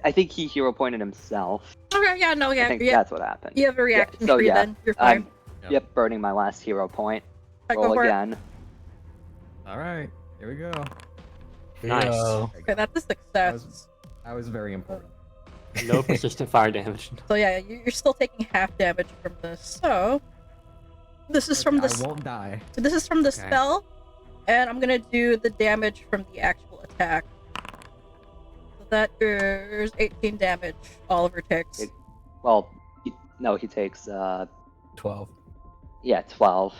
I think he hero pointed himself. Okay, yeah, no, yeah, I think yeah. that's what happened. You have a reaction so tree yeah, then. You're fine. Yep, burning my last hero point. Alright, go Roll for it. again. Alright, here we go. Nice. Okay, that's a success. That was very important. No persistent fire damage. So yeah, you're still taking half damage from this. So this is from the I won't die. this is from the Okay. spell, and I'm gonna do the damage from the actual attack. So that is 18 damage. Oliver takes. Well, he takes 12. yeah 12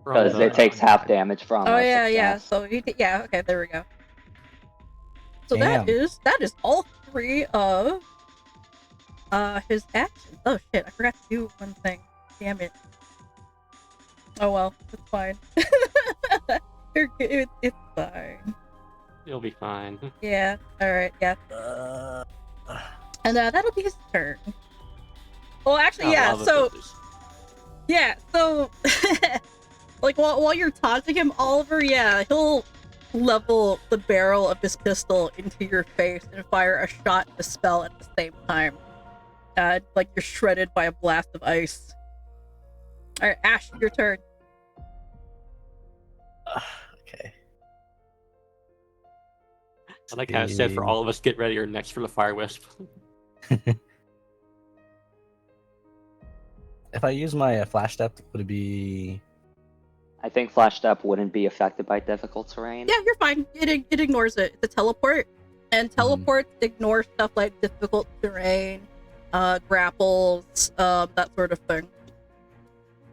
From because the- it takes half damage from. Oh a yeah, yeah. success. So yeah, okay, there we go. So Damn. that is all three of his actions. Oh shit, I forgot to do one thing. Damn it. Oh well, it's fine. It's fine. You'll be fine. Yeah. All right. Yeah. And that'll be his turn. Well, actually, Oh, yeah. lava So filters. yeah. So like while you're taunting him, Oliver, yeah, he'll level the barrel of his pistol into your face and fire a shot and a spell at the same time. Like you're shredded by a blast of ice. All right, Ash, your turn. Okay. I like how it said for all of us, get ready or next for the fire wisp. If I use my flash step, would it be? I think flash step wouldn't be affected by difficult terrain. Yeah, you're fine. It ignores it. It's a teleport, and teleports ignore stuff like difficult terrain, grapples, that sort of thing.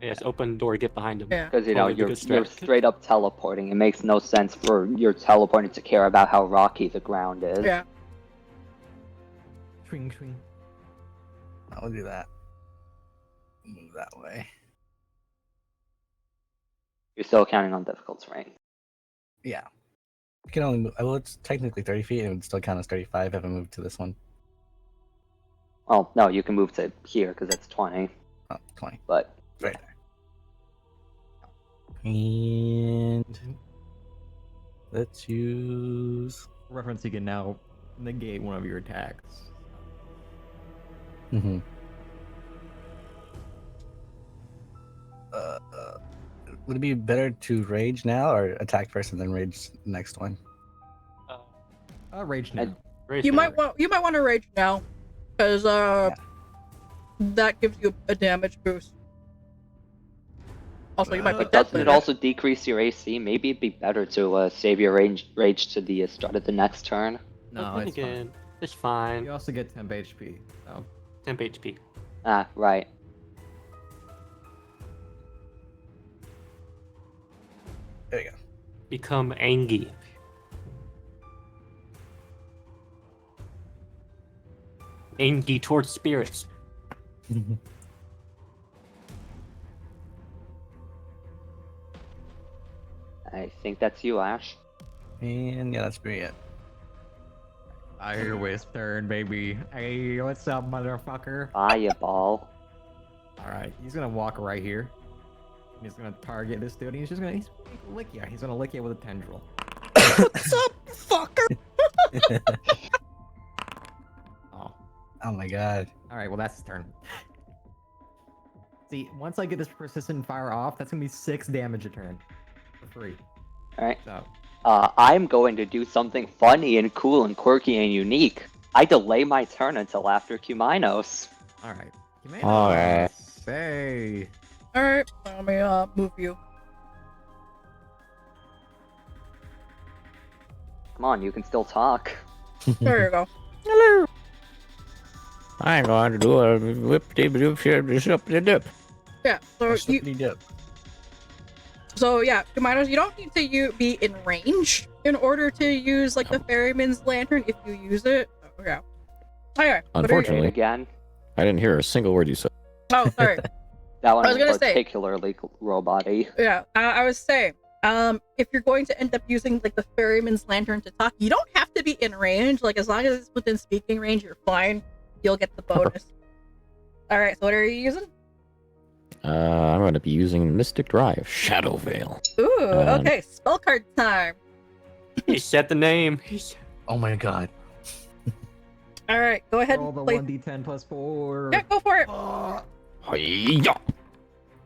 Yes, open door, get behind him. Yeah. Because Probably a you're good strat. straight up teleporting. It makes no sense for your teleporting to care about how rocky the ground is. Yeah. Swing, swing. I'll do that. Move that way. You're still counting on difficult terrain. Yeah. I can only move. Well, it's technically 30 feet, and it would still count as 35 if I move to this one. Well, no, you can move to here because it's 20. Oh, 20. But Right there. And Let's use. Reference, you can now negate one of your attacks. Mm-hmm. Would it be better to rage now or attack first and then rage next one? Rage now. You might want to rage now, because that gives you a damage boost. Also, you might be But dead. doesn't it also decrease your AC? Maybe it'd be better to save your rage to the start of the next turn. No, Then it's again, it's fine. fine. You also get temp HP. So. Temp HP. Ah, right. There you go. Become angy. Angy towards spirits. I think that's you, Ash. And yeah, that's pretty it. I hear Wisp turn, baby. Hey, what's up, motherfucker? Fireball. Alright, he's gonna walk right here. He's gonna target this dude. He's gonna lick you. He's gonna lick you with a tendril. What's up, fucker? Oh. Oh my god. Alright, well, that's his turn. See, once I get this persistent fire off, that's gonna be 6 damage a turn. For free. Alright. So. I'm going to do something funny and cool and quirky and unique. I delay my turn until after Cumaenos. Alright. Alright. Hey. Alright, let me move you. Come on, you can still talk. There you go. Hello. I'm going to do a whip-dip-dip-dip. Yeah, so yeah, Cumaenos, you don't need to be in range in order to use like the ferryman's lantern if you use it. Oh, yeah. Anyway, Unfortunately, again. I didn't hear a single word you said. Oh, sorry. That one I was gonna say- particularly robot-y. Yeah, I was saying, if you're going to end up using like the ferryman's lantern to talk, you don't have to be in range. Like as long as it's within speaking range, you're fine. You'll get the bonus. All right, so what are you using? I'm going to be using Mystic Drive, Shadow Veil. Ooh, okay, spell card time. He said the name. Oh my god. All right, go ahead Roll and the play. 1d10 plus 4. Yeah, go for it. Hi-ya.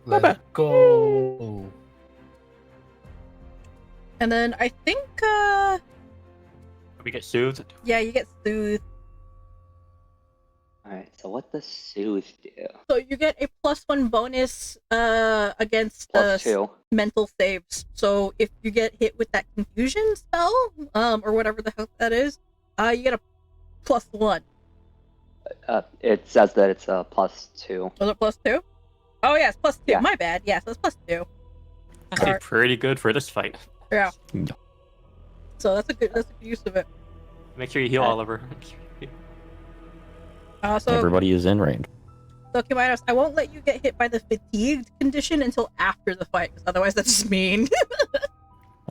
Let's go. And then I think, We get soothed. yeah, you get soothed. Alright, so what does Soothe do? So you get a +1 bonus against +2. mental saves. So if you get hit with that confusion spell, or whatever the hell that is, you get a +1. It says that it's a +2. Was it +2? Oh yeah, it's +2. Yeah. My bad. Yeah, so it's +2. Actually, pretty good for this fight. Yeah. Yeah. So that's a good use of it. Make sure you heal Oliver. So Everybody is in range. So Cumaenos, I won't let you get hit by the fatigued condition until after the fight, because otherwise that's just mean.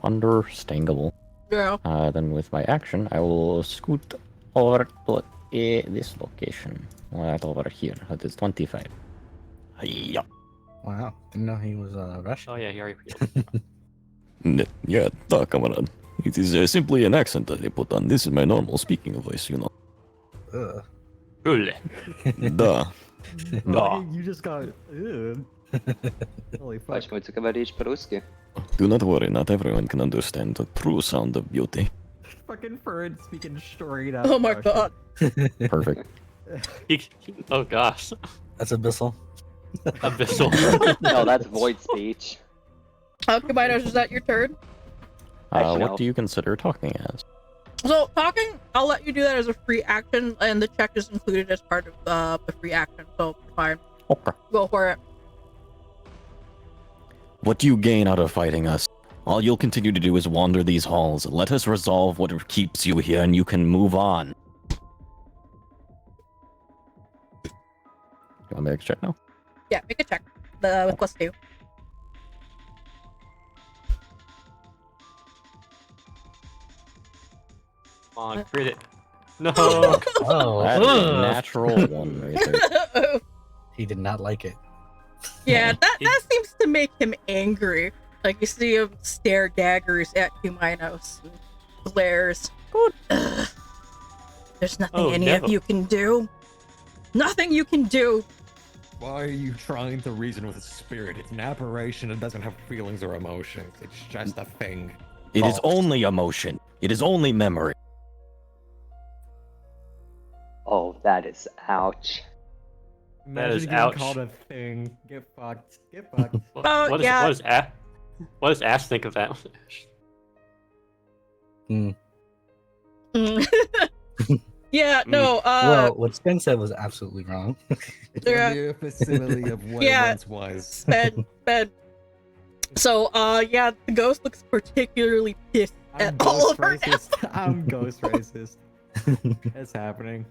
Understandable. Yeah. Then with my action, I will scoot over to this location. Right over here. That is 25. Hi-ya. Wow. Didn't know he was Russian. Oh yeah, he already. Yeah, da, kamarad. It is simply an accent that I put on. This is my normal speaking voice, you know. Ugh. Ule. Da. Oh, you just got. Ew. Holy fuck. Chodźmy tylko powiedzieć po-ruski. Do not worry, not everyone can understand the true sound of beauty. Fucking Ferd speaking straight up. Oh my Russian. god. Perfect. Oh gosh. That's Abyssal. Abyssal. No, that's void speech. Cumaenos, is that your turn? Actually, no. What do you consider talking as? So talking, I'll let you do that as a free action, and the check is included as part of the free action. So fine, Okay. go for it. What do you gain out of fighting us? All you'll continue to do is wander these halls. Let us resolve what keeps you here, and you can move on. You want me to make a check now? Yeah, make a check. With +2. Come on, crit it. No. Oh. That is a natural one right there. He did not like it. Yeah, that seems to make him angry. Like, you see him stare daggers at Cumaenos and glares. Ugh. There's nothing any of you can do. Nothing you can do. Why are you trying to reason with a spirit? It's an apparition. It doesn't have feelings or emotions. It's just a thing. It is only emotion. It is only memory. Oh, that is ouch. Imagine is getting ouch. called a thing. Get fucked. Get fucked. What does Ash think of that? Yeah, no, well, what Spen said was absolutely wrong. It's a mere facsimile of what it once was. Sped. So, yeah, the ghost looks particularly pissed I'm at ghost Oliver now. racist. I'm ghost racist. It's happening.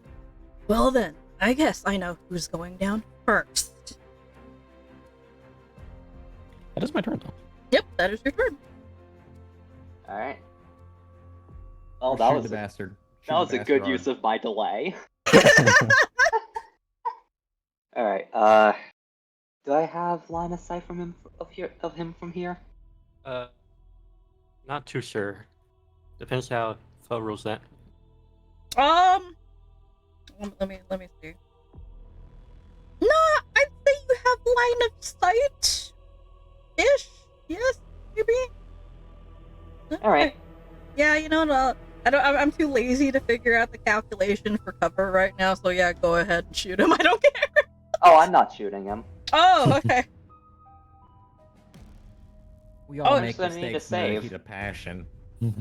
Well then, I guess I know who's going down first. That is my turn, though. Yep, that is your turn. Alright. Oh, Or that shoot was the a, bastard. that was a good use of my delay. Alright, do I have line of sight from him of him from here? Not too sure. Depends how Phoe rules that. Let me see. No, I'd say you have line of sight. Ish. Yes, maybe. Alright. Yeah, you know, no, I'm too lazy to figure out the calculation for cover right now, so yeah, go ahead and shoot him. I don't care. Oh, I'm not shooting him. Oh, okay. We all Oh, make just gonna need a mistakes in the save. heat of passion.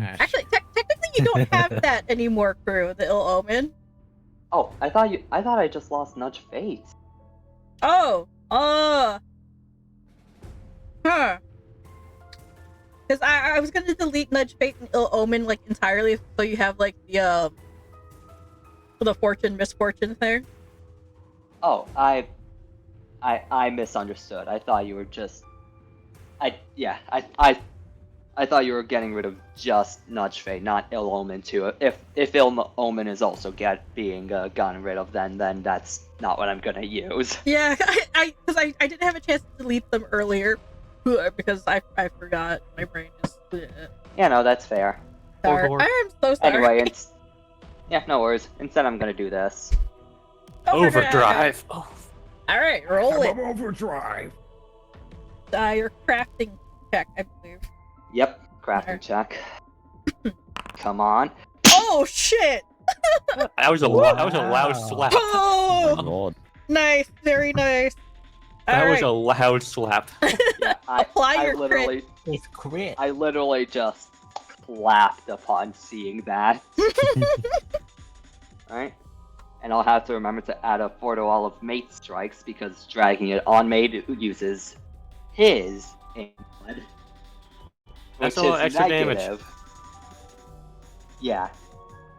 Actually, technically, you don't have that anymore, Croux. The ill omen. Oh, I thought I just lost Nudge Fate. Oh, huh. Because I was gonna delete Nudge Fate and Ill Omen like entirely, so you have like the fortune misfortune thing. Oh, I misunderstood. I thought you were just. I thought you were getting rid of just Nudge Fate, not Ill Omen too. If Ill Omen is also being gotten rid of, then that's not what I'm gonna use. Yeah, I didn't have a chance to delete them earlier because I forgot. My brain is. Yeah, no, that's fair. Sorry. I am so sorry. Anyway, yeah, no worries. Instead, I'm gonna do this. Overdrive. All right, roll it. Overdrive. Your crafting check, I believe. Yep, crafting check. Come on. Oh shit! That was a loud slap. Oh, Lord. nice, very nice. That All was right. a loud slap. Yeah, Apply I your literally, It's crit. I literally just clapped upon seeing that. Alright. And I'll have to remember to add a 4 to all of mate strikes because dragging it on mate uses his input. That's which a little is extra negative. damage. Yeah.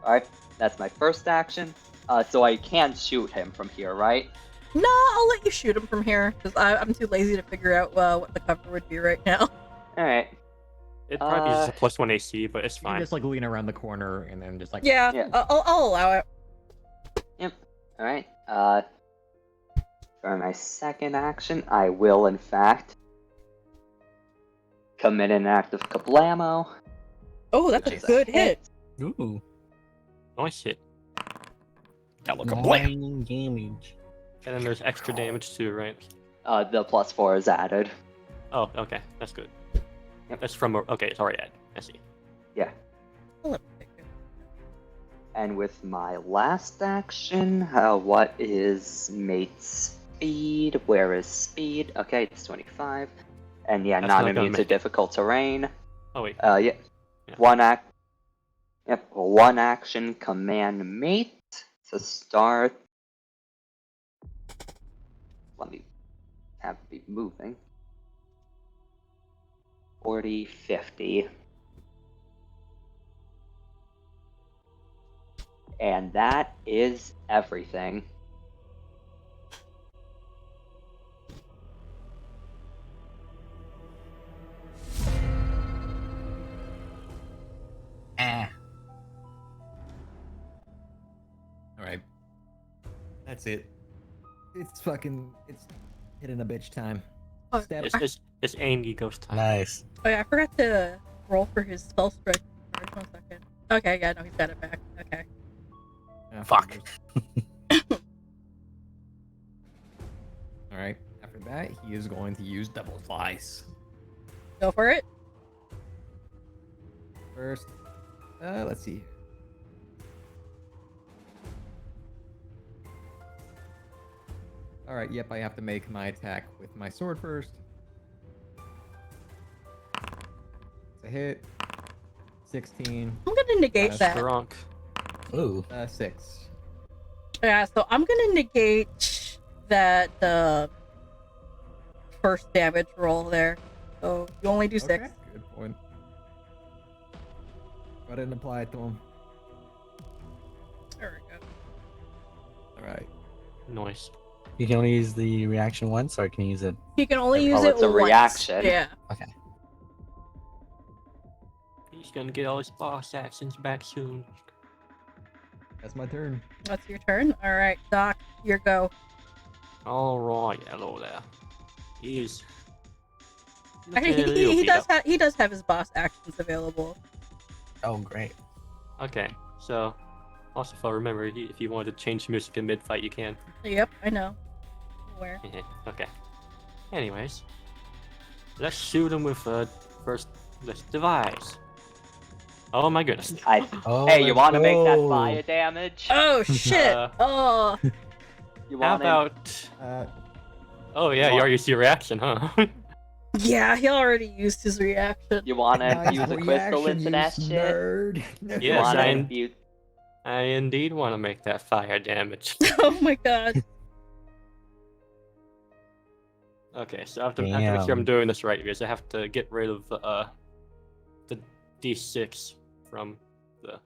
Alright, that's my first action. So I can shoot him from here, right? No, I'll let you shoot him from here because I'm too lazy to figure out what the cover would be right now. Alright. It probably uses a +1 AC, but it's You can fine. just like lean around the corner and then just like. Yeah, Yeah. I'll allow it. Yep. Alright. For my second action, I will in fact commit an act of kablamo. Oh, that's which a is good hit. Ooh. Nice hit. That look a blam. Damage. And then there's extra damage too, right? The +4 is added. Oh, okay, that's good. Yep. That's from okay, it's already added. I see. Yeah. I'll let it go. And with my last action, what is mate's speed? Where is speed? Okay, it's 25. And yeah, That's not not gonna immune to make it. difficult terrain. Oh wait. Yeah. Yeah. One action command mate to start. Let me have it be moving. 40, 50. And that is everything. Alright. That's it. It's hitting a bitch time. Oh, Step. It's angy ghost time. Nice. Oh yeah, I forgot to roll for his spell strike. 1 second. Okay, yeah, no, he's got it back. Okay. Yeah, Fuck. Alright, after that, he is going to use double slice. Go for it. First, let's see. Alright, yep, I have to make my attack with my sword first. It's a hit. 16. I'm gonna negate that. Drunk. Ooh. 6. Yeah, so I'm gonna negate that first damage roll there. So you only do 6. Okay, good point. Go ahead and apply it to him. There we go. Alright. Nice. You can only use the reaction once, or can you use it? You can only use Oh, it it's a once. reaction. Yeah. Okay. He's gonna get all his boss actions back soon. That's my turn. That's your turn. All right, Doc, your go. Alright, hello there. He's... Actually, looking a little he beat does up. have his boss actions available. Oh, great. Okay, so... Also, if I remember, if you wanted to change music in mid-fight, you can. Yep, I know. Where? Okay. Anyways. Let's shoot him with first this device. Oh my goodness. Oh, Hey, you want to make that no. fire damage? Oh shit! Oh. You How want about... Oh yeah, You you want- already see a reaction, huh? Yeah, he already used his reaction. You want to Nice use a crystal reaction, into that you shit? nerd. You Yes, want I- to infuse... I indeed want to make that fire damage. Oh my god. Okay, so I have to make sure I'm Damn. doing this right, because I have to get rid of the D6 from the...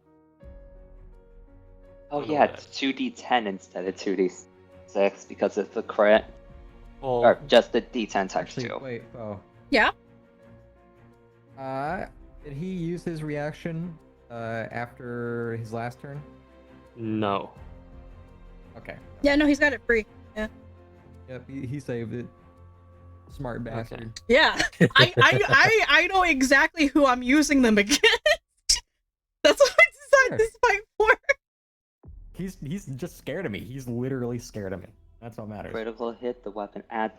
Oh What yeah, about it's 2d10 instead of 2d6 because it's a crit. Well, Or just the d10 times Actually, 2. wait, oh. Yeah. Did he use his reaction after his last turn? no. Okay. Yeah, no, he's got it free. Yeah. Yep, he saved it. Smart bastard. Yeah. I know exactly who I'm using them against. That's what I decided this fight for. He's just scared of me. He's literally scared of me. That's what matters. Critical hit, the weapon add.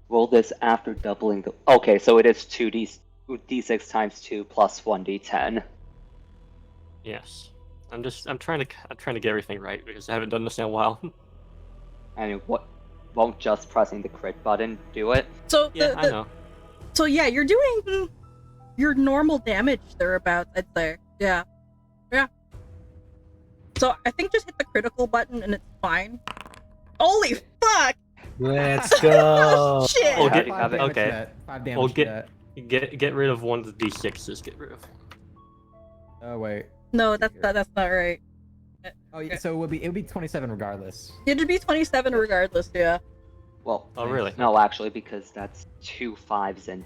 Roll this after doubling the... Okay, so it is 2d6 times 2 plus 1d10. Yes. I'm trying to get everything right, because I haven't done this in a while. I mean, what? Won't just pressing the crit button do it? So Yeah, I know. So yeah, you're doing your normal damage thereabouts, I'd say. Yeah. Yeah. So I think just hit the critical button and it's fine. Holy fuck! Let's go. Shit! Oh, How get- do you have it? okay. To that. 5 damage Well, to that. Get rid of one of the D6s. Get rid of. Oh wait. No, that's not right. Oh yeah, so it would be 27 regardless. It'd be 27 regardless, yeah. Well, Oh really? no, actually, because that's 2 5s and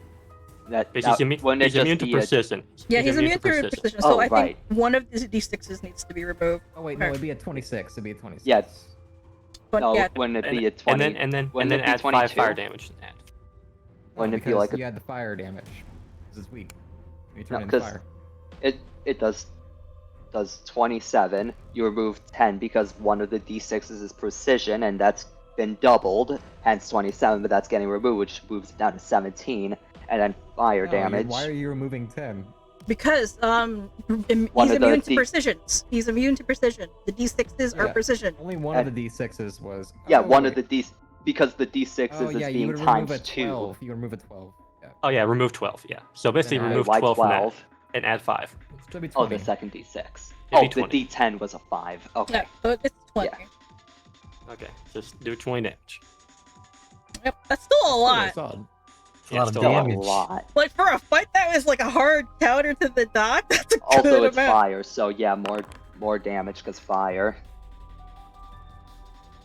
that. Because wouldn't it he's just immune to be a- precision. Yeah, he's immune to precision, so Oh, I think right. one of the D6s needs to be removed. Oh wait, no, it'd be a 26. It'd be a 26. Yeah. But No, yeah, wouldn't it And, be a 20? and then wouldn't it be add 5 22? fire damage to that. Wouldn't it be because like a... you had the fire damage. This is weak. You turn No, into 'cause fire. It does 27. You remove 10 because one of the d6s is precision, and that's been doubled, hence 27. But that's getting removed, which moves it down to 17, and then fire No, damage. Why are you removing 10? because he's One of immune the to precisions. He's immune to precision. The D6s are Yeah. precision. Only one of the d6s was. Yeah, oh, one wait. of the because the d6s Oh yeah, is you being would remove times a 2. 12. You would remove a 12. Yeah. Oh yeah, remove 12. Yeah. So basically, Yeah, remove Why 12 from that 12? and add 5. Should be Oh, 20. the second d6. It'd Oh, be the 20. d10 was a 5. Okay. Yeah, so it's 20. Yeah. Okay, just do 20 damage. Yep, that's still a lot. Solid. A lot of still Still damage. a lot. Like for a fight that was like a hard counter to the doc, that's a good Also, it's amount. fire, so yeah, more damage because fire.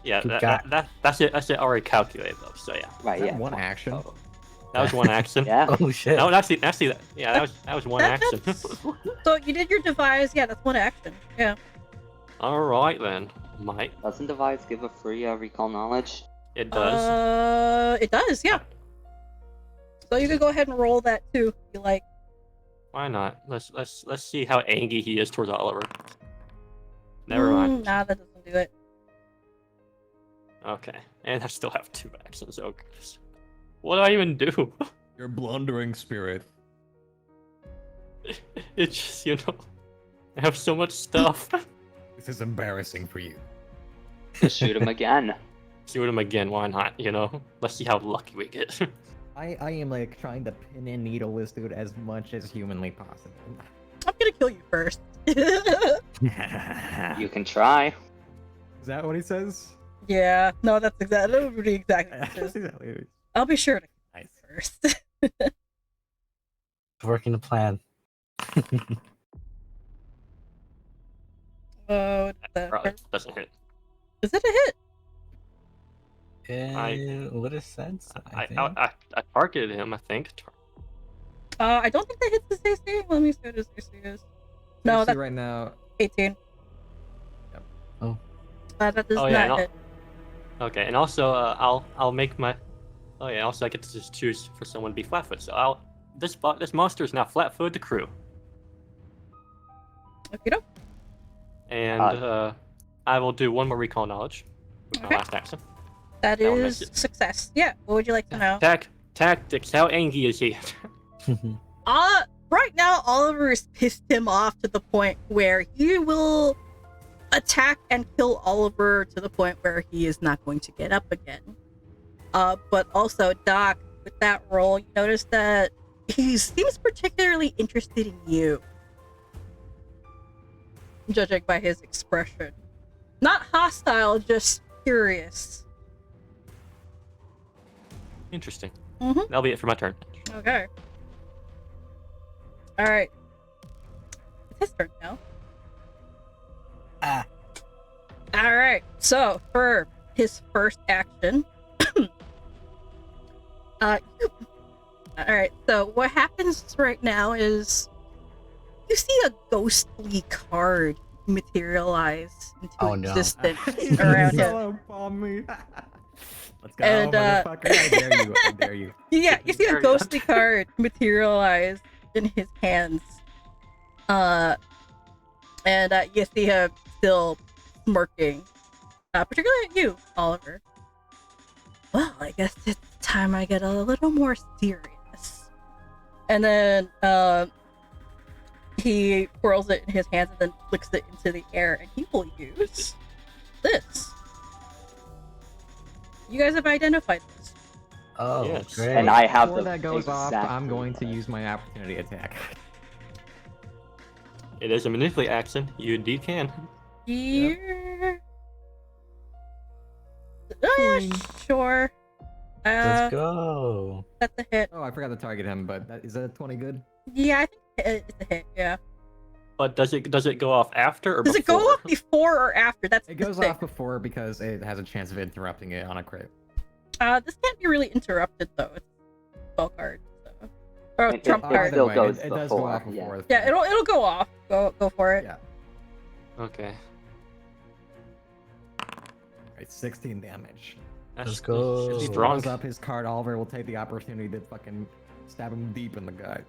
Yeah, You got- that's it already calculated though. So yeah, Right, Is that yeah. one 20 action? total. that was one action. Yeah. Oh shit. No, actually, yeah, that was one action. So you did your devise, yeah, that's one action. Yeah. All right then, Mike. Doesn't Device give a free recall knowledge? It does. It does, yeah. So you can go ahead and roll that too, if you like. Why not? Let's see how angry he is towards Oliver. Never mind. Nah, that doesn't do it. Okay, and I still have 2 actions. Okay. What do I even do? Your blundering spirit. It's just, you know, I have so much stuff. This is embarrassing for you. Just shoot him again. Shoot him again, why not? You know, let's see how lucky we get. I am like trying to pin and needle this dude as much as humanly possible. I'm gonna kill you first. You can try. Is that what he says? Yeah, no, that would be exactly what it That's is. exactly what he- I'll be sure to kill Nice. you first. Working the plan. Oh, Probably doesn't hit. is it a hit? What is sense? I targeted him, I think. I don't think that hits his AC. Let me see what his AC is. No, AC that's right now. 18. Yep. Oh. That does Oh, yeah, not hit. Okay, and also I'll make my. Oh yeah, also I get to just choose for someone to be flat-footed. So this monster is now flat-footed to Croux. Okay, doke. And I will do 1 more recall knowledge with my Okay. last action. That That one is makes it. success. Yeah, what would you like to know? Tactics. How angry is he? Right now, Oliver has pissed him off to the point where he will attack and kill Oliver to the point where he is not going to get up again. But also, Doc, with that roll, you notice that he seems particularly interested in you. Judging by his expression. Not hostile, just curious. Interesting. Mm-hmm. That'll be it for my turn. Okay. Alright. It's his turn now. Alright, so for his first action. Alright, so what happens right now is you see a ghostly card materialize into existence around him. Let's go, And, motherfucker. I dare you. I dare you. Yeah, you see a ghostly card materialize in his hands. And you see him still smirking. Particularly at you, Oliver. Well, I guess it's time I get a little more serious. And then, he twirls it in his hands and then flicks it into the air, and he will use this. You guys have identified this. Oh, Yes. great. And I have Before the that goes off, I'm exactly going to right. use my opportunity attack. It is a manipulate action. You indeed can. Here. Oh, yeah, sure. Let's go. That's a hit. Oh, I forgot to target him, but is that a 20 good? Yeah, I think it's a hit. Yeah. But does it go off after or Does before? it go off before or after? That's It the goes thing. off before because it has a chance of interrupting it on a crit. This can't be really interrupted though. It's a spell card. So. Or a It- trump it card. still Either way, goes it does go off before, yeah. before. Yeah, it'll go off. Go for it. Yeah. Okay. Alright, 16 damage. That's go. that's If he strong. throws up his card, Oliver will take the opportunity to fucking stab him deep in the gut.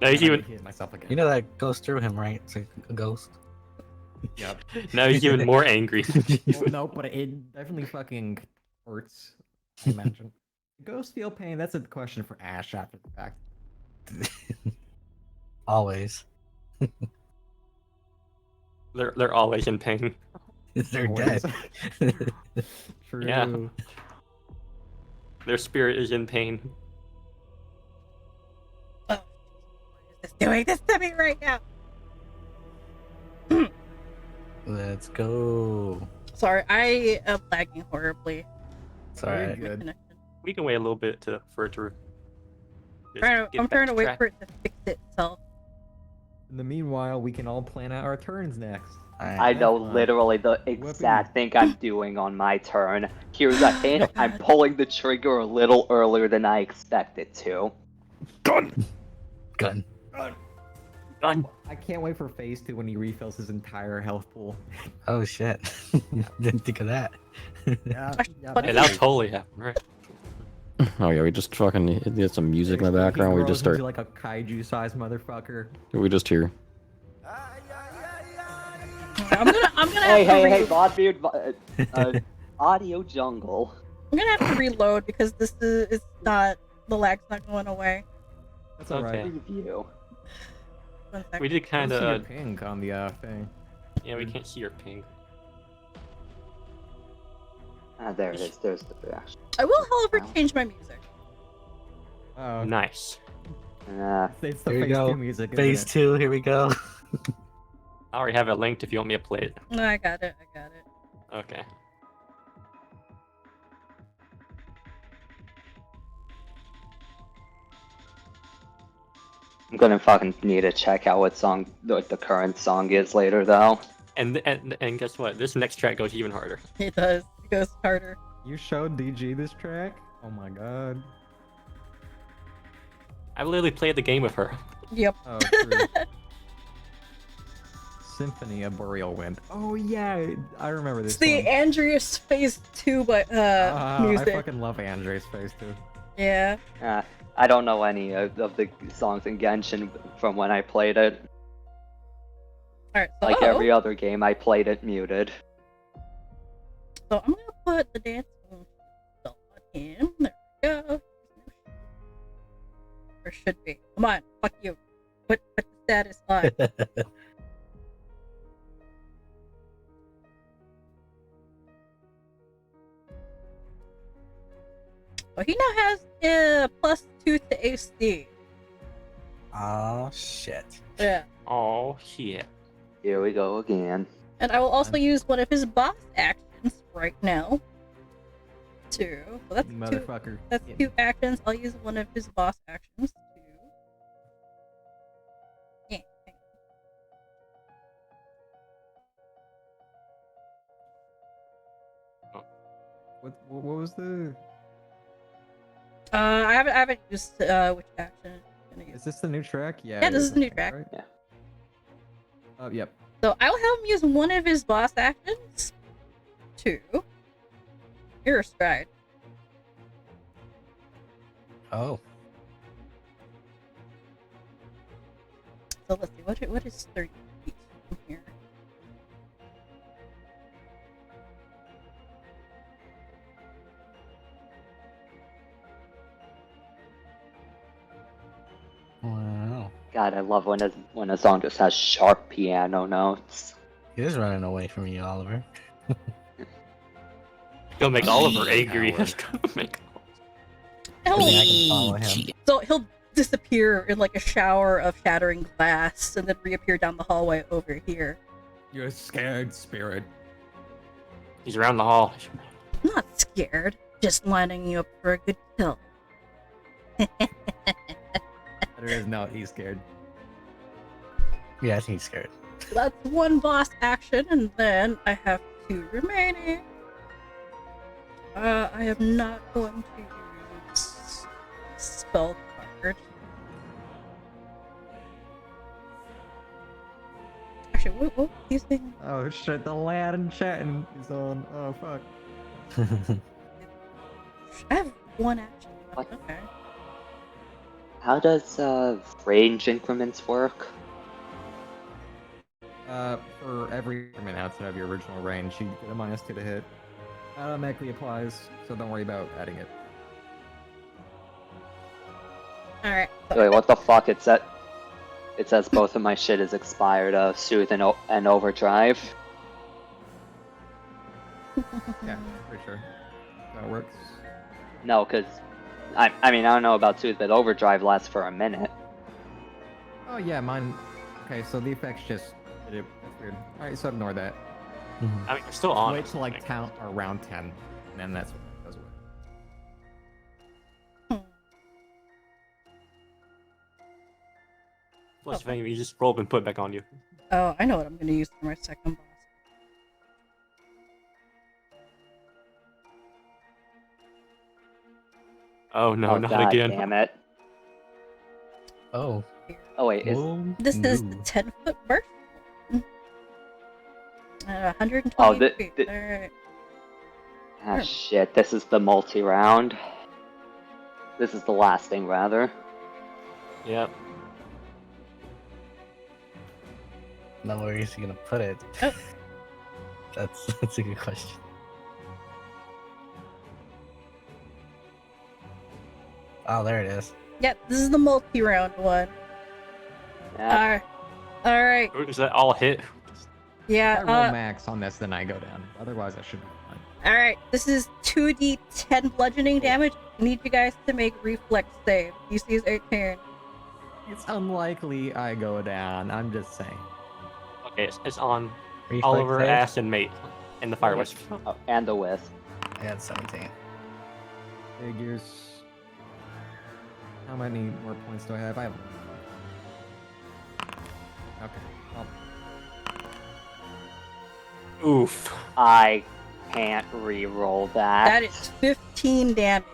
Now he's I even hit myself again. You know that goes through him, right? It's like a ghost. Yep. now he's even more angry. Well, no, but it definitely fucking hurts. I imagine. Ghosts feel pain. That's a question for Ash after the fact. Always. They're always in pain. They're Always. dead. True. Yeah. Their spirit is in pain. What is this doing this to me right now? Let's go. Sorry, I am lagging horribly. It's Very alright. good. Connection. We can wait a little bit for it to. just get I'm back trying to wait track. for it to fix itself. In the meanwhile, we can all plan out our turns next. I know Have fun. literally the exact thing I'm doing on my turn. Here's a hint, I'm pulling the trigger a little earlier than I expected to. Gun. Gun. Gun. I can't wait for phase 2 when he refills his entire health pool. Oh shit. Didn't think of that. Yeah, But Yeah, that'll totally happen, right? Oh yeah, we just fucking get some music in the Seriously, he background. We grows just start. into, like a kaiju-sized motherfucker. We just hear. I'm gonna Hey, have to hey, hey, Bodbeard, Audio Jungle. I'm gonna have to reload because this is it's not the lag's not going away. That's alright. Okay. Review. 1 second. We did I kind don't see your of. ping on the thing. Yeah, we can't see your ping. Ah, there it is. There's the reaction. I will, however, Wow. change my music. Oh, Nice. it's the Here we phase go. 2 music. Phase Isn't 2, here we go. I already have it linked if you want me to play it. No, I got it. Okay. I'm gonna fucking need to check out what the current song is later, though. And guess what? This next track goes even harder. It does. It goes harder. it? You showed DG this track? Oh my god. I literally played the game with her. Yep. Oh, true. Symphony of Boreal Wind. Oh yeah, I remember this It's the one. Andreas Phase 2 but I music. fucking love Andre's face too. Yeah. I don't know any of the songs in Genshin from when I played it. Alright, so, Like every other game, I played it muted. so I'm gonna put the dance on him. There we go. Or should be. Come on, fuck you. Put the status on. So he now has +2 to AC. Oh shit. Yeah. Oh shit. Here we go again. And I will also use one of his boss actions right now. So that's two. Motherfucker. That's 2 actions. I'll use one of his boss actions to. Yeah. What was the? I haven't used which action. I'm gonna use. Is this the new track? Yeah. Yeah, it this is the new I think, track. right? Yeah. Oh, yep. So I will have him use one of his boss actions to. You're a stride. Oh. So let's see, what is 30 feet from here? Wow. God, I love when a song just has sharp piano notes. He is running away from you, Oliver. Go make Oliver angry. Howard. Go make. I mean, I can follow him. So he'll disappear in like a shower of shattering glass and then reappear down the hallway over here. You're a scared spirit. He's around the hall. I'm not scared, just lining you up for a good kill. There is no, he's scared. Yeah, I think he's scared. That's 1 boss action, and then I have 2 remaining. I am not going to use spell card. Actually, what using? Oh shit, the lad and chatting is on. Oh fuck. I have 1 action. What? Okay. How does range increments work? For every increment outside of your original range, you get a -2 to hit. Automatically applies, so don't worry about adding it. Alright. Wait, what the fuck? It says both of my shit is expired. Soothe and Overdrive. Yeah, pretty sure that works. No, because I mean I don't know about Soothe, but Overdrive lasts for a minute. Oh yeah, mine. Okay, so the effects just did it. That's weird. All right, so ignore that. I mean, we're still on. Wait till like count around 10, and then that's what does work. Plus, if you just roll up and put it back on you. Oh, I know what I'm going to use for my second boss. Oh no, Oh, not God again. damn it. Oh. Oh wait, This is the no. 10-foot burst. 120 Oh, feet. Alright. ah shit, this is the multi-round. This is the last thing, rather. Yep. Now where is he gonna put it? Oh. That's a good question. Oh, there it is. Yeah, this is the multi-round one. Yeah. Alright. Does that all hit? Yeah, If I roll max on this, then I go down. Otherwise, I should be fine. alright. This is 2d10 bludgeoning damage. I need you guys to make reflex save. DC is 18. It's unlikely I go down. I'm just saying. Okay, it's on Reflex Oliver, save? Ash, and Mate. And the Fire Wisp. Oh, and the wisp. I got 17. Figures. How many more points do I have? I have. Okay. Oof. I can't re-roll that. That is 15 damage.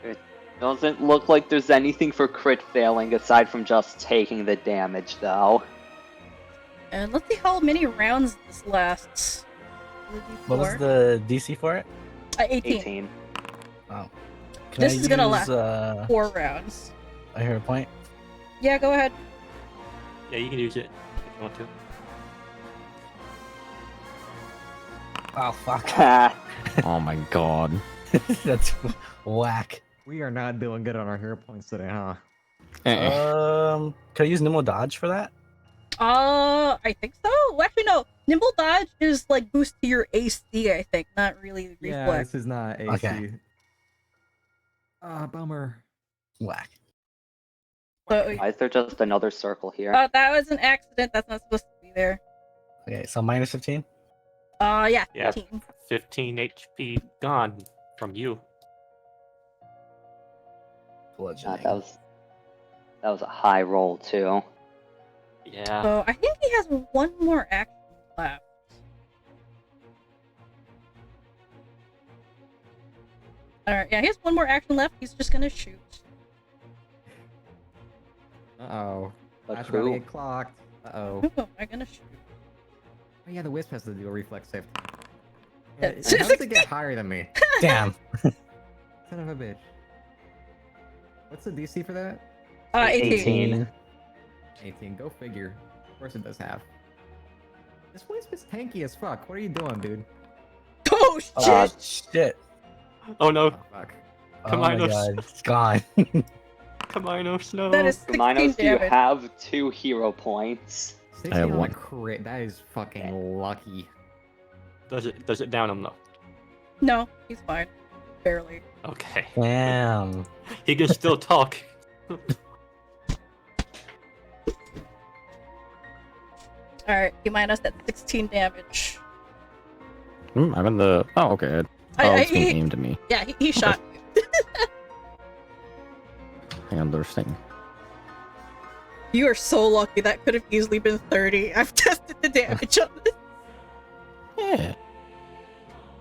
It doesn't look like there's anything for crit failing aside from just taking the damage, though. And let's see how many rounds this lasts. What was the DC for it? 18. Oh. Can This I is gonna use, last 4 rounds. a hero point? Yeah, go ahead. Yeah, you can use it if you want to. Oh, fuck. Oh my god. That's whack. We are not doing good on our hero points today, huh? Can I use Nimble Dodge for that? I think so. Well, actually, no. Nimble dodge is like boost to your AC, I think, not really reflex. Yeah, this is not AC. Okay. Ah, bummer. Whack. So, Why is there just another circle here? that was an accident. That's not supposed to be there. Okay, so minus 15? Yeah, Yeah. 15. 15 HP gone from you. Bludgeoning. that was a high roll, too. Yeah. So I think he has one more action left. Alright, yeah, he has one more action left. He's just gonna shoot. Uh-oh. A That's Croux. about to get clocked. Uh-oh. Who am I gonna shoot? Oh yeah, the wisp has to do a reflex save. Yeah, Yeah, how does it get higher than me? Damn. Son of a bitch. What's the DC for that? 18. 18. Go figure. Of course it does have. This wisp is tanky as fuck. What are you doing, dude? Oh shit! Shit. Oh no. Oh, fuck. Oh my Cumaenos. god, it's gone. Cumaenos, no. That is 16 Cumaenos, do you damage. have 2 hero points? 16 I have on a one. crit. That is fucking lucky. Does it down him though? No, he's fine. Barely. Okay. Damn. He can still talk. Alright, he minus that 16 damage. I'm in the. Oh, okay. It's being aimed at me. Yeah, he shot you. I understand. You are so lucky. That could have easily been 30. I've tested the damage on this. Yeah.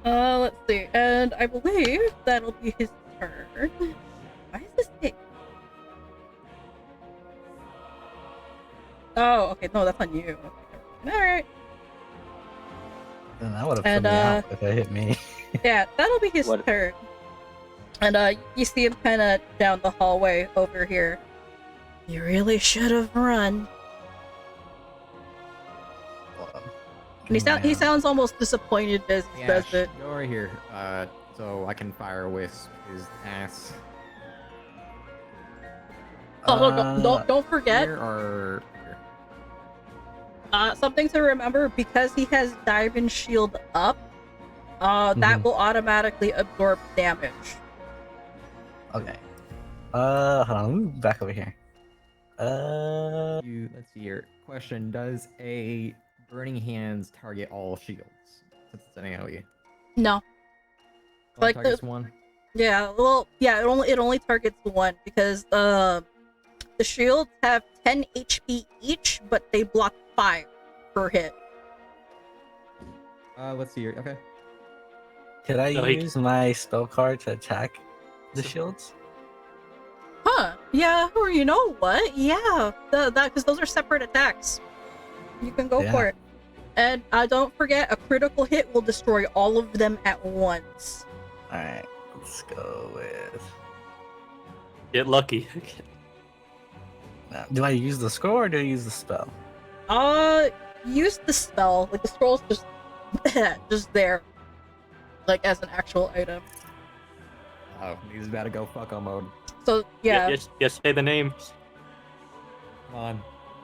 Let's see. And I believe that'll be his turn. Why is this thing? Oh, okay. No, that's on you. Alright. Then that would have And, put me out if it hit me. Yeah, that'll be his What- turn. And you see him kind of down the hallway over here. You really should have run. And he sounds almost disappointed as he Yeah, says it. go right here. So I can fire wisp his ass. Oh, don't forget. Here or here? Something to remember, because he has Diamond Shield up, that will automatically absorb damage. Okay. Hold on, let me move back over here. Let's see here. Question: does a burning hands target all shields? Since it's an AoE. No. Only Like targets one. Yeah, well, yeah, it only targets one because the shields have 10 HP each, but they block 5 per hit. Let's see here. Okay. Could I No, he- use my spell card to attack the shields? Huh? Yeah, or you know what? Yeah, because those are separate attacks. You can go Yeah. for it. And don't forget, a critical hit will destroy all of them at once. Alright, let's go with. Get lucky. Do I use the scroll or do I use the spell? Use the spell. Like the scroll's just just there, like as an actual item. Oh, he's about to go fucko mode. So yeah. Yes, say the name. Come on.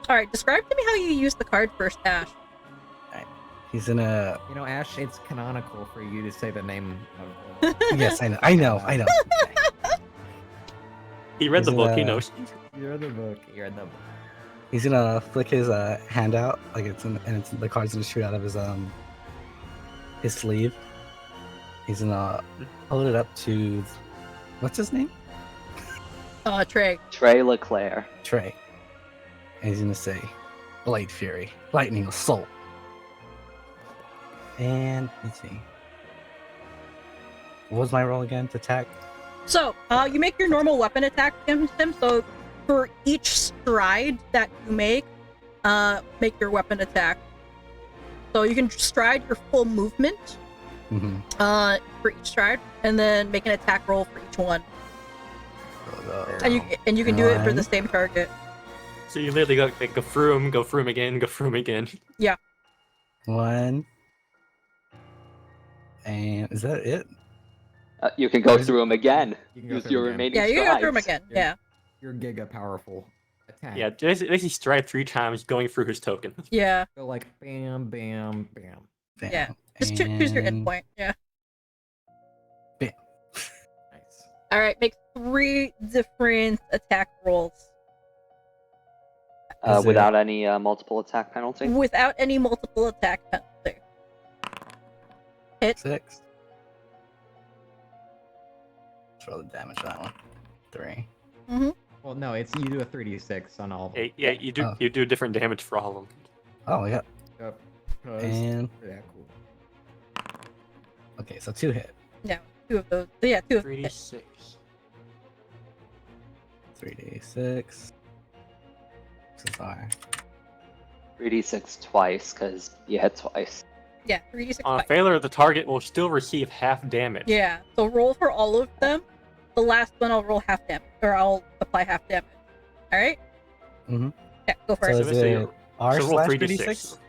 All right. Describe to me how you use the card first, Ash. He's in a. You know, Ash, it's canonical for you to say the name of the... Yes, I know. He read He's the in book. a- He knows. You read the book. You read the book. He's gonna flick his hand out, like the card's gonna shoot out of his sleeve. He's gonna hold it up to, what's his name? Trey. Trey LeClaire. Trey. And he's gonna say, Blade Fury, Lightning Assault. And let's see. What was my roll again to attack? So, you make your normal weapon attack against him. So, for each stride that you make your weapon attack. So you can stride your full movement for each stride, and then make an attack roll for each one. And you can do it for the same target. So you literally go through him again, go through him again. Yeah. 1. And is that it? You can go through him again. You can go Use through your him again. remaining Yeah, you can go through him strides. again. Yeah. Your giga powerful attack. Yeah, basically stride 3 times, going through his token. Yeah. Go like bam, bam, bam. Bam. Yeah. Just choose your And- endpoint. Yeah. Bam. Nice. All right. Make 3 different attack rolls Is Without any multiple attack penalty. without any multiple attack penalty. Hit. 6. Let's roll the damage on that one. 3. Well, no, it's you do a 3d6 on all of them. Yeah, you do Oh. you do different damage for all of them. Oh, yeah. Yep. 'Cause- And yeah, cool. okay, so 2 hit. No, 2 of those. Yeah, 2 of them. 3d6. 3d6. This is our 3d6 twice, because you hit twice. Yeah, 3d6. On twice. failure, the target will still receive half damage. Yeah, so roll for all of them. The last one I'll roll half damage, or I'll apply half damage. All right. Mhm. Yeah, go for So it. is So it you- R so roll slash 3d6. 3d6?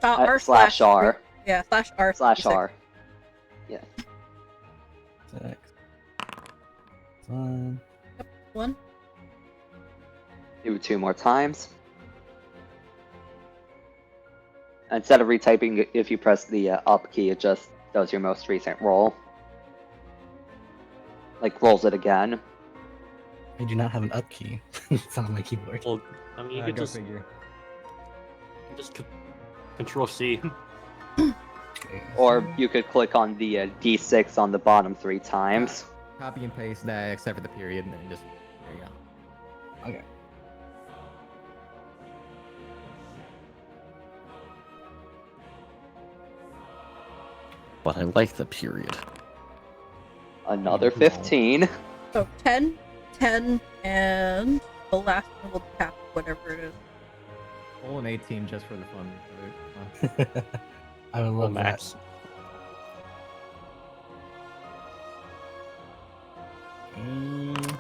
R / R. Yeah, /R. / R. 6. 1. 1. Do 2 more times. Instead of retyping, if you press the up key, it just does your most recent roll. Like, rolls it again. I do not have an up key. It's on my keyboard. Well, I mean, you could Go just figure. Control C. Okay. Or you could click on the D6 on the bottom 3 times. Copy and paste that, except for the period, and then just there you go. Okay. But I like the period. Another 15. So 10, 10, and the last one will tap whatever it is. Roll an 18 just for the fun of it. Come on. I would Well, love that. max.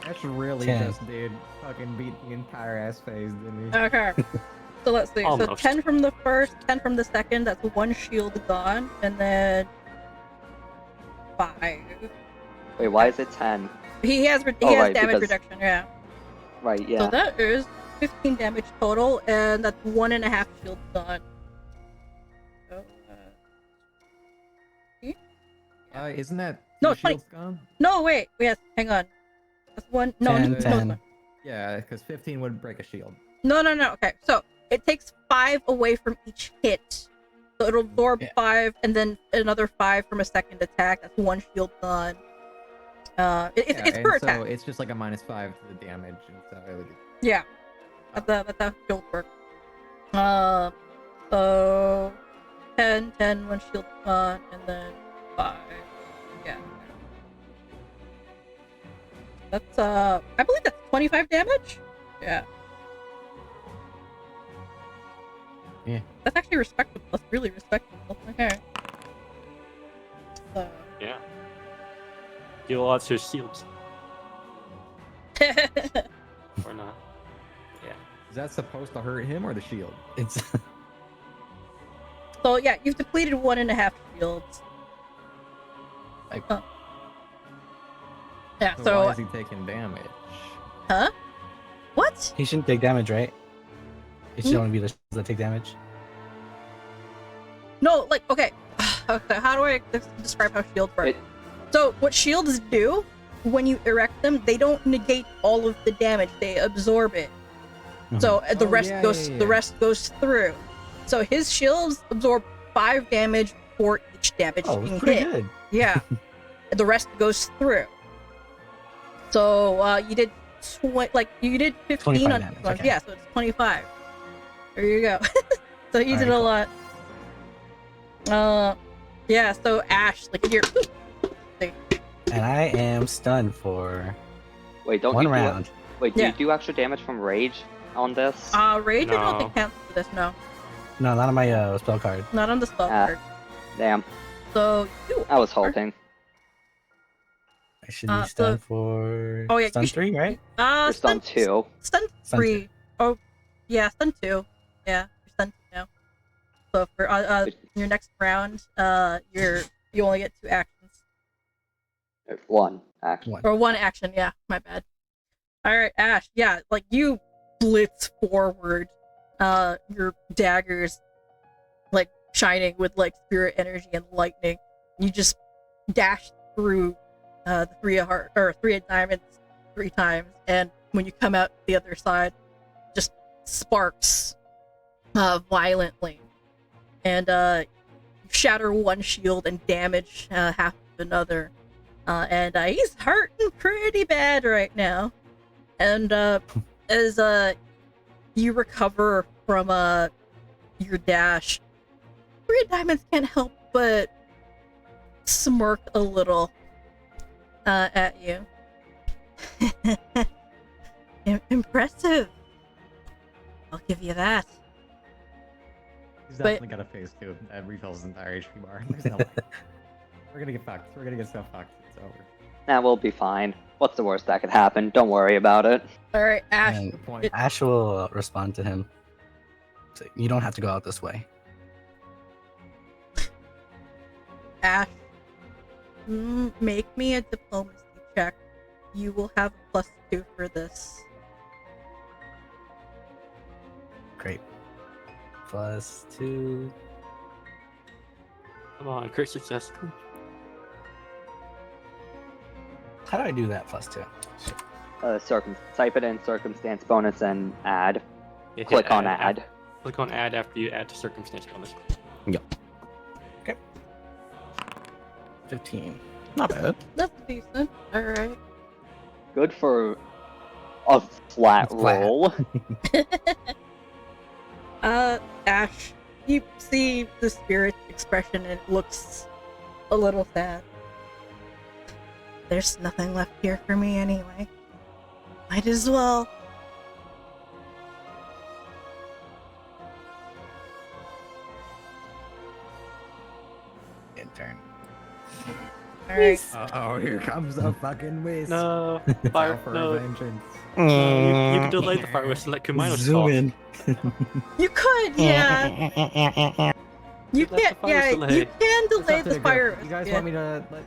Ash really 10. just did fucking beat the entire ass phase, didn't he? Okay. So let's see. So Almost. 10 from the first, 10 from the second. That's 1 shield gone, and then 5. Wait, why is it 10? He has Oh, damage right, because- reduction. Yeah. Right, yeah. So that is 15 damage total, and that's 1.5 shield gone. So, Isn't that No, two 20. shields gone? no, wait. Yes, hang on. That's 1. No, 10, no, no, 10. no. Yeah, because 15 would break a shield. No. Okay, so it takes 5 away from each hit. So it'll absorb Yeah. 5, and then another 5 from a second attack. That's 1 shield gone. It's and per so attack. it's just like a -5 to the damage and stuff. Yeah. That's how shield works. So 10, 10, 1 shield gone, and then 5. Yeah. That's I believe that's 25 damage? Yeah. Yeah. That's actually respectable. That's really respectable. Okay. So Yeah. Deal lots of shields. Or not. Yeah. Is that supposed to hurt him or the shield? It's So yeah, you've depleted 1.5 shields. Like- Yeah, So so why is he taking damage? huh? What? he shouldn't take damage, right? It should Hmm? only be the shields that take damage. No, like okay. Okay, how do I describe how shields work? It- So what shields do when you erect them, they don't negate all of the damage; they absorb it. So the Oh, rest yeah, goes yeah, the yeah. rest goes through. So his shields absorb 5 damage for each damage Oh, being it's pretty hit. good. Yeah, and the rest goes through. So you did you did 15 25 on damage, ones. okay. Yeah, so it's 25. There you go. So you did Alright, a lot. Yeah. So Ash, like you're. And I am stunned for Wait, don't one you round. Wait, do Yeah. you do extra damage from rage on this? Rage, I don't No. think counts for this. No, No, not on my spell card. not on the spell Ah. card. Damn, So you. I was hoping. I should be so- stunned for Oh, yeah, stun you should- 3, right? You're stunned too. Stun Stun 3. Oh, yeah, stun 2. Yeah, you're stun 2 now. So for your next round, you only get 2 actions. One, actually. One. Or 1 action, yeah, my bad. Alright, Ash, yeah, like you blitz forward, your daggers like shining with like spirit energy and lightning. You just dash through the 3 of heart or 3 of diamonds 3 times, and when you come out the other side, just sparks violently. And you shatter 1 shield and damage half of another. And he's hurting pretty bad right now. And as you recover from your dash, 3 diamonds can't help but smirk a little at you. Impressive. I'll give you that. He's But- definitely got a phase 2 that refills his entire HP bar. There's no way. We're gonna get fucked. We're gonna get so fucked. It's over. Nah, we'll be fine. What's the worst that could happen? Don't worry about it. Alright, Ash. And Good point. Ash will respond to him. So you don't have to go out this way. Ash, make me a diplomacy check. You will have a +2 for this. Great. +2. Come on, crit success. How do I do that +2? Type it in circumstance bonus and add. Yeah, hit Click on add. Click on add after you add to circumstance bonus. 15. Not bad. That's decent. Alright. Good for a flat It's flat. roll. Ash, you see the spirit expression and it looks a little sad. There's nothing left here for me anyway. Might as well. End turn. Alright. Oh, here comes the fucking wisp. No, It's fire, out for no. vengeance. You can delay the fire whistle and let Cumaenos Zoom talk. in. You could, yeah. You Let the can't, fire yeah, delay. you can It's delay up to the group. fire. You guys yeah. want me to let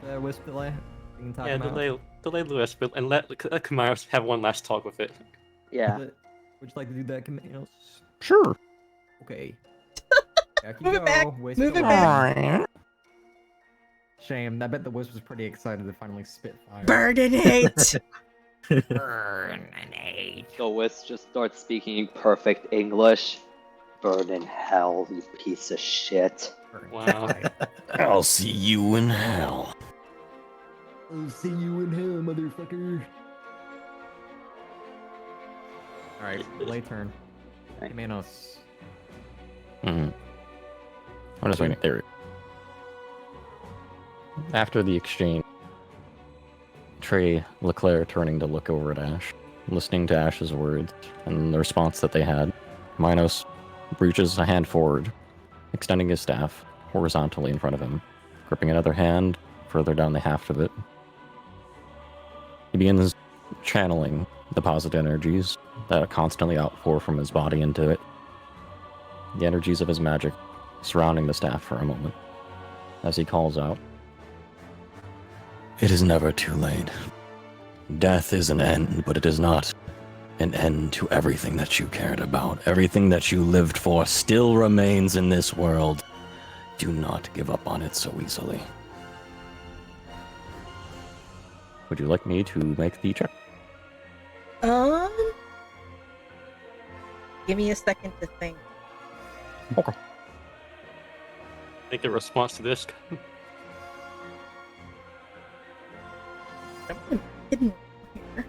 the wisp delay? We can talk Yeah, about delay Lewis, but and let Cumaenos have one last talk with it. Yeah. Would you like to do that, Cumaenos? Sure. Okay. Back you Move it go. back, Wisp move it delay. back. Shame. I bet the wisp was pretty excited to finally spit fire. Burden hate. So Wisp just starts speaking perfect English. Burn in hell, you piece of shit. Wow. I'll see you in hell. I'll see you in hell, motherfucker. Alright, late turn. Right. Cumaenos. Mm-hmm. I'm just waiting. There. After the exchange, Trey, Leclerc turning to look over at Ash, listening to Ash's words and the response that they had. Minos reaches a hand forward, extending his staff horizontally in front of him, gripping another hand further down the haft of it, He begins channeling the positive energies that constantly outpour from his body into it. The energies of his magic surrounding the staff for a moment, as he calls out, "It is never too late. Death is an end, but it is not an end to everything that you cared about. Everything that you lived for still remains in this world. Do not give up on it so easily." Would you like me to make the check? Give me a second to think. Okay. I think the response to this. Something hidden here.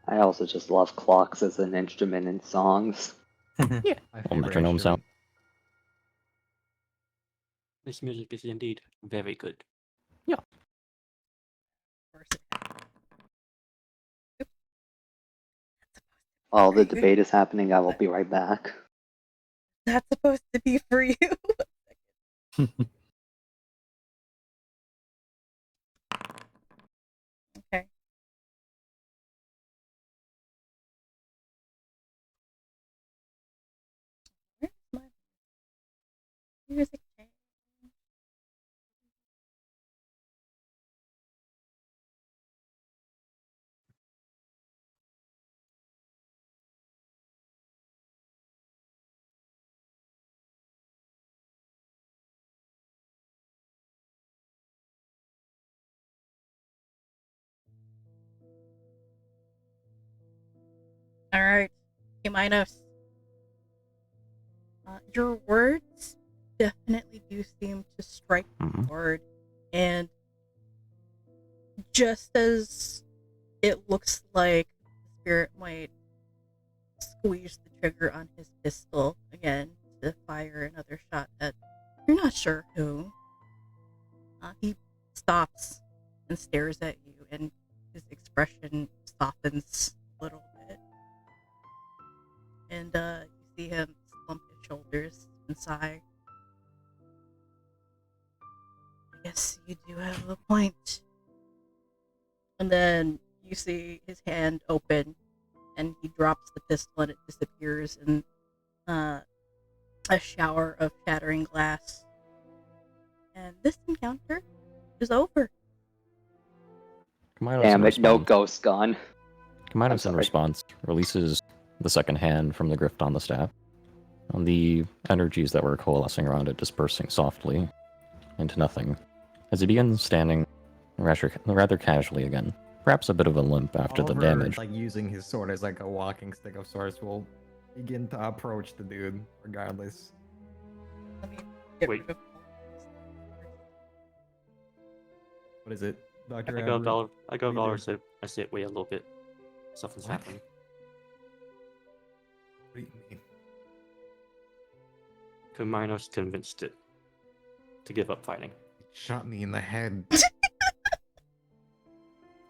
I also just love clocks as an instrument in songs. My Well, favorite metronome sound. instrument. This music is indeed very good. Of course it has. Oops. While the debate is happening, I will be right back. That's supposed to be for you. Okay. Where's my music change? All right, Cumaenos. Your words definitely do seem to strike the chord, and just as it looks like the spirit might squeeze the trigger on his pistol again to fire another shot at you're not sure who, he stops and stares at you, and his expression softens a little bit. And you see him slump his shoulders and sigh. I guess you do have a point. And then you see his hand open, and he drops the pistol, and it disappears in a shower of shattering glass. And this encounter is over. Damn it, no ghost gun. Cumaenos in response releases the second hand from the grift on the staff, and the energies that were coalescing around it dispersing softly into nothing, as he begins standing rather casually again, perhaps a bit of a limp after the Oliver, damage. like using his sword as like a walking stick of sorts, will begin to approach the dude regardless. Let me get Wait. rid of What is it, Dr. I go Amber? dollar. I go What do you dollar. do? So I say, wait a little bit. Something's What? happening. What do you mean? Cumaenos convinced it to give up fighting. It shot me in the head.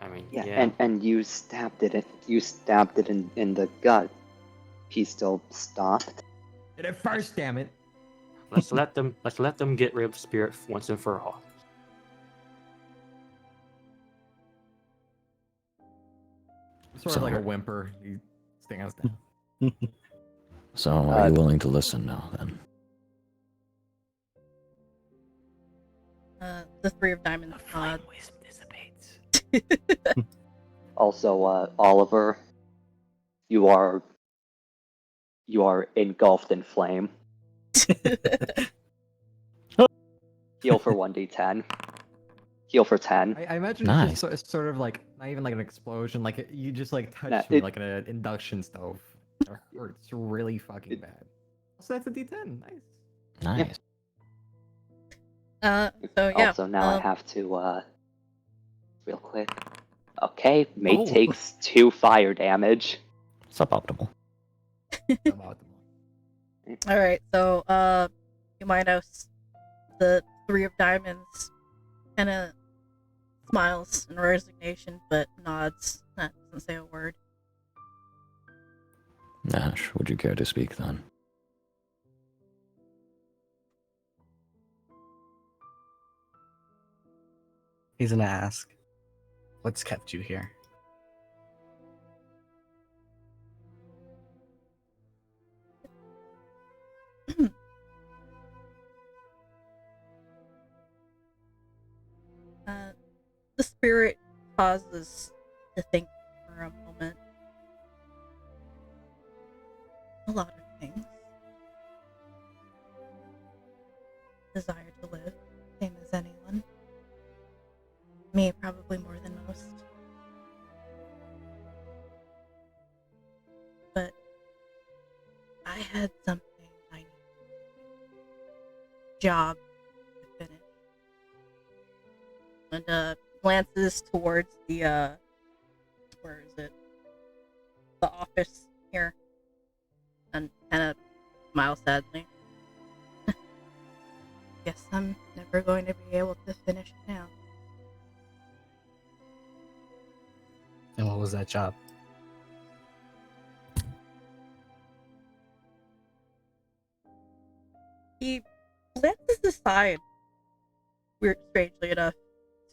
I mean, Yeah, yeah. and you stabbed it. You stabbed it in the gut. He still stopped. Did it first, damn it! Let's let them get rid of the spirit once and for all. Sort of like a whimper. He stands down. So, are you willing to listen now, then? the three of diamonds. Wisp dissipates. Also, Oliver, you are engulfed in flame. Heal for 1d10. Heal for 10. I imagine Nice. it's just sort of like, not even like an explosion, like you just like touched Nah, me it- like an induction stove. It hurts really fucking bad. So that's a d10, nice. Nice. So yeah. Also, now I have to, real quick. Okay, mate takes 2 fire damage. Suboptimal. Suboptimal. All right, so Cumaenos, the three of diamonds, kind of smiles in resignation, but nods. Doesn't say a word. Ash, would you care to speak then? He's gonna ask, "What's kept you here?" The spirit pauses to think for a moment. A lot of things. Desire to live, same as anyone. Me, probably more than most. But I had something I needed. Job to finish. And glances towards the where is it? The office here. And kind of smiles sadly. Guess I'm never going to be able to finish it now. And what was that job? He glances aside, strangely enough,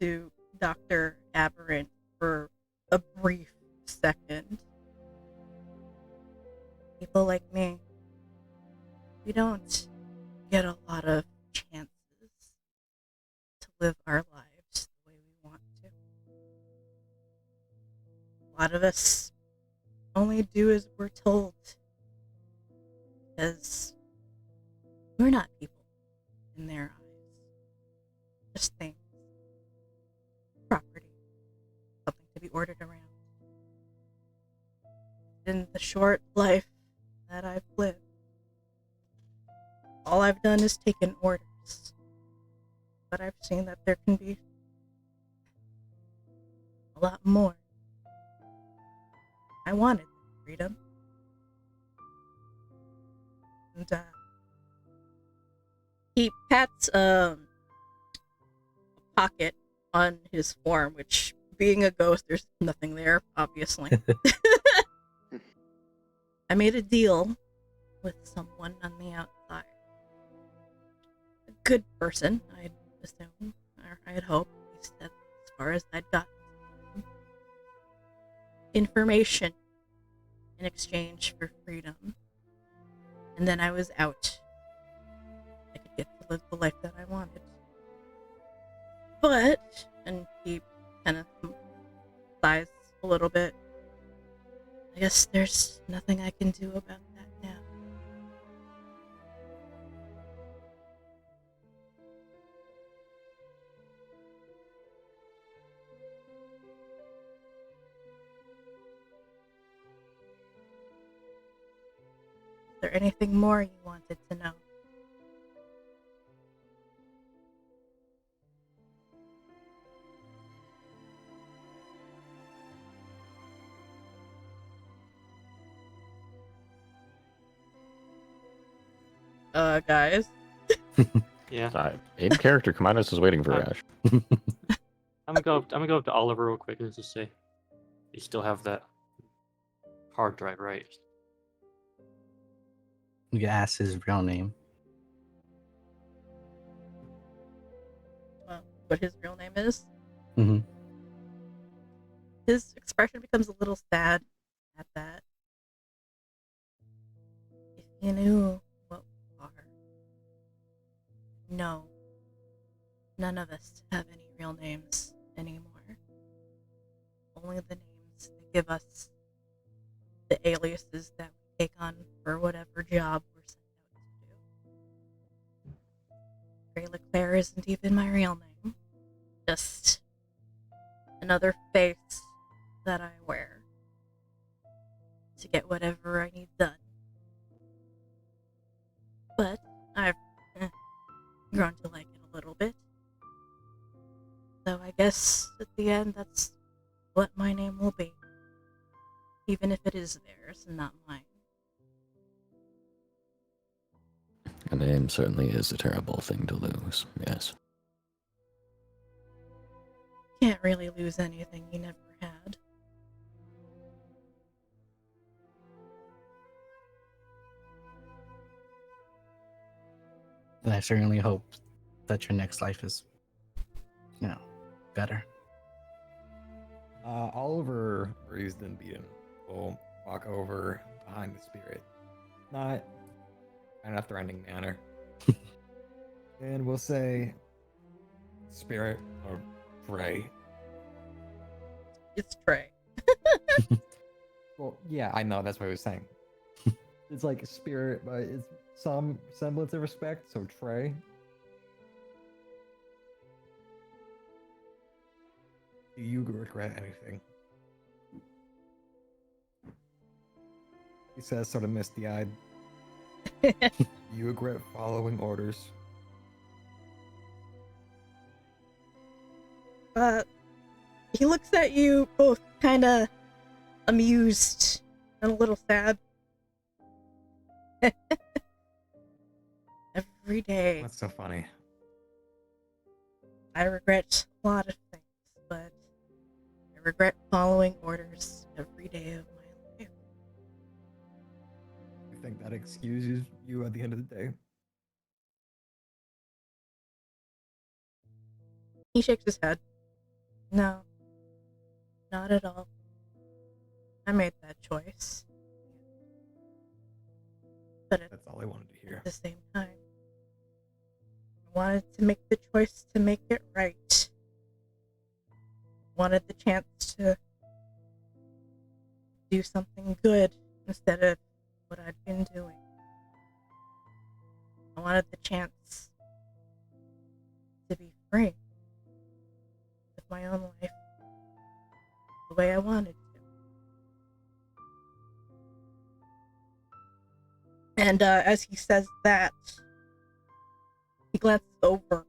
to Dr. Aberrant for a brief second. People like me, we don't get a lot of chances to live our lives the way we want to. A lot of us only do as we're told because we're not people in their eyes. Just things. Property. Something to be ordered around. In the short life that I've lived, all I've done is taken orders. But I've seen that there can be a lot more. I wanted freedom. And he pats a pocket on his form, which, being a ghost, there's nothing there, obviously. I made a deal with someone on the outside. A good person, I'd assume, or I'd hope, at least as far as I'd gotten. Information in exchange for freedom. And then I was out. I could get to live the life that I wanted. But, and he kind of sighs a little bit, I guess there's nothing I can do about that now. Is there anything more you wanted to know? Guys? Yeah. In character, Cumaenos is waiting for Uh, Ash. I'm gonna go up to Oliver real quick and just say, you still have that hard drive, right? You can ask his real name. What his real name is? Mm-hmm. His expression becomes a little sad at that. If you knew what we are. No. None of us have any real names anymore. Only the names that give us the aliases that we take on for whatever job we're sent out to do. Trey Leclerc isn't even my real name. Just another face that I wear to get whatever I need done. But I've grown to like it a little bit. So I guess at the end that's what my name will be. Even if it is theirs and not mine. A name certainly is a terrible thing to lose, yes. Can't really lose anything you never had. And I certainly hope that your next life is, better. Oliver, bruised and beaten, will walk over behind the spirit. Not in a threatening manner. And we'll say, Spirit or Trey. It's Trey. Well, yeah, I know, that's what I was saying. It's like spirit, but it's some semblance of respect, so Trey. Do you regret anything? He says, sort of misty-eyed. You regret following orders? He looks at you both kind of amused and a little sad. Every day. That's so funny. I regret a lot of things, but I regret following orders every day of my life. I think that excuses you at the end of the day. He shakes his head. No, not at all. I made that choice. But That's all I wanted to hear. at the same time, I wanted to make the choice to make it right. Wanted the chance to do something good instead of what I'd been doing. I wanted the chance to be free with my own life the way I wanted to. And as he says that, he glances over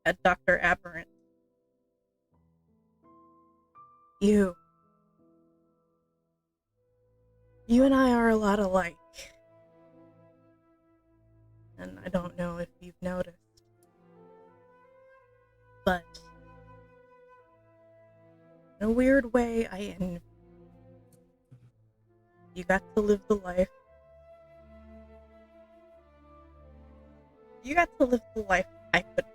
at Dr. Aberrant. You and I are a lot alike. And I don't know if you've noticed, but in a weird way, I envy you. You got to live the life. You got to live the life I couldn't.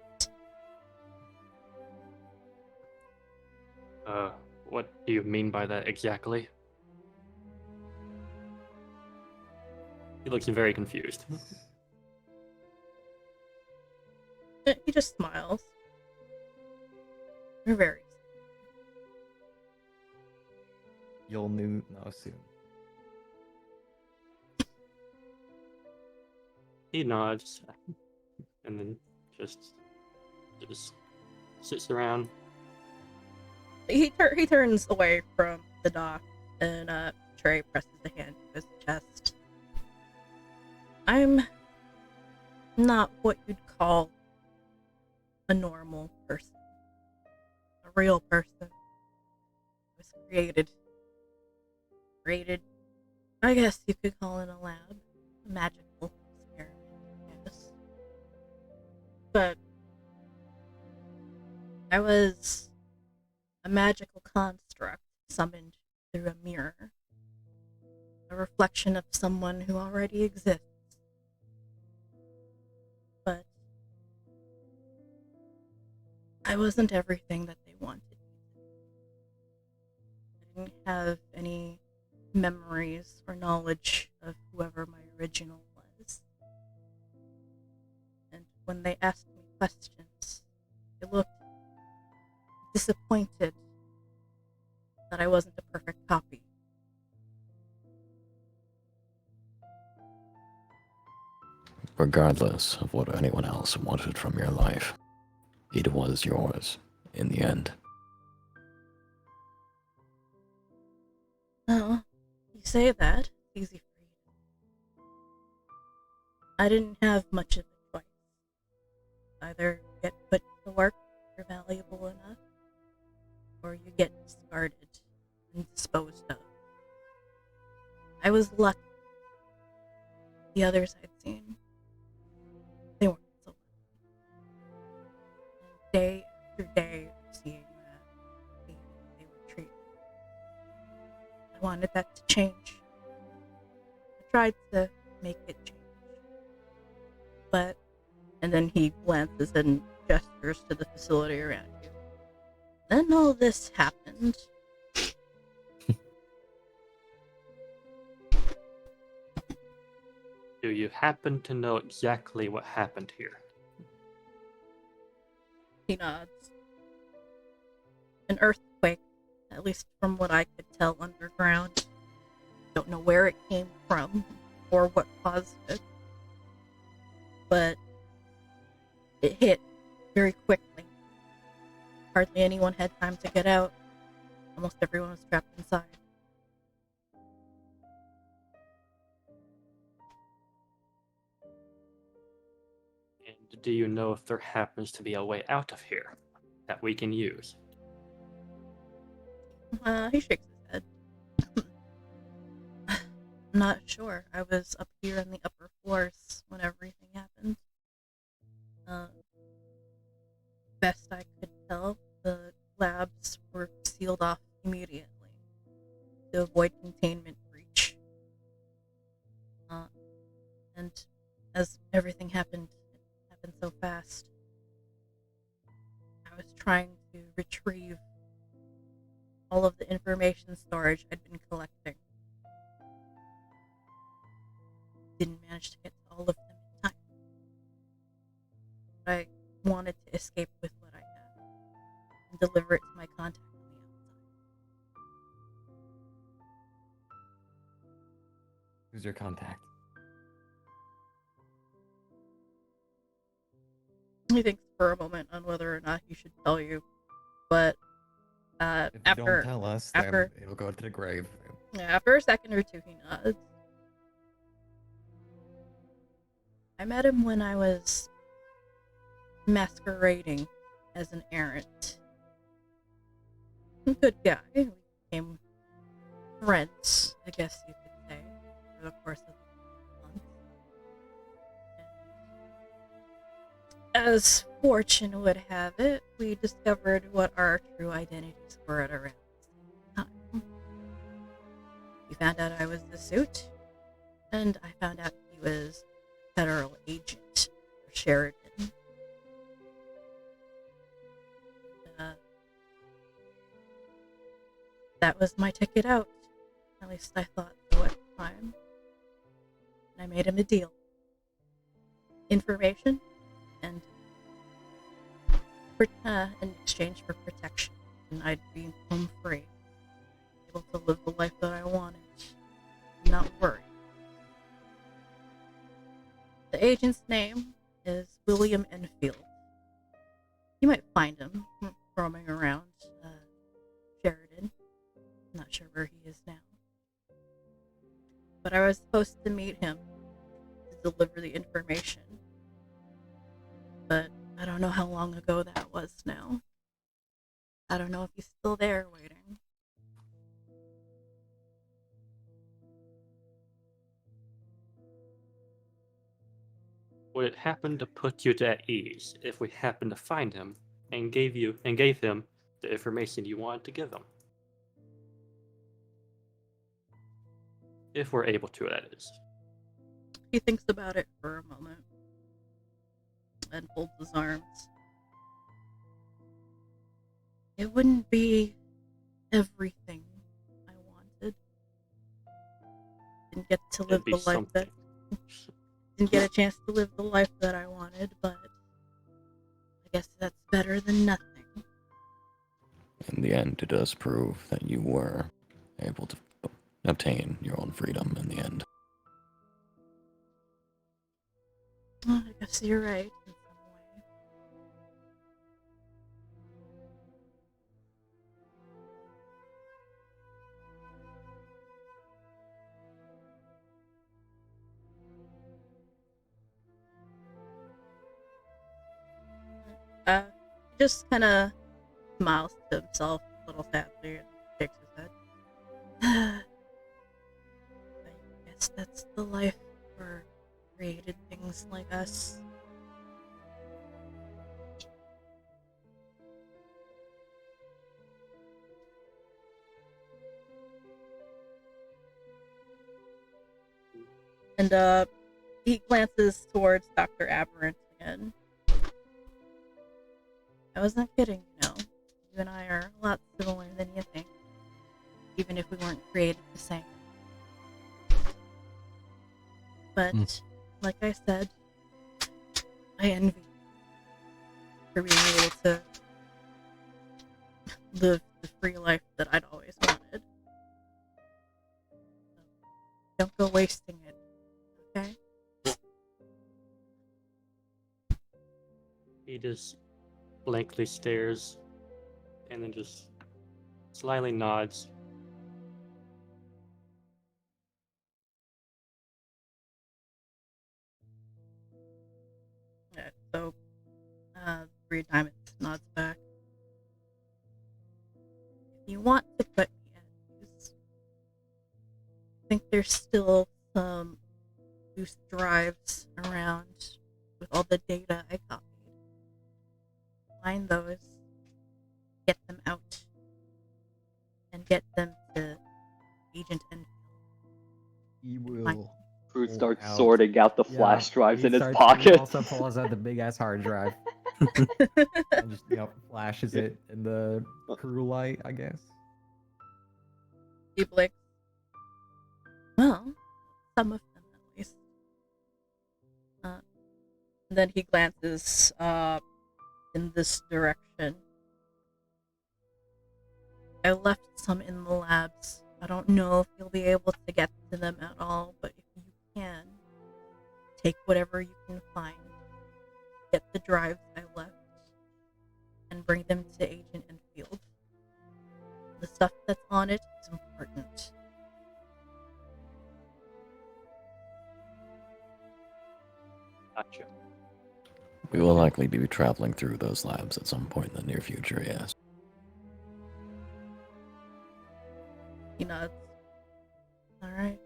What do you mean by that exactly? He looks very confused. He just smiles. You're very. You'll know soon. He nods, and then just sits around. He turns away from the dock, and Trey presses a hand to his chest. I'm not what you'd call a normal person. A real person. I was created, I guess you could call it a lab. A magical experiment, yes. But I was a magical construct summoned through a mirror. A reflection of someone who already exists. But I wasn't everything that they wanted me to be. I didn't have any memories or knowledge of whoever my original was. And when they asked me questions, they looked disappointed that I wasn't a perfect copy. Regardless of what anyone else wanted from your life, it was yours in the end. Oh, you say that. It's easy for you. I didn't have much of a choice. Either get put to work if you're valuable enough, or you get discarded and disposed of. I was lucky. The others I'd seen wanted that to change. I tried to make it change. But, and then he glances and gestures to the facility around you. Then all this happened. Do you happen to know exactly what happened here? He nods. An earthquake, at least from what I could tell underground. Don't know where it came from or what caused it. But it hit very quickly. Hardly anyone had time to get out. Almost everyone was trapped inside. And do you know if there happens to be a way out of here that we can use? He shakes his head. I'm not sure. I was up here on the upper floors when everything happened. Best I could tell, the labs were sealed off immediately to avoid containment breach. And as everything happened, it happened so fast. I was trying to retrieve all of the information storage I'd been collecting. Didn't manage to get to all of them in time. But I wanted to escape with what I had and deliver it to my contact on the outside. Who's your contact? He thinks for a moment on whether or not he should tell you, but If you after don't tell us, after then it'll go to the grave. after a second or two, he nods. I met him when I was masquerading as an errant. Good guy. We became friends, I guess you could say, over the course of a month. As fortune would have it, we discovered what our true identities were at around the same time. He found out I was the suit, and I found out he was a federal agent for Sheridan. That was my ticket out. At least I thought so at the time. And I made him a deal. Information and in exchange for protection. And I'd be home free. Able to live the life that I wanted. Not worried. The agent's name is William Enfield. You might find him roaming around Sheridan. Not sure where he is now. But I was supposed to meet him to deliver the information. But I don't know how long ago that was now. I don't know if he's still there waiting. Would it happen to put you at ease if we happened to find him and gave him the information you wanted to give him? If we're able to, that is. He thinks about it for a moment and folds his arms. It wouldn't be everything I wanted. Didn't get to live the life that didn't get a chance to live the life that I wanted, but I guess that's better than nothing. In the end, it does prove that you were able to obtain your own freedom in the end. Well, I guess you're right in some way. He just kind of smiles to himself a little sadly and shakes his head. I guess that's the life for created things like us. And he glances towards Dr. Aberrant again. I wasn't kidding, you know. You and I are a lot similar than you think, even if we weren't created the same. But, like I said, I envy you for being able to live the free life that I'd always wanted. So don't go wasting it, okay? He just blankly stares and then just slyly nods. Yeah, so, 3 Diamonds nods back. If you want to put me at ease, I think there's still some loose drives around with all the data I copied. Find those, get them out, and get them to Agent Enfield. He will. Crew pull starts out- sorting out the Yeah, flash drives he in his starts- pocket. He also pulls out the big ass hard drive and just flashes it in the crew light, I guess. He blinks. Well, some of them at least. Then he glances in this direction. I left some in the labs. I don't know if you'll be able to get to them at all, but if you can, take whatever you can find, get the drives I left, and bring them to Agent Enfield. The stuff that's on it is important. Gotcha. We will likely be traveling through those labs at some point in the near future, yes. He nods. Alright.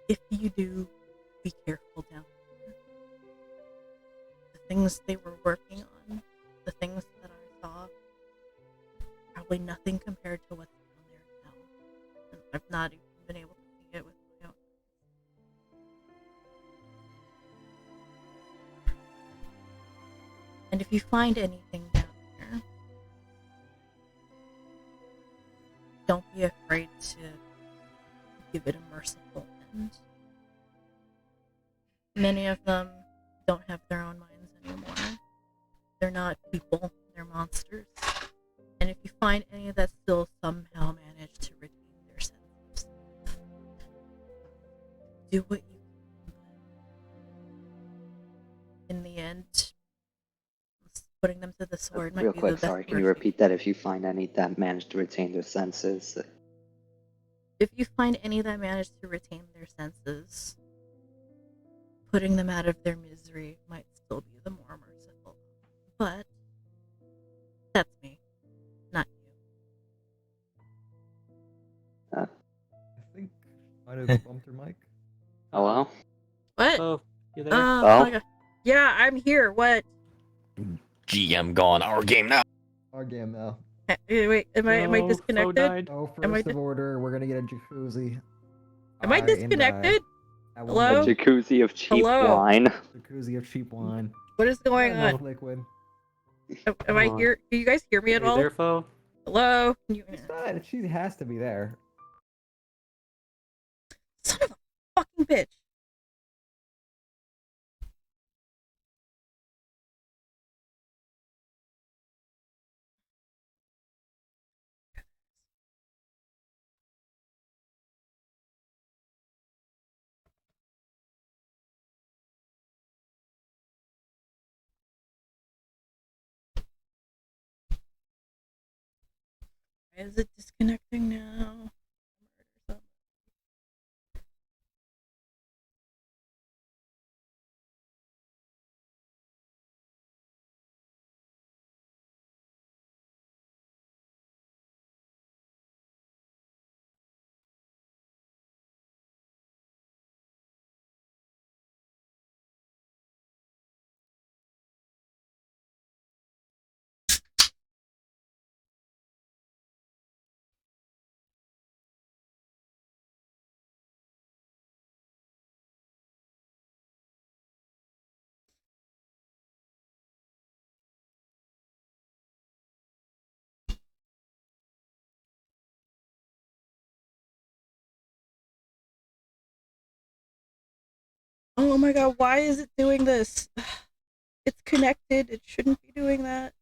If you do, be careful down there. The things they were working on, the things that I saw, probably nothing compared to what's down there now. And I've not even been able to see it with my own eyes. And if you find anything down there, don't be afraid to give it a merciful end. Many of them don't have their own minds anymore. They're not people, they're monsters. And if you find any that still somehow manage to retain their sense of self, do what you can. In the end, putting them to the sword might Real be quick, the best sorry, can you mercy. repeat that? If you find any that manage to retain their senses. If you find any that manage to retain their senses, putting them out of their misery might still be the more merciful. But that's me, not you. I think I might have bumped her mic. Hello? What? Oh, you there? Oh. my God. Yeah, I'm here. What? GM gone, our game now. Our game now. Wait, am I No, Phoe disconnected? died. Oh, Am I first of order, we're gonna get a jacuzzi. Am I disconnected? Hello? A jacuzzi of cheap Hello? wine. Jacuzzi of cheap wine. What is going Not enough on? liquid. Am I here? Do you guys hear me Are at you all? there, Phoe? Hello? Can you... It's fine. She has to be there. Son of a fucking bitch. Why is it disconnecting now? Oh my god, why is it doing this? It's connected. It shouldn't be doing that.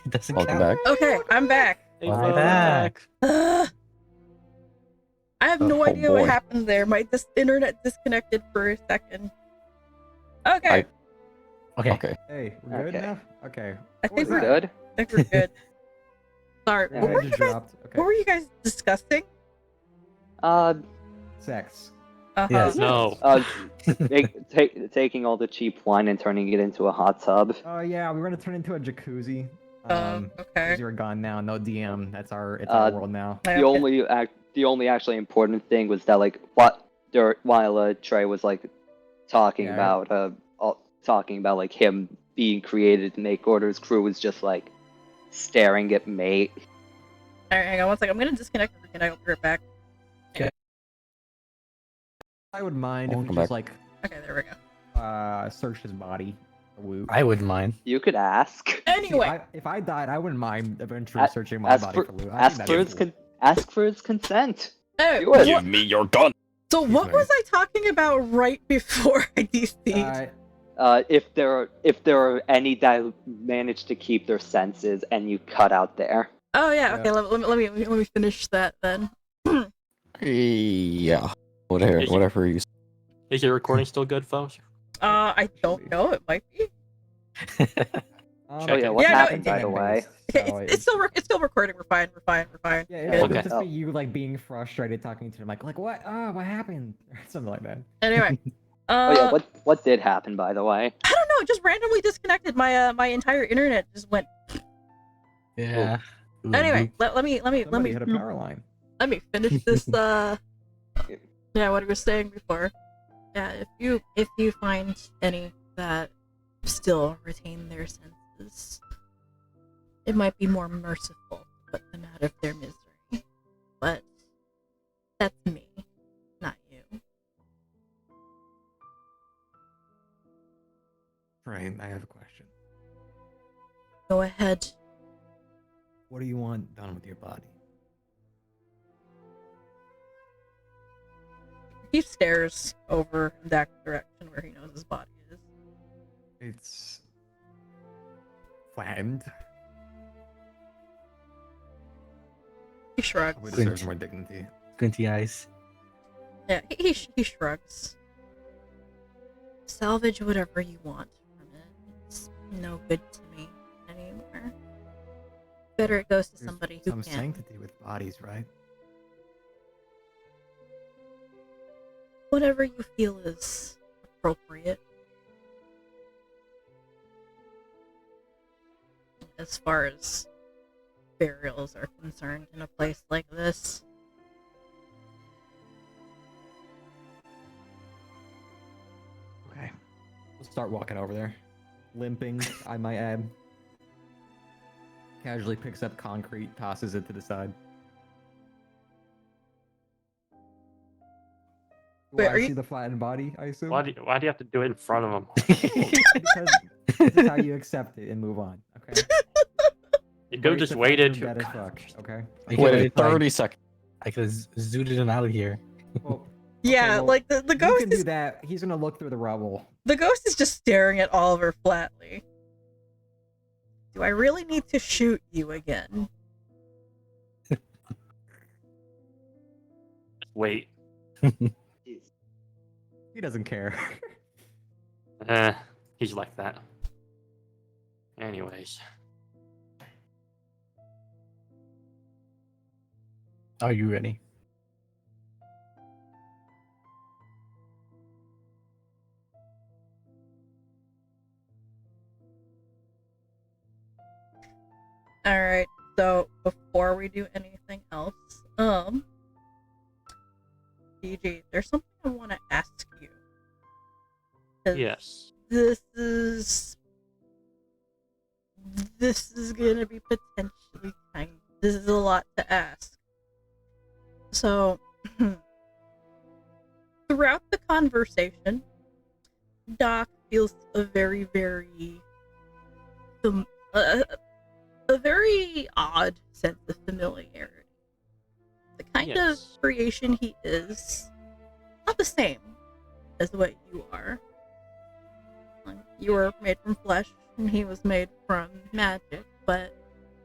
It doesn't Welcome count. back. Okay, I'm back. Hey, Welcome Phoe, back. I have no Oh, idea what boy. happened there. My internet disconnected for a second. Okay, Okay. Okay. Hey, we're good Okay. now? Okay. I What think was we're that? Good? I think we're good. Sorry, Yeah, what I were just you guys? dropped. Okay. What were you guys discussing? Sex. Yes. No. Taking all the cheap wine and turning it into a hot tub. Oh yeah, we're gonna turn into a jacuzzi. Okay. Because you're gone now. No DM. It's our world now. The only actually important thing was that while Trey was like talking Yeah. about like him being created to make orders, Crew was just like staring at mate. Alright, hang on one second. I'm gonna disconnect and I'll be right back. I would mind if we Welcome just back. like Okay, there we go. search his body for loot. I wouldn't mind. You could ask. Anyway, If I died, I wouldn't mind eventually A- searching my ask body for- for loot. Ask for his consent. anyway, Do it. Give me your gun. so what nice. was I talking about right before I DC'd? If there are any that manage to keep their senses and you cut out there. Oh yeah, Yeah. okay. Let me finish that then. Yeah. Whatever you. Is your recording still good, Phoe? I don't know. It might be. Oh yeah, what Yeah, no, happened by the way? Okay, it's still recording. We're fine. Yeah, it Good. would Okay. just be you like being frustrated talking to him, like what? Oh, what happened? Something like that. Anyway, Oh yeah, what did happen by the way? I don't know. It just randomly disconnected. My entire internet just went. Yeah. Anyway, let me Somebody hit a power line. let me finish this. Yeah, what I was saying before. Yeah, if you find any that still retain their senses, it might be more merciful to put them out of their misery. But that's me, not you. Right, I have a question. Go ahead. What do you want done with your body? He stares over in that direction where he knows his body is. It's flattened. He shrugs. It deserves more dignity. Squinty eyes. Yeah, he shrugs. Salvage whatever you want from it. It's no good to me anymore. Better it goes to There's somebody who some can. sanctity with bodies, right? Whatever you feel is appropriate. As far as burials are concerned in a place like this. Okay. We'll start walking over there. Limping, I might add. Casually picks up concrete, tosses it to the side. Wait, Will I are you- see the flattened body, I assume? Why do you have to do it in front of him? Because this is how you accept it and move on, okay? You could have Embrace just the fact waited. you're dead as fuck, okay? I Wait, could've, 30 seconds. I could have zooted him out of here. Well, Yeah, well, like the you ghost can do is that. He's gonna look through the rubble. the ghost is just staring at Oliver flatly. Do I really need to shoot you again? Wait. He doesn't care. He's like that. Anyways. Are you ready? All right. So before we do anything else, DG, there's something I want to ask you. 'Cause Yes. This is gonna be potentially kind. This is a lot to ask. So, throughout the conversation, Doc feels a very, very, a very odd sense of familiarity. The kind of creation he is, not the same as what you are. You were made from flesh, and he was made from magic, but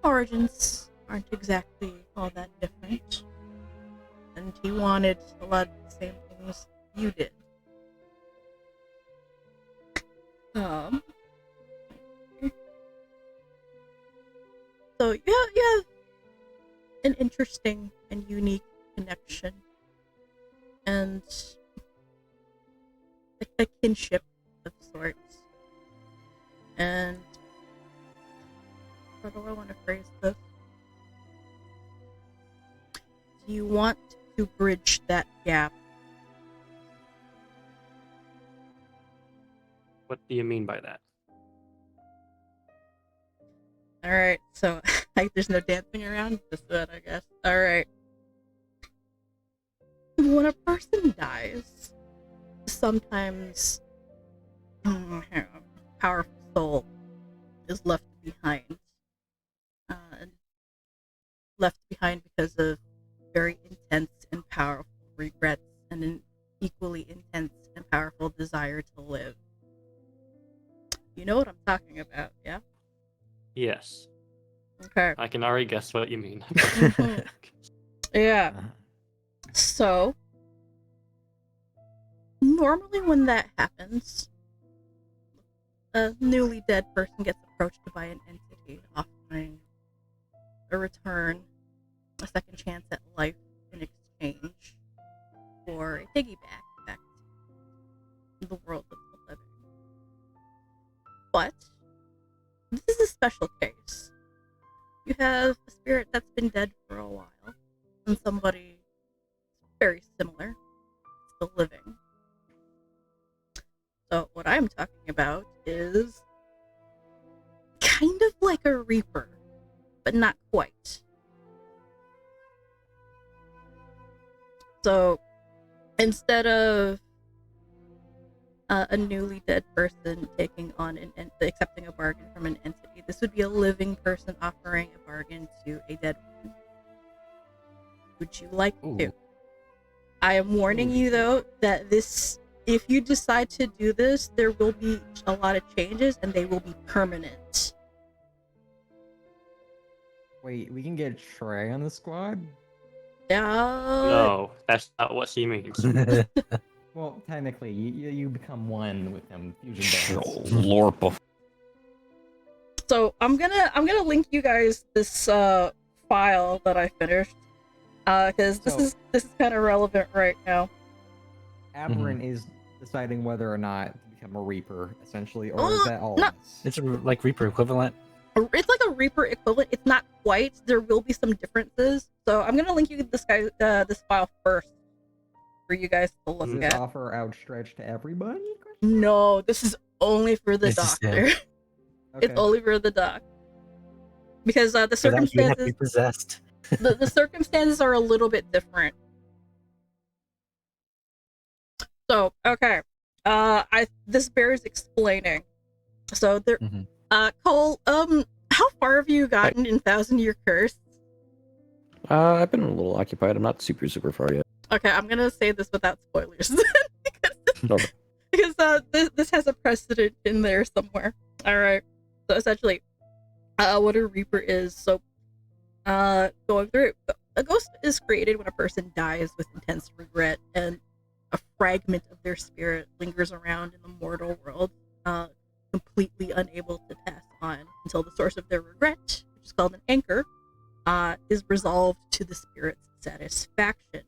origins aren't exactly all that different. And he wanted a lot of the same things you did. So you have an interesting and unique connection, and a kinship of sorts. And how do I want to phrase this? Do you want to bridge that gap? What do you mean by that? Alright, so there's no dancing around, just that, I guess. Alright. When a person dies, sometimes a powerful soul is left behind. Left behind because of very intense and powerful regrets and an equally intense and powerful desire to live. You know what I'm talking about, yeah? Yes. Okay. I can already guess what you mean. Yeah. So, normally when that happens, a newly dead person gets approached by an entity offering a return, a second chance at life in exchange for a piggyback back to the world of the living. But this is a special case. You have a spirit that's been dead for a while, and somebody very similar, still living. So what I'm talking about is kind of like a reaper, but not quite. So instead of a newly dead person taking on accepting a bargain from an entity, this would be a living person offering a bargain to a dead one. Would you like to? I am warning you though that this, if you decide to do this, there will be a lot of changes and they will be permanent. Wait, we can get Trey on the squad? No, that's not what she means. Well, technically, you become one with them fusion bands. Lorpa. So I'm gonna link you guys this file that I finished, because this is kind of relevant right now. Aberrant is deciding whether or not to become a Reaper, essentially, or is that all? No. It's like Reaper equivalent. It's like a Reaper equivalent. It's not quite. There will be some differences. So I'm gonna link you this file first for you guys to look Is at. this offer outstretched to everybody? No, this is only for the doctor. Okay. It's only for the doc. Because the So that you have to circumstances be possessed. the circumstances are a little bit different. So, okay. This bears explaining. So there Cole, how far have you gotten in 1,000-Year Curse? I've been a little occupied. I'm not super far yet. Okay, I'm gonna say this without spoilers. Okay. Because this has a precedent in there somewhere. Alright. So essentially, what a Reaper is. So, going through it, a ghost is created when a person dies with intense regret, and a fragment of their spirit lingers around in the mortal world, completely unable to pass on until the source of their regret, which is called an anchor, is resolved to the spirit's satisfaction.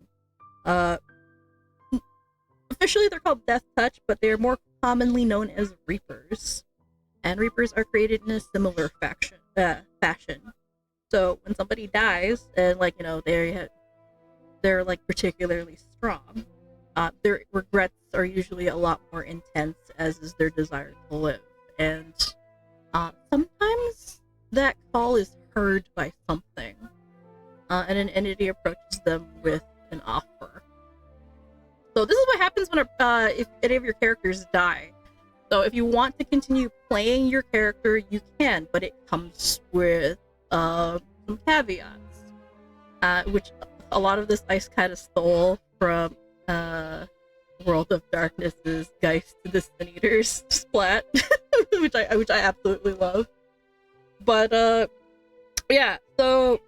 Officially, they're called Death Touch, but they are more commonly known as Reapers. And Reapers are created in a similar fashion. So when somebody dies, and they're like particularly strong, their regrets are usually a lot more intense, as is their desire to live. And sometimes that call is heard by something, and an entity approaches them with an offer. So this is what happens when if any of your characters die. So if you want to continue playing your character, you can, but it comes with some caveats, which a lot of this I kind of stole from World of Darkness's Geist to the Sin Eaters splat, which I absolutely love. But yeah, so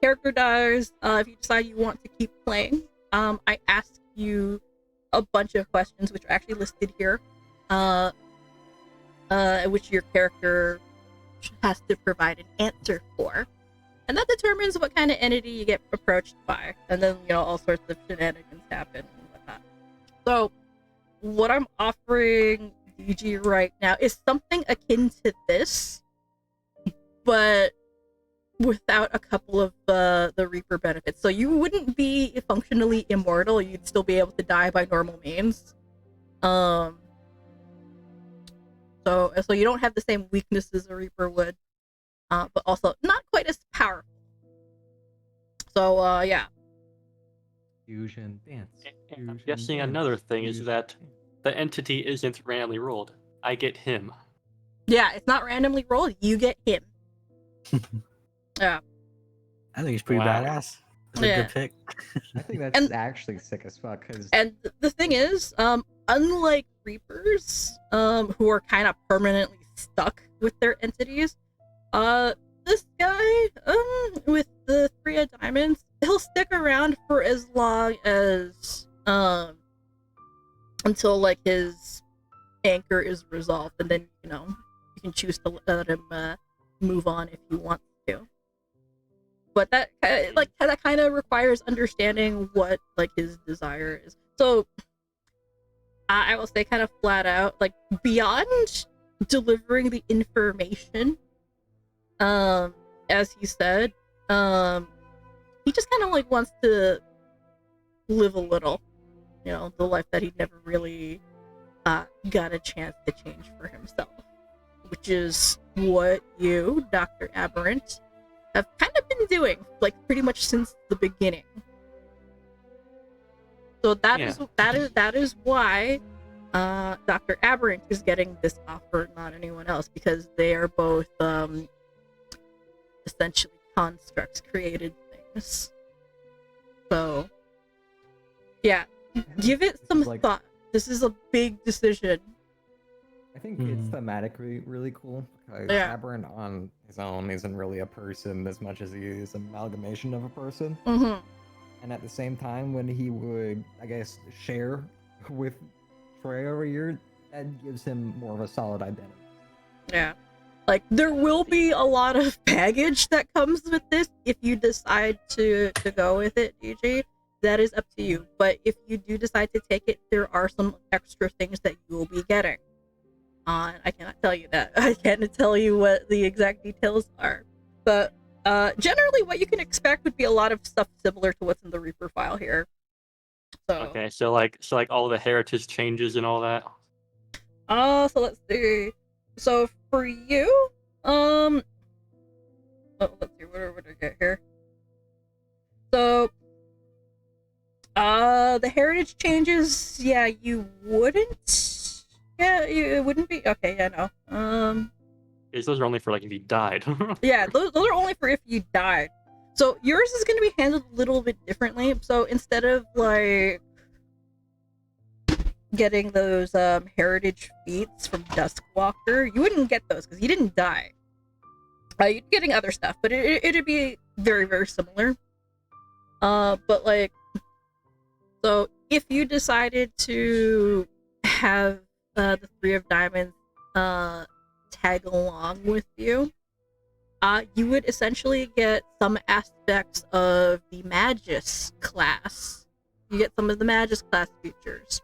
character dies. If you decide you want to keep playing, I ask you a bunch of questions, which are actually listed here, which your character has to provide an answer for, and that determines what kind of entity you get approached by, and then all sorts of shenanigans happen and whatnot. So what I'm offering DG right now is something akin to this, but without a couple of the Reaper benefits. So you wouldn't be functionally immortal, you'd still be able to die by normal means. So you don't have the same weaknesses a Reaper would, but also not quite as powerful. So yeah. Fusion dance. And I'm guessing another thing is that the entity isn't randomly rolled. I get him. Yeah, it's not randomly rolled. You get him. Yeah. I think he's pretty badass. That's a good pick. I think that's actually sick as fuck. And the thing is, unlike Reapers, who are kind of permanently stuck with their entities, this guy, with the 3 of Diamonds, he'll stick around for as long as, until like his anchor is resolved, and then you can choose to let him move on if you want to. But that kind of requires understanding what like his desire is. So I will say kind of flat out, like, beyond delivering the information, as he said, he just kind of like wants to live a little, the life that he never really got a chance to change for himself, which is what you, Dr. Aberrant, have kind of been doing, like, pretty much since the beginning. So that is why Dr. Aberrant is getting this offer, not anyone else, because they are both essentially constructs, created things. So yeah, give it some thought. This is a big decision. I think it's thematically really cool, because Aberrant on his own isn't really a person as much as he is an amalgamation of a person. And at the same time, when he would, I guess, share with Trey over here, that gives him more of a solid identity. Yeah. Like, there will be a lot of baggage that comes with this if you decide to go with it, DG. That is up to you. But if you do decide to take it, there are some extra things that you will be getting. I cannot tell you that. I can't tell you what the exact details are. But generally what you can expect would be a lot of stuff similar to what's in the Reaper file here. So okay, so like all the heritage changes and all that. So let's see. So for you, let's see, what did I get here? So the heritage changes, yeah, you wouldn't. Yeah, it wouldn't be. Okay, yeah, no. Those are only for like if you died. Yeah, those are only for if you died. So yours is going to be handled a little bit differently. So instead of like getting those heritage feats from Duskwalker, you wouldn't get those because you didn't die. You'd be getting other stuff, but it'd be very, very similar. But like, so if you decided to have the Three of Diamonds tag along with you, you would essentially get some aspects of the Magus class. You get some of the Magus class features.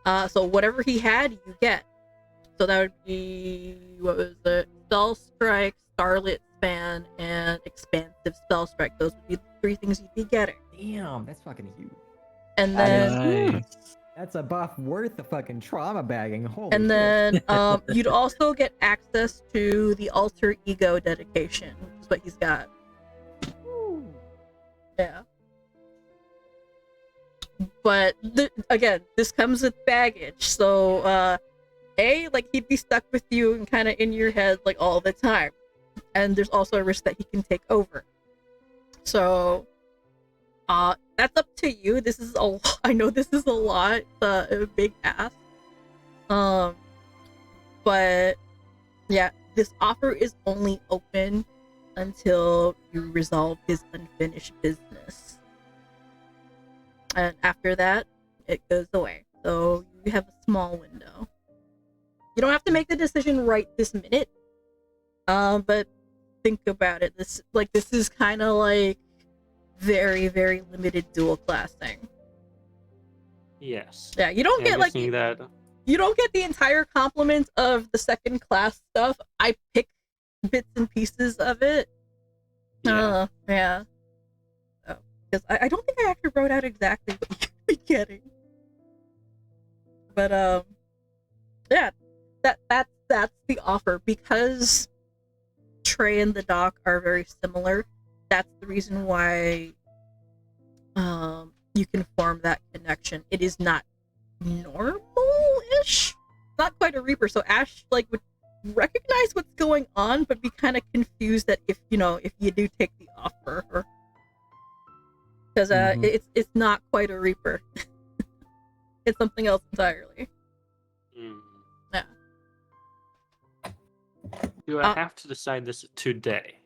So whatever he had, you get. So that would be, what was it? Spell Strike, Starlit Span, and Expansive Spell Strike. Those would be the 3 things you'd be getting. Damn, that's fucking huge. And then Nice. That's a buff worth the fucking trauma bagging. Holy And shit. then you'd also get access to the alter ego dedication, which is what he's got. Yeah. But again, this comes with baggage. So like he'd be stuck with you and kind of in your head like all the time. And there's also a risk that he can take over. So that's up to you. This is I know this is a lot, a big ask. But yeah, this offer is only open until you resolve his unfinished business. And after that, it goes away. So you have a small window. You don't have to make the decision right this minute. But think about it. This is kind of like very, very limited dual classing. Yes. Yeah, you don't get like that. You don't get the entire complement of the second class stuff. I pick bits and pieces of it. Yeah. Yeah. Because I don't think I actually wrote out exactly what you'd be getting. But yeah, that's the offer. Because Trey and the Doc are very similar. That's the reason why you can form that connection. It is not normal-ish, not quite a Reaper. So Ash like would recognize what's going on, but be kind of confused that if you do take the offer, because it's not quite a Reaper. It's something else entirely. Yeah. Do I have to decide this today?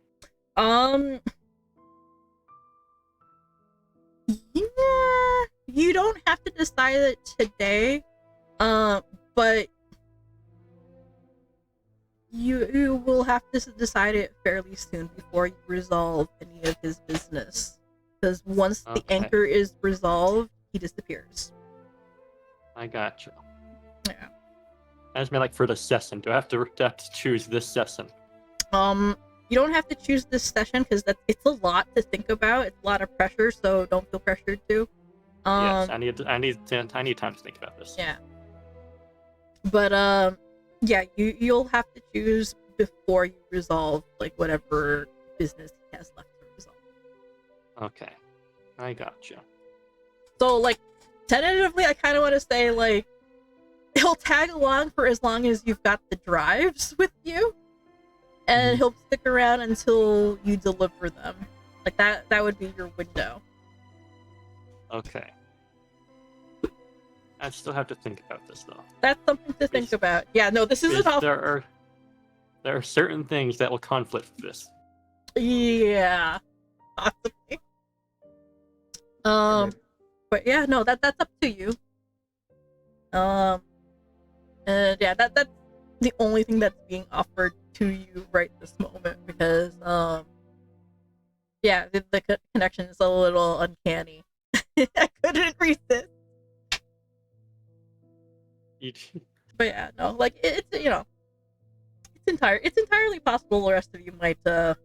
Yeah, you don't have to decide it today, but you will have to decide it fairly soon before you resolve any of his business. Because once the anchor is resolved, he disappears. I gotcha. Yeah. I just mean like for the session. Do I have to choose this session? You don't have to choose this session because it's a lot to think about. It's a lot of pressure, so don't feel pressured to. Yes, I need time to think about this. Yeah. But yeah, you'll have to choose before you resolve like whatever business he has left to resolve. Okay, I gotcha. So like tentatively, I kind of want to say like he'll tag along for as long as you've got the drives with you. And he'll stick around until you deliver them. Like that would be your window. Okay. I still have to think about this though. That's something to think about. Yeah, no, this isn't all. There are certain things that will conflict with this. Yeah, possibly. But yeah, no, that's up to you. And yeah, that's the only thing that's being offered to you right this moment because yeah, the connection is a little uncanny. I couldn't resist. But yeah, no, like it's it's entirely possible the rest of you might come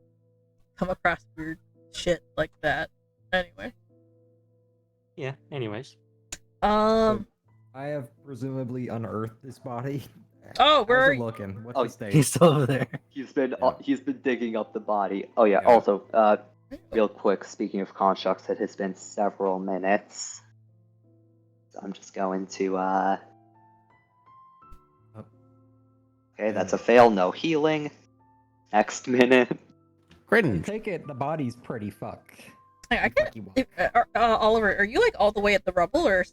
across weird shit like that. Anyway. Yeah, anyways. I have presumably unearthed this body. Oh, where How's are it you? looking? What's Oh, the state? He's still over there. He's been digging up the body. Oh yeah. Also, real quick, speaking of constructs, it has been several minutes. So I'm just going to Okay, that's a fail. No healing. Next minute. I take it the body's pretty fucked. I can. Oliver, are you like all the way at the rubble, or?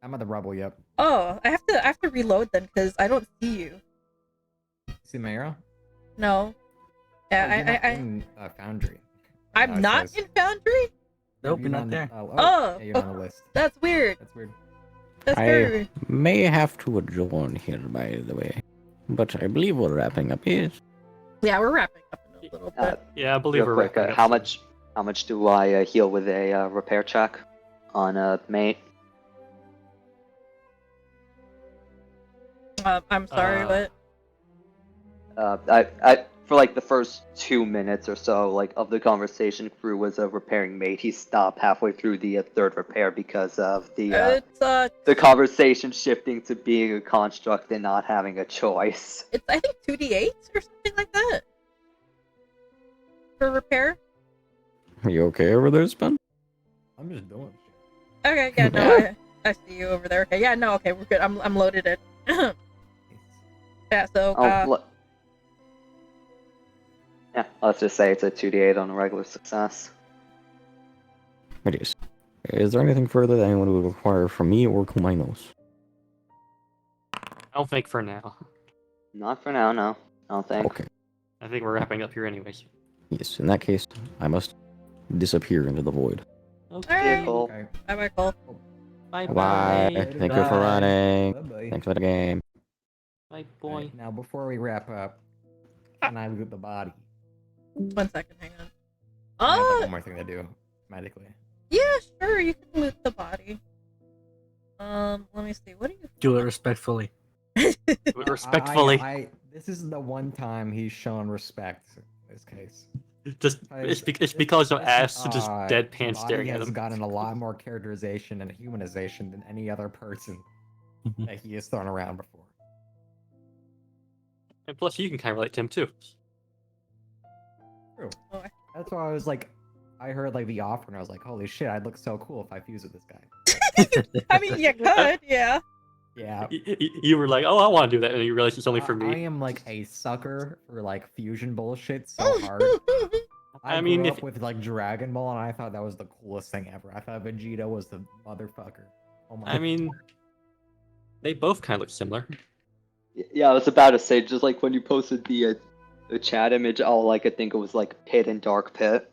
I'm at the rubble. Yep. Oh, I have to reload then because I don't see you. See Mara? No. Yeah, You're not in Foundry. I'm not in Foundry? Nope, you're not there. Oh, yeah, you're on the list. That's weird. That's weird. That's very I weird. may have to adjourn here, by the way. But I believe we're wrapping up here. Yeah, we're wrapping up in a little bit. Yeah, I believe Real we're quick, wrapping up how soon. much do I heal with a repair check on a mate? I'm sorry, but I for like the first 2 minutes or so, like of the conversation, Croux was a repairing mate. He stopped halfway through the third repair because of the conversation shifting to being a construct and not having a choice. it's I think 2d8s or something like that for repair. Are you okay over there, Spen? I'm just doing shit. Okay, yeah, no, I see you over there. Okay, yeah, no, okay, we're good. I'm loaded in. Yeah, so yeah, let's just say it's a 2d8 on a regular success. It is. Is there anything further that anyone would require from me or Cumaenos? I don't think for now. Not for now, no. I don't think. Okay. I think we're wrapping up here anyways. Yes, in that case, I must disappear into the void. Alright. Cool. Okay. Bye, Cole. Bye Bye. bye. Thank you for running. Bye-bye. Thanks for the game. Bye boy. Alright, now, before we wrap up, can I loot the body? 1 second, hang on. I have like Oh, one more thing to do, magically. yeah, sure, you can loot the body. Let me see. What do you? Do it respectfully. Respectfully. This is the one time he's shown respect in this case. It's because of ass just deadpan Body staring at has him. gotten a lot more characterization and humanization than any other person that he has thrown around before. And plus, you can kind of relate to him too. True. Oh, That's why I was like, I heard like the offer and I was like, holy shit, I'd look so cool if I fused with this guy. I mean, you could, yeah. Yeah. You were like, oh, I want to do that, and you realize it's only for I me. am like a sucker for like fusion bullshit so hard. I mean, grew if- up with like Dragon Ball, and I thought that was the coolest thing ever. I thought Vegeta was the motherfucker. Oh my! I mean, they both kind of look similar. Yeah, I was about to say, just like when you posted the chat image, all I could think it was like Pit and Dark Pit.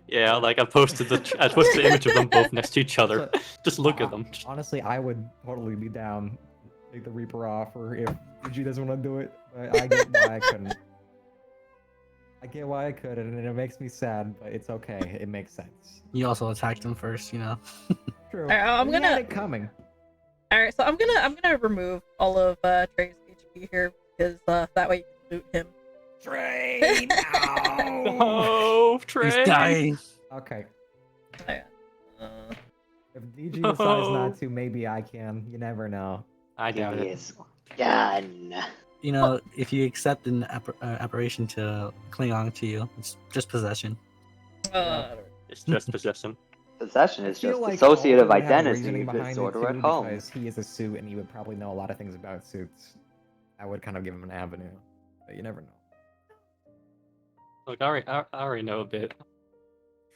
Yeah, like I posted the image of them both next to each other. Just look at them. Honestly, I would totally be down. Take the Reaper offer if Vegeta doesn't want to do it. But I get why I couldn't. I get why I couldn't, and it makes me sad, but it's okay. It makes sense. You also attacked him first, you know. True. Alright, I'm We had gonna- it coming. All right, so I'm gonna remove all of Trey's HP here because that way you can loot him. Trey, no! Oh, Trey. He's dying. Okay. Alright, If DG decides not to, maybe I can. You never know. I doubt it. Yes. Done. You know, if you accept an apparition to cling on to you, it's just possession. It's just possession. Possession is I feel just like associative Oliver would have identity. reasoning behind it Disorder at too, home. because he is a suit and he would probably know a lot of things about suits. I would kind of give him an avenue, but you never know. Look, I already know a bit.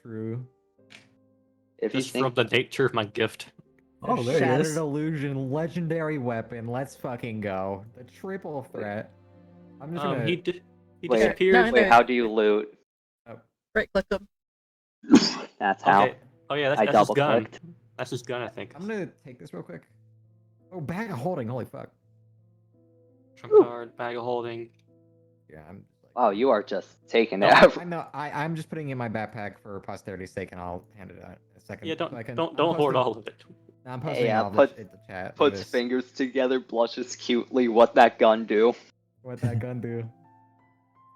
True. If you Just think from the nature of my gift. Oh, there he Shattered is. Illusion, legendary weapon. Let's fucking go. The triple threat. I'm just gonna. He Wait, disappeared. wait, how do you loot? right click him. That's how. Okay. Oh yeah, I that's his gun. double-clicked. That's his gun, I think. I'm gonna take this real quick. Oh, bag of holding. Holy fuck. Trump card, bag of holding. Yeah, I'm. Just Wow, you are just taking No, it. I know. I'm just putting it in my backpack for posterity's sake, and I'll hand it out in a second. Yeah, so I can- don't I'm hoard posting- all of it. No, I'm posting Yeah, all of it in the chat. for Puts this. fingers together, blushes cutely. What that gun do? What that gun do?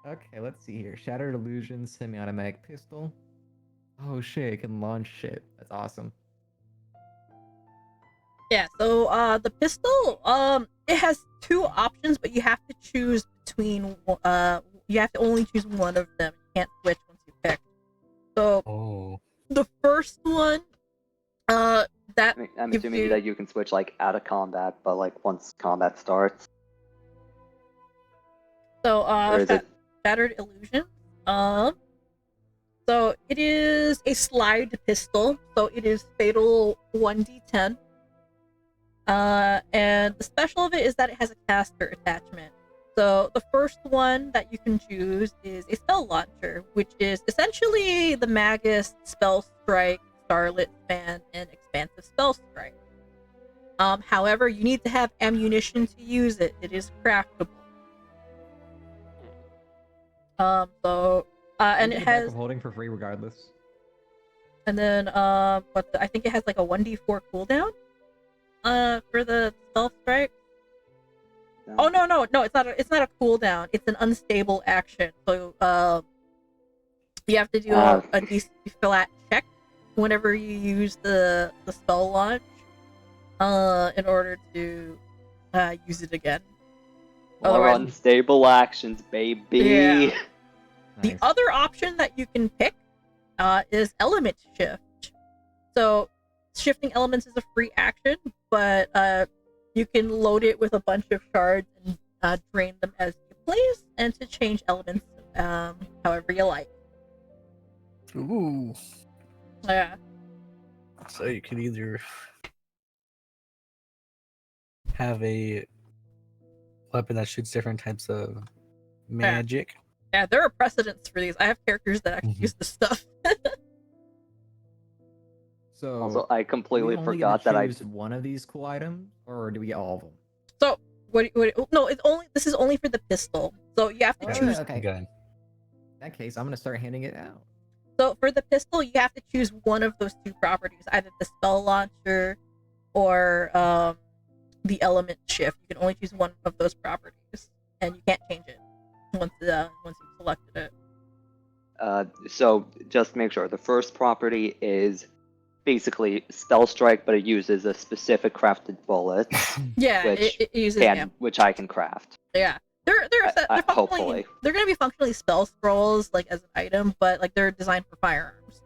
Okay, let's see here. Shattered Illusion, semi-automatic pistol. Oh shit, it can launch shit. That's awesome. Yeah, so the pistol, it has two options, but you have to choose between you have to only choose one of them. You can't switch once you pick. So Oh. the first one, that I'm gives assuming you- that you can switch like out of combat, but like once combat starts. so Or is it? Shattered Illusion. So it is a slide pistol. So it is fatal 1d10. And the special of it is that it has a caster attachment. So the first one that you can choose is a spell launcher, which is essentially the Magus, Spell Strike, Starlit Fan, and Expansive Spell Strike. However, you need to have ammunition to use it. It is craftable. And it has holding for free regardless. And then I think it has like a 1d4 cooldown for the spell strike. No. Oh no, it's not a cooldown. It's an unstable action. So you have to do a DC flat check whenever you use the spell launch in order to use it again. More unstable actions, baby. Yeah. The Nice. other option that you can pick is element shift. So shifting elements is a free action, but you can load it with a bunch of shards and drain them as you please, and to change elements however you like. Ooh. Yeah. So you could either have a weapon that shoots different types of magic. Yeah, there are precedents for these. I have characters that actually use this stuff. So Also, I completely do we only forgot get to that I. choose one of these cool items, or do we get all of them? So no, this is only for the pistol. So you have to Oh, choose. okay. Gun. In that case, I'm gonna start handing it out. So for the pistol, you have to choose one of those two properties, either the spell launcher or the element shift. You can only choose one of those properties, and you can't change it once you've selected it. So just to make sure, the first property is basically spell strike, but it uses a specific crafted bullet, Yeah, which it uses which I can craft. Yeah, they're Hopefully. they're gonna be functionally spell scrolls like as an item, but like they're designed for firearms.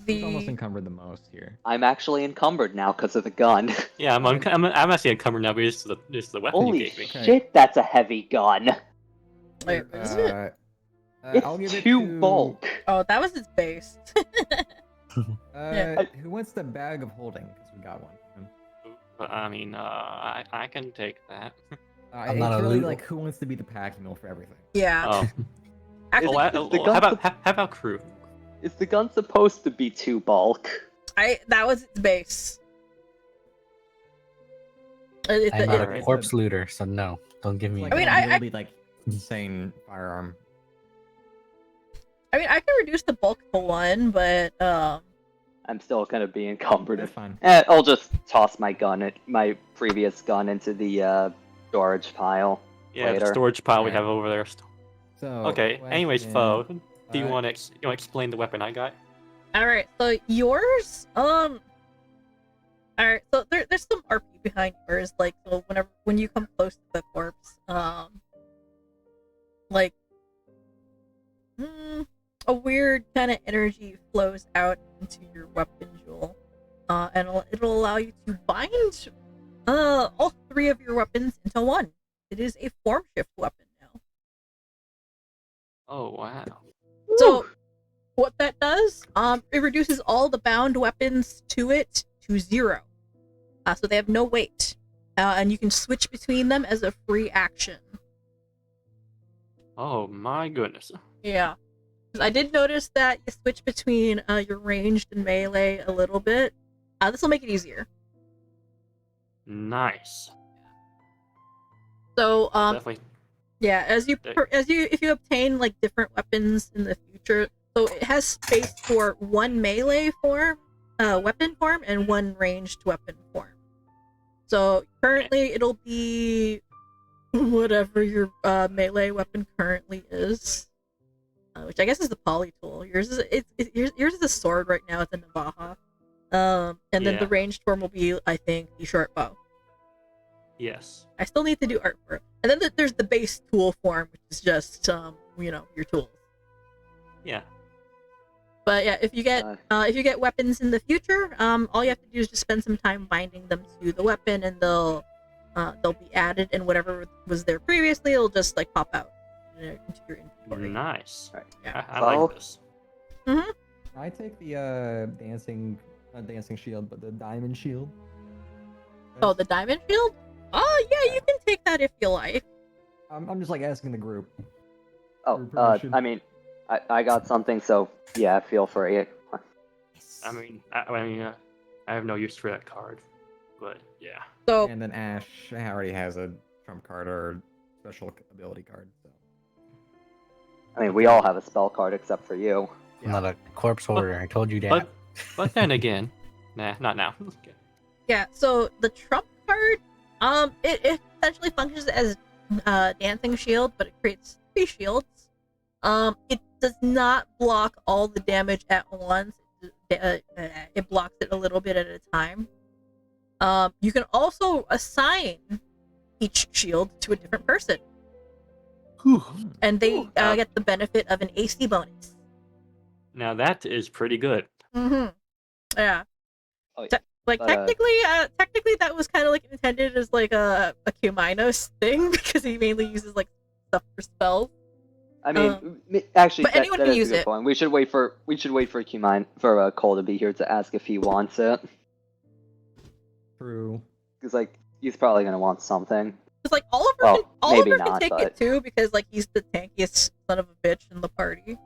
Who's almost encumbered the most here? I'm actually encumbered now because of the gun. Yeah, I'm actually encumbered now because this is the weapon Holy you gave me. shit, that's a heavy gun. Wait, is it? I'll give It's it 2 to... bulk. Oh, that was its base. Who wants the bag of holding? Because we got one. I mean, I can take that. I'm It's not a really loot. like who wants to be the packing mule for everything. Yeah. Oh, Actually, how about Croux? Is the gun supposed to be 2 bulk? that was its base. I'm not a Alright. corpse looter, so no. Don't give me. Like I mean, a really like insane firearm. I can reduce the bulk to 1, but I'm still gonna be encumbered. That's fine. I'll just toss my previous gun into the storage pile. Yeah, the Later. storage pile we Alright. have over there. So Okay. Anyways, question- Phoe, do you uh, want to explain the weapon I got? all right. So yours, all right. So there's some RP behind yours. Like, so when you come close to the corpse, like, a weird kind of energy flows out into your weapon jewel, and it'll allow you to bind all 3 of your weapons into one. It is a form shift weapon now. Oh wow. So what that does, it reduces all the bound weapons to it to 0. So they have no weight. And you can switch between them as a free action. Oh my goodness. Yeah. 'Cause I did notice that you switch between your ranged and melee a little bit. This will make it easier. Nice. So Definitely. yeah, if you obtain like different weapons in the future, so it has space for 1 melee form, weapon form, and 1 ranged weapon form. So currently it'll be whatever your melee weapon currently is, which I guess is the poly tool. Yours is a sword right now. It's a navaja, and then the Yeah. ranged form will be, I think, the short bow. Yes. I still need to do art for it. And then there's the base tool form, which is just your tools. Yeah. But yeah, if you get weapons in the future, all you have to do is just spend some time binding them to the weapon, and they'll be added, and whatever was there previously, it'll just like pop out into your inventory. Nice. Right. Yeah. I Well- like this. I take the dancing shield, but the diamond shield. Oh, the diamond shield? Oh yeah, you can take that if you like. I'm just like asking the group. Oh, for permission. I mean, I got something, so yeah, feel free. I have no use for that card, but yeah. So And then Ash already has a trump card or special ability card. So. I mean, we all have a spell card except for you. I'm not a corpse hoarder. I told you that. But then again, nah, not now. Okay. yeah, so the trump card, it essentially functions as dancing shield, but it creates 3 shields. It does not block all the damage at once. It blocks it a little bit at a time. You can also assign each shield to a different person, and they get the benefit of an AC bonus. Now that is pretty good. Mm-hmm. Yeah. Oh, yeah. Technically, that was kind of like intended as like a Cumaenos thing because he mainly uses like stuff for spells. I mean, actually, but anyone that can is use a good it. point. We should wait for Cole to be here to ask if he wants it, True. because like he's probably gonna want something. It's like Oliver maybe can not, take but... it too because like he's the tankiest son of a bitch in the party.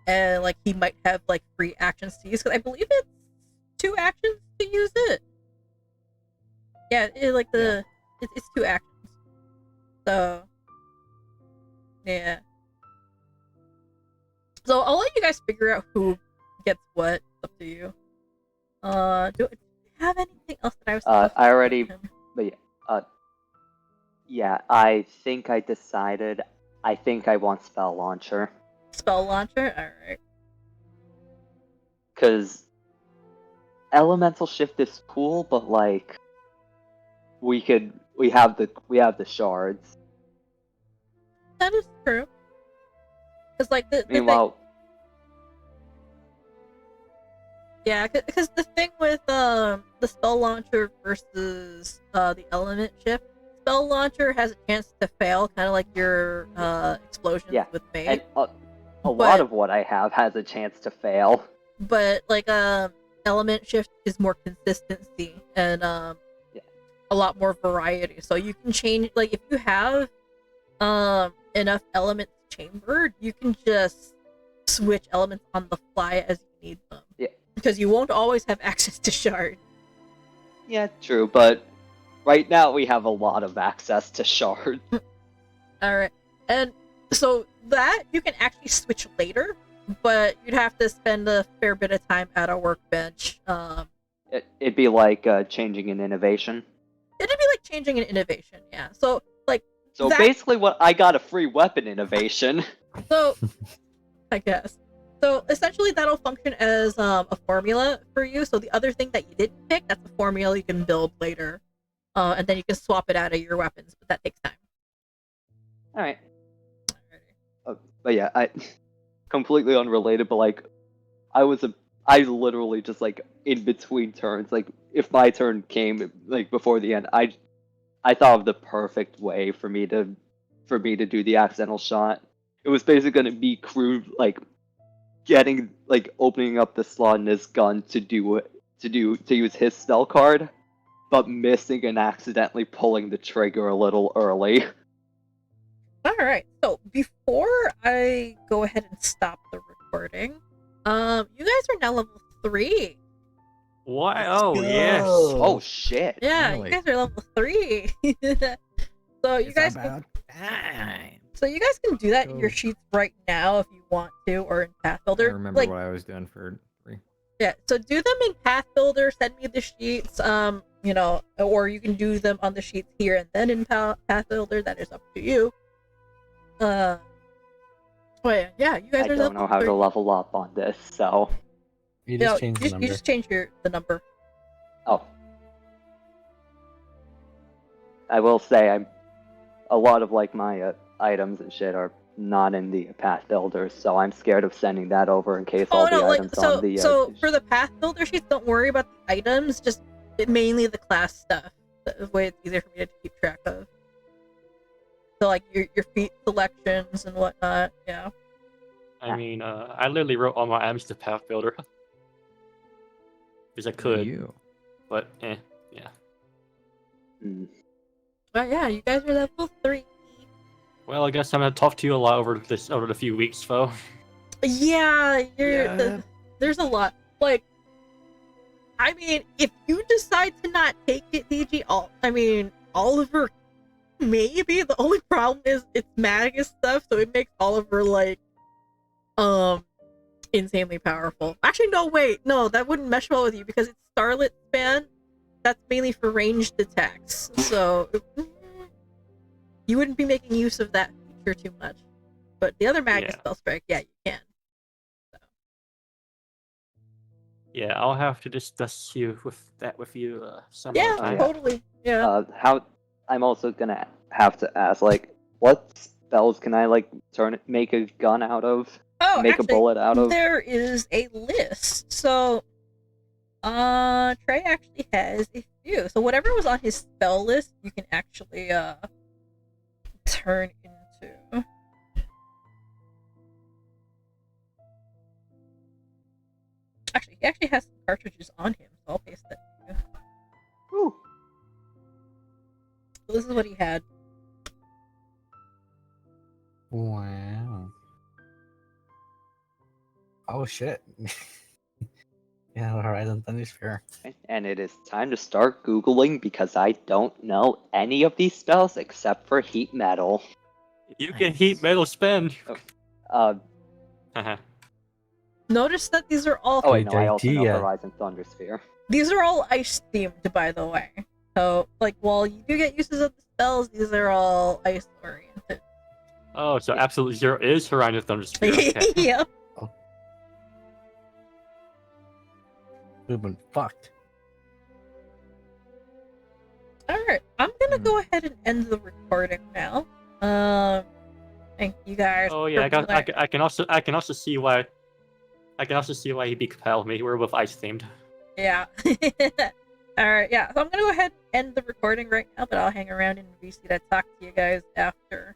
And like he might have like free actions to use because I believe it's 2 actions to use it. Yeah, it's 2 actions. So yeah. So I'll let you guys figure out who gets what. Up to you. Do I have anything else that I was? I already, but yeah, I think I decided. I think I want spell launcher. Spell launcher, all right. Because elemental shift is cool, but like we have the shards. That is true. Because like Meanwhile, yeah, because the thing with the spell launcher versus the element shift, spell launcher has a chance to fail, kind of like your explosions with Fate. And a lot of what I have has a chance to fail. But like element shift is more consistency and a lot more variety. So you can change, like if you have enough elements chambered, you can just switch elements on the fly as you need them. Yeah. Because you won't always have access to shards. Yeah, true, but right now we have a lot of access to shards. Alright. And so that you can actually switch later, but you'd have to spend a fair bit of time at a workbench. It'd be like changing an innovation. It'd be like changing an innovation, yeah. So basically what I got a free weapon innovation. So I guess. So essentially that'll function as a formula for you. So the other thing that you didn't pick, that's a formula you can build later. And then you can swap it out of your weapons, but that takes time. Alright. But yeah, I completely unrelated, but like I literally just like in between turns, like if my turn came like before the end, I thought of the perfect way for me to do the accidental shot. It was basically gonna be Croux like opening up the slot in his gun to use his spell card, but missing and accidentally pulling the trigger a little early. Alright, so before I go ahead and stop the recording, you guys are now level 3. What? Oh, yes. Oh, shit. Yeah, Really? you guys are level 3. So you guys can do that in your sheets right now if you want to, or in Path Builder. I remember what I was doing for 3. Yeah, so do them in Path Builder, send me the sheets, or you can do them on the sheets here and then in Path Builder, that is up to you. Yeah, you guys I are don't know how to level up on this, so... You just change the number. You just change the number. Oh. I will say, a lot of like my items and shit are not in the Path Builder, so I'm scared of sending that over in case all the items on the... So for the Path Builder sheets, don't worry about the items, just mainly the class stuff. That way it's easier for me to keep track of. So like your feat selections and whatnot, yeah. I mean, I literally wrote all my items to Path Builder. Because I could. But, yeah. But yeah, you guys are level 3. Well, I guess I'm gonna talk to you a lot over the few weeks, Phoe. Yeah, Yeah. there's a lot. Like, I mean, if you decide to not take it, DG, Oliver, maybe. The only problem is it's Magus stuff, so it makes Oliver, like, insanely powerful. Actually, no, wait. No, that wouldn't mesh well with you because it's Starlit Span. That's mainly for ranged attacks. So, you wouldn't be making use of that feature too much. But the other Magus spell strike, yeah, you can. Yeah, I'll have to discuss with you some Yeah, other time. totally. Yeah. I'm also gonna have to ask, like, what spells can I like make a gun out of? Oh, Make actually, a bullet out of? there is a list. So, Trey actually has a few. So whatever was on his spell list, you can actually turn into. Actually, he actually has some cartridges on him, so I'll paste that to you. Ooh. So this is what he had. Wow. Oh shit. Yeah, Horizon Thundersphere. And it is time to start Googling because I don't know any of these spells except for heat metal. You can heat metal spin. Notice that these are all. Oh wait, no, I also know idea. Horizon Thundersphere. These are all ice themed, by the way. So, like, while you do get uses of the spells, these are all ice oriented. Oh, so Absolute Zero is Horizon Thundersphere. Okay. Yep. We've been fucked. Alright, I'm gonna go ahead and end the recording now. Thank you guys. Oh yeah, I can also see why. I can also see why he'd be compelled me. We're both ice themed. Yeah. Alright, yeah. So I'm gonna go ahead and end the recording right now, but I'll hang around in VC to talk to you guys after.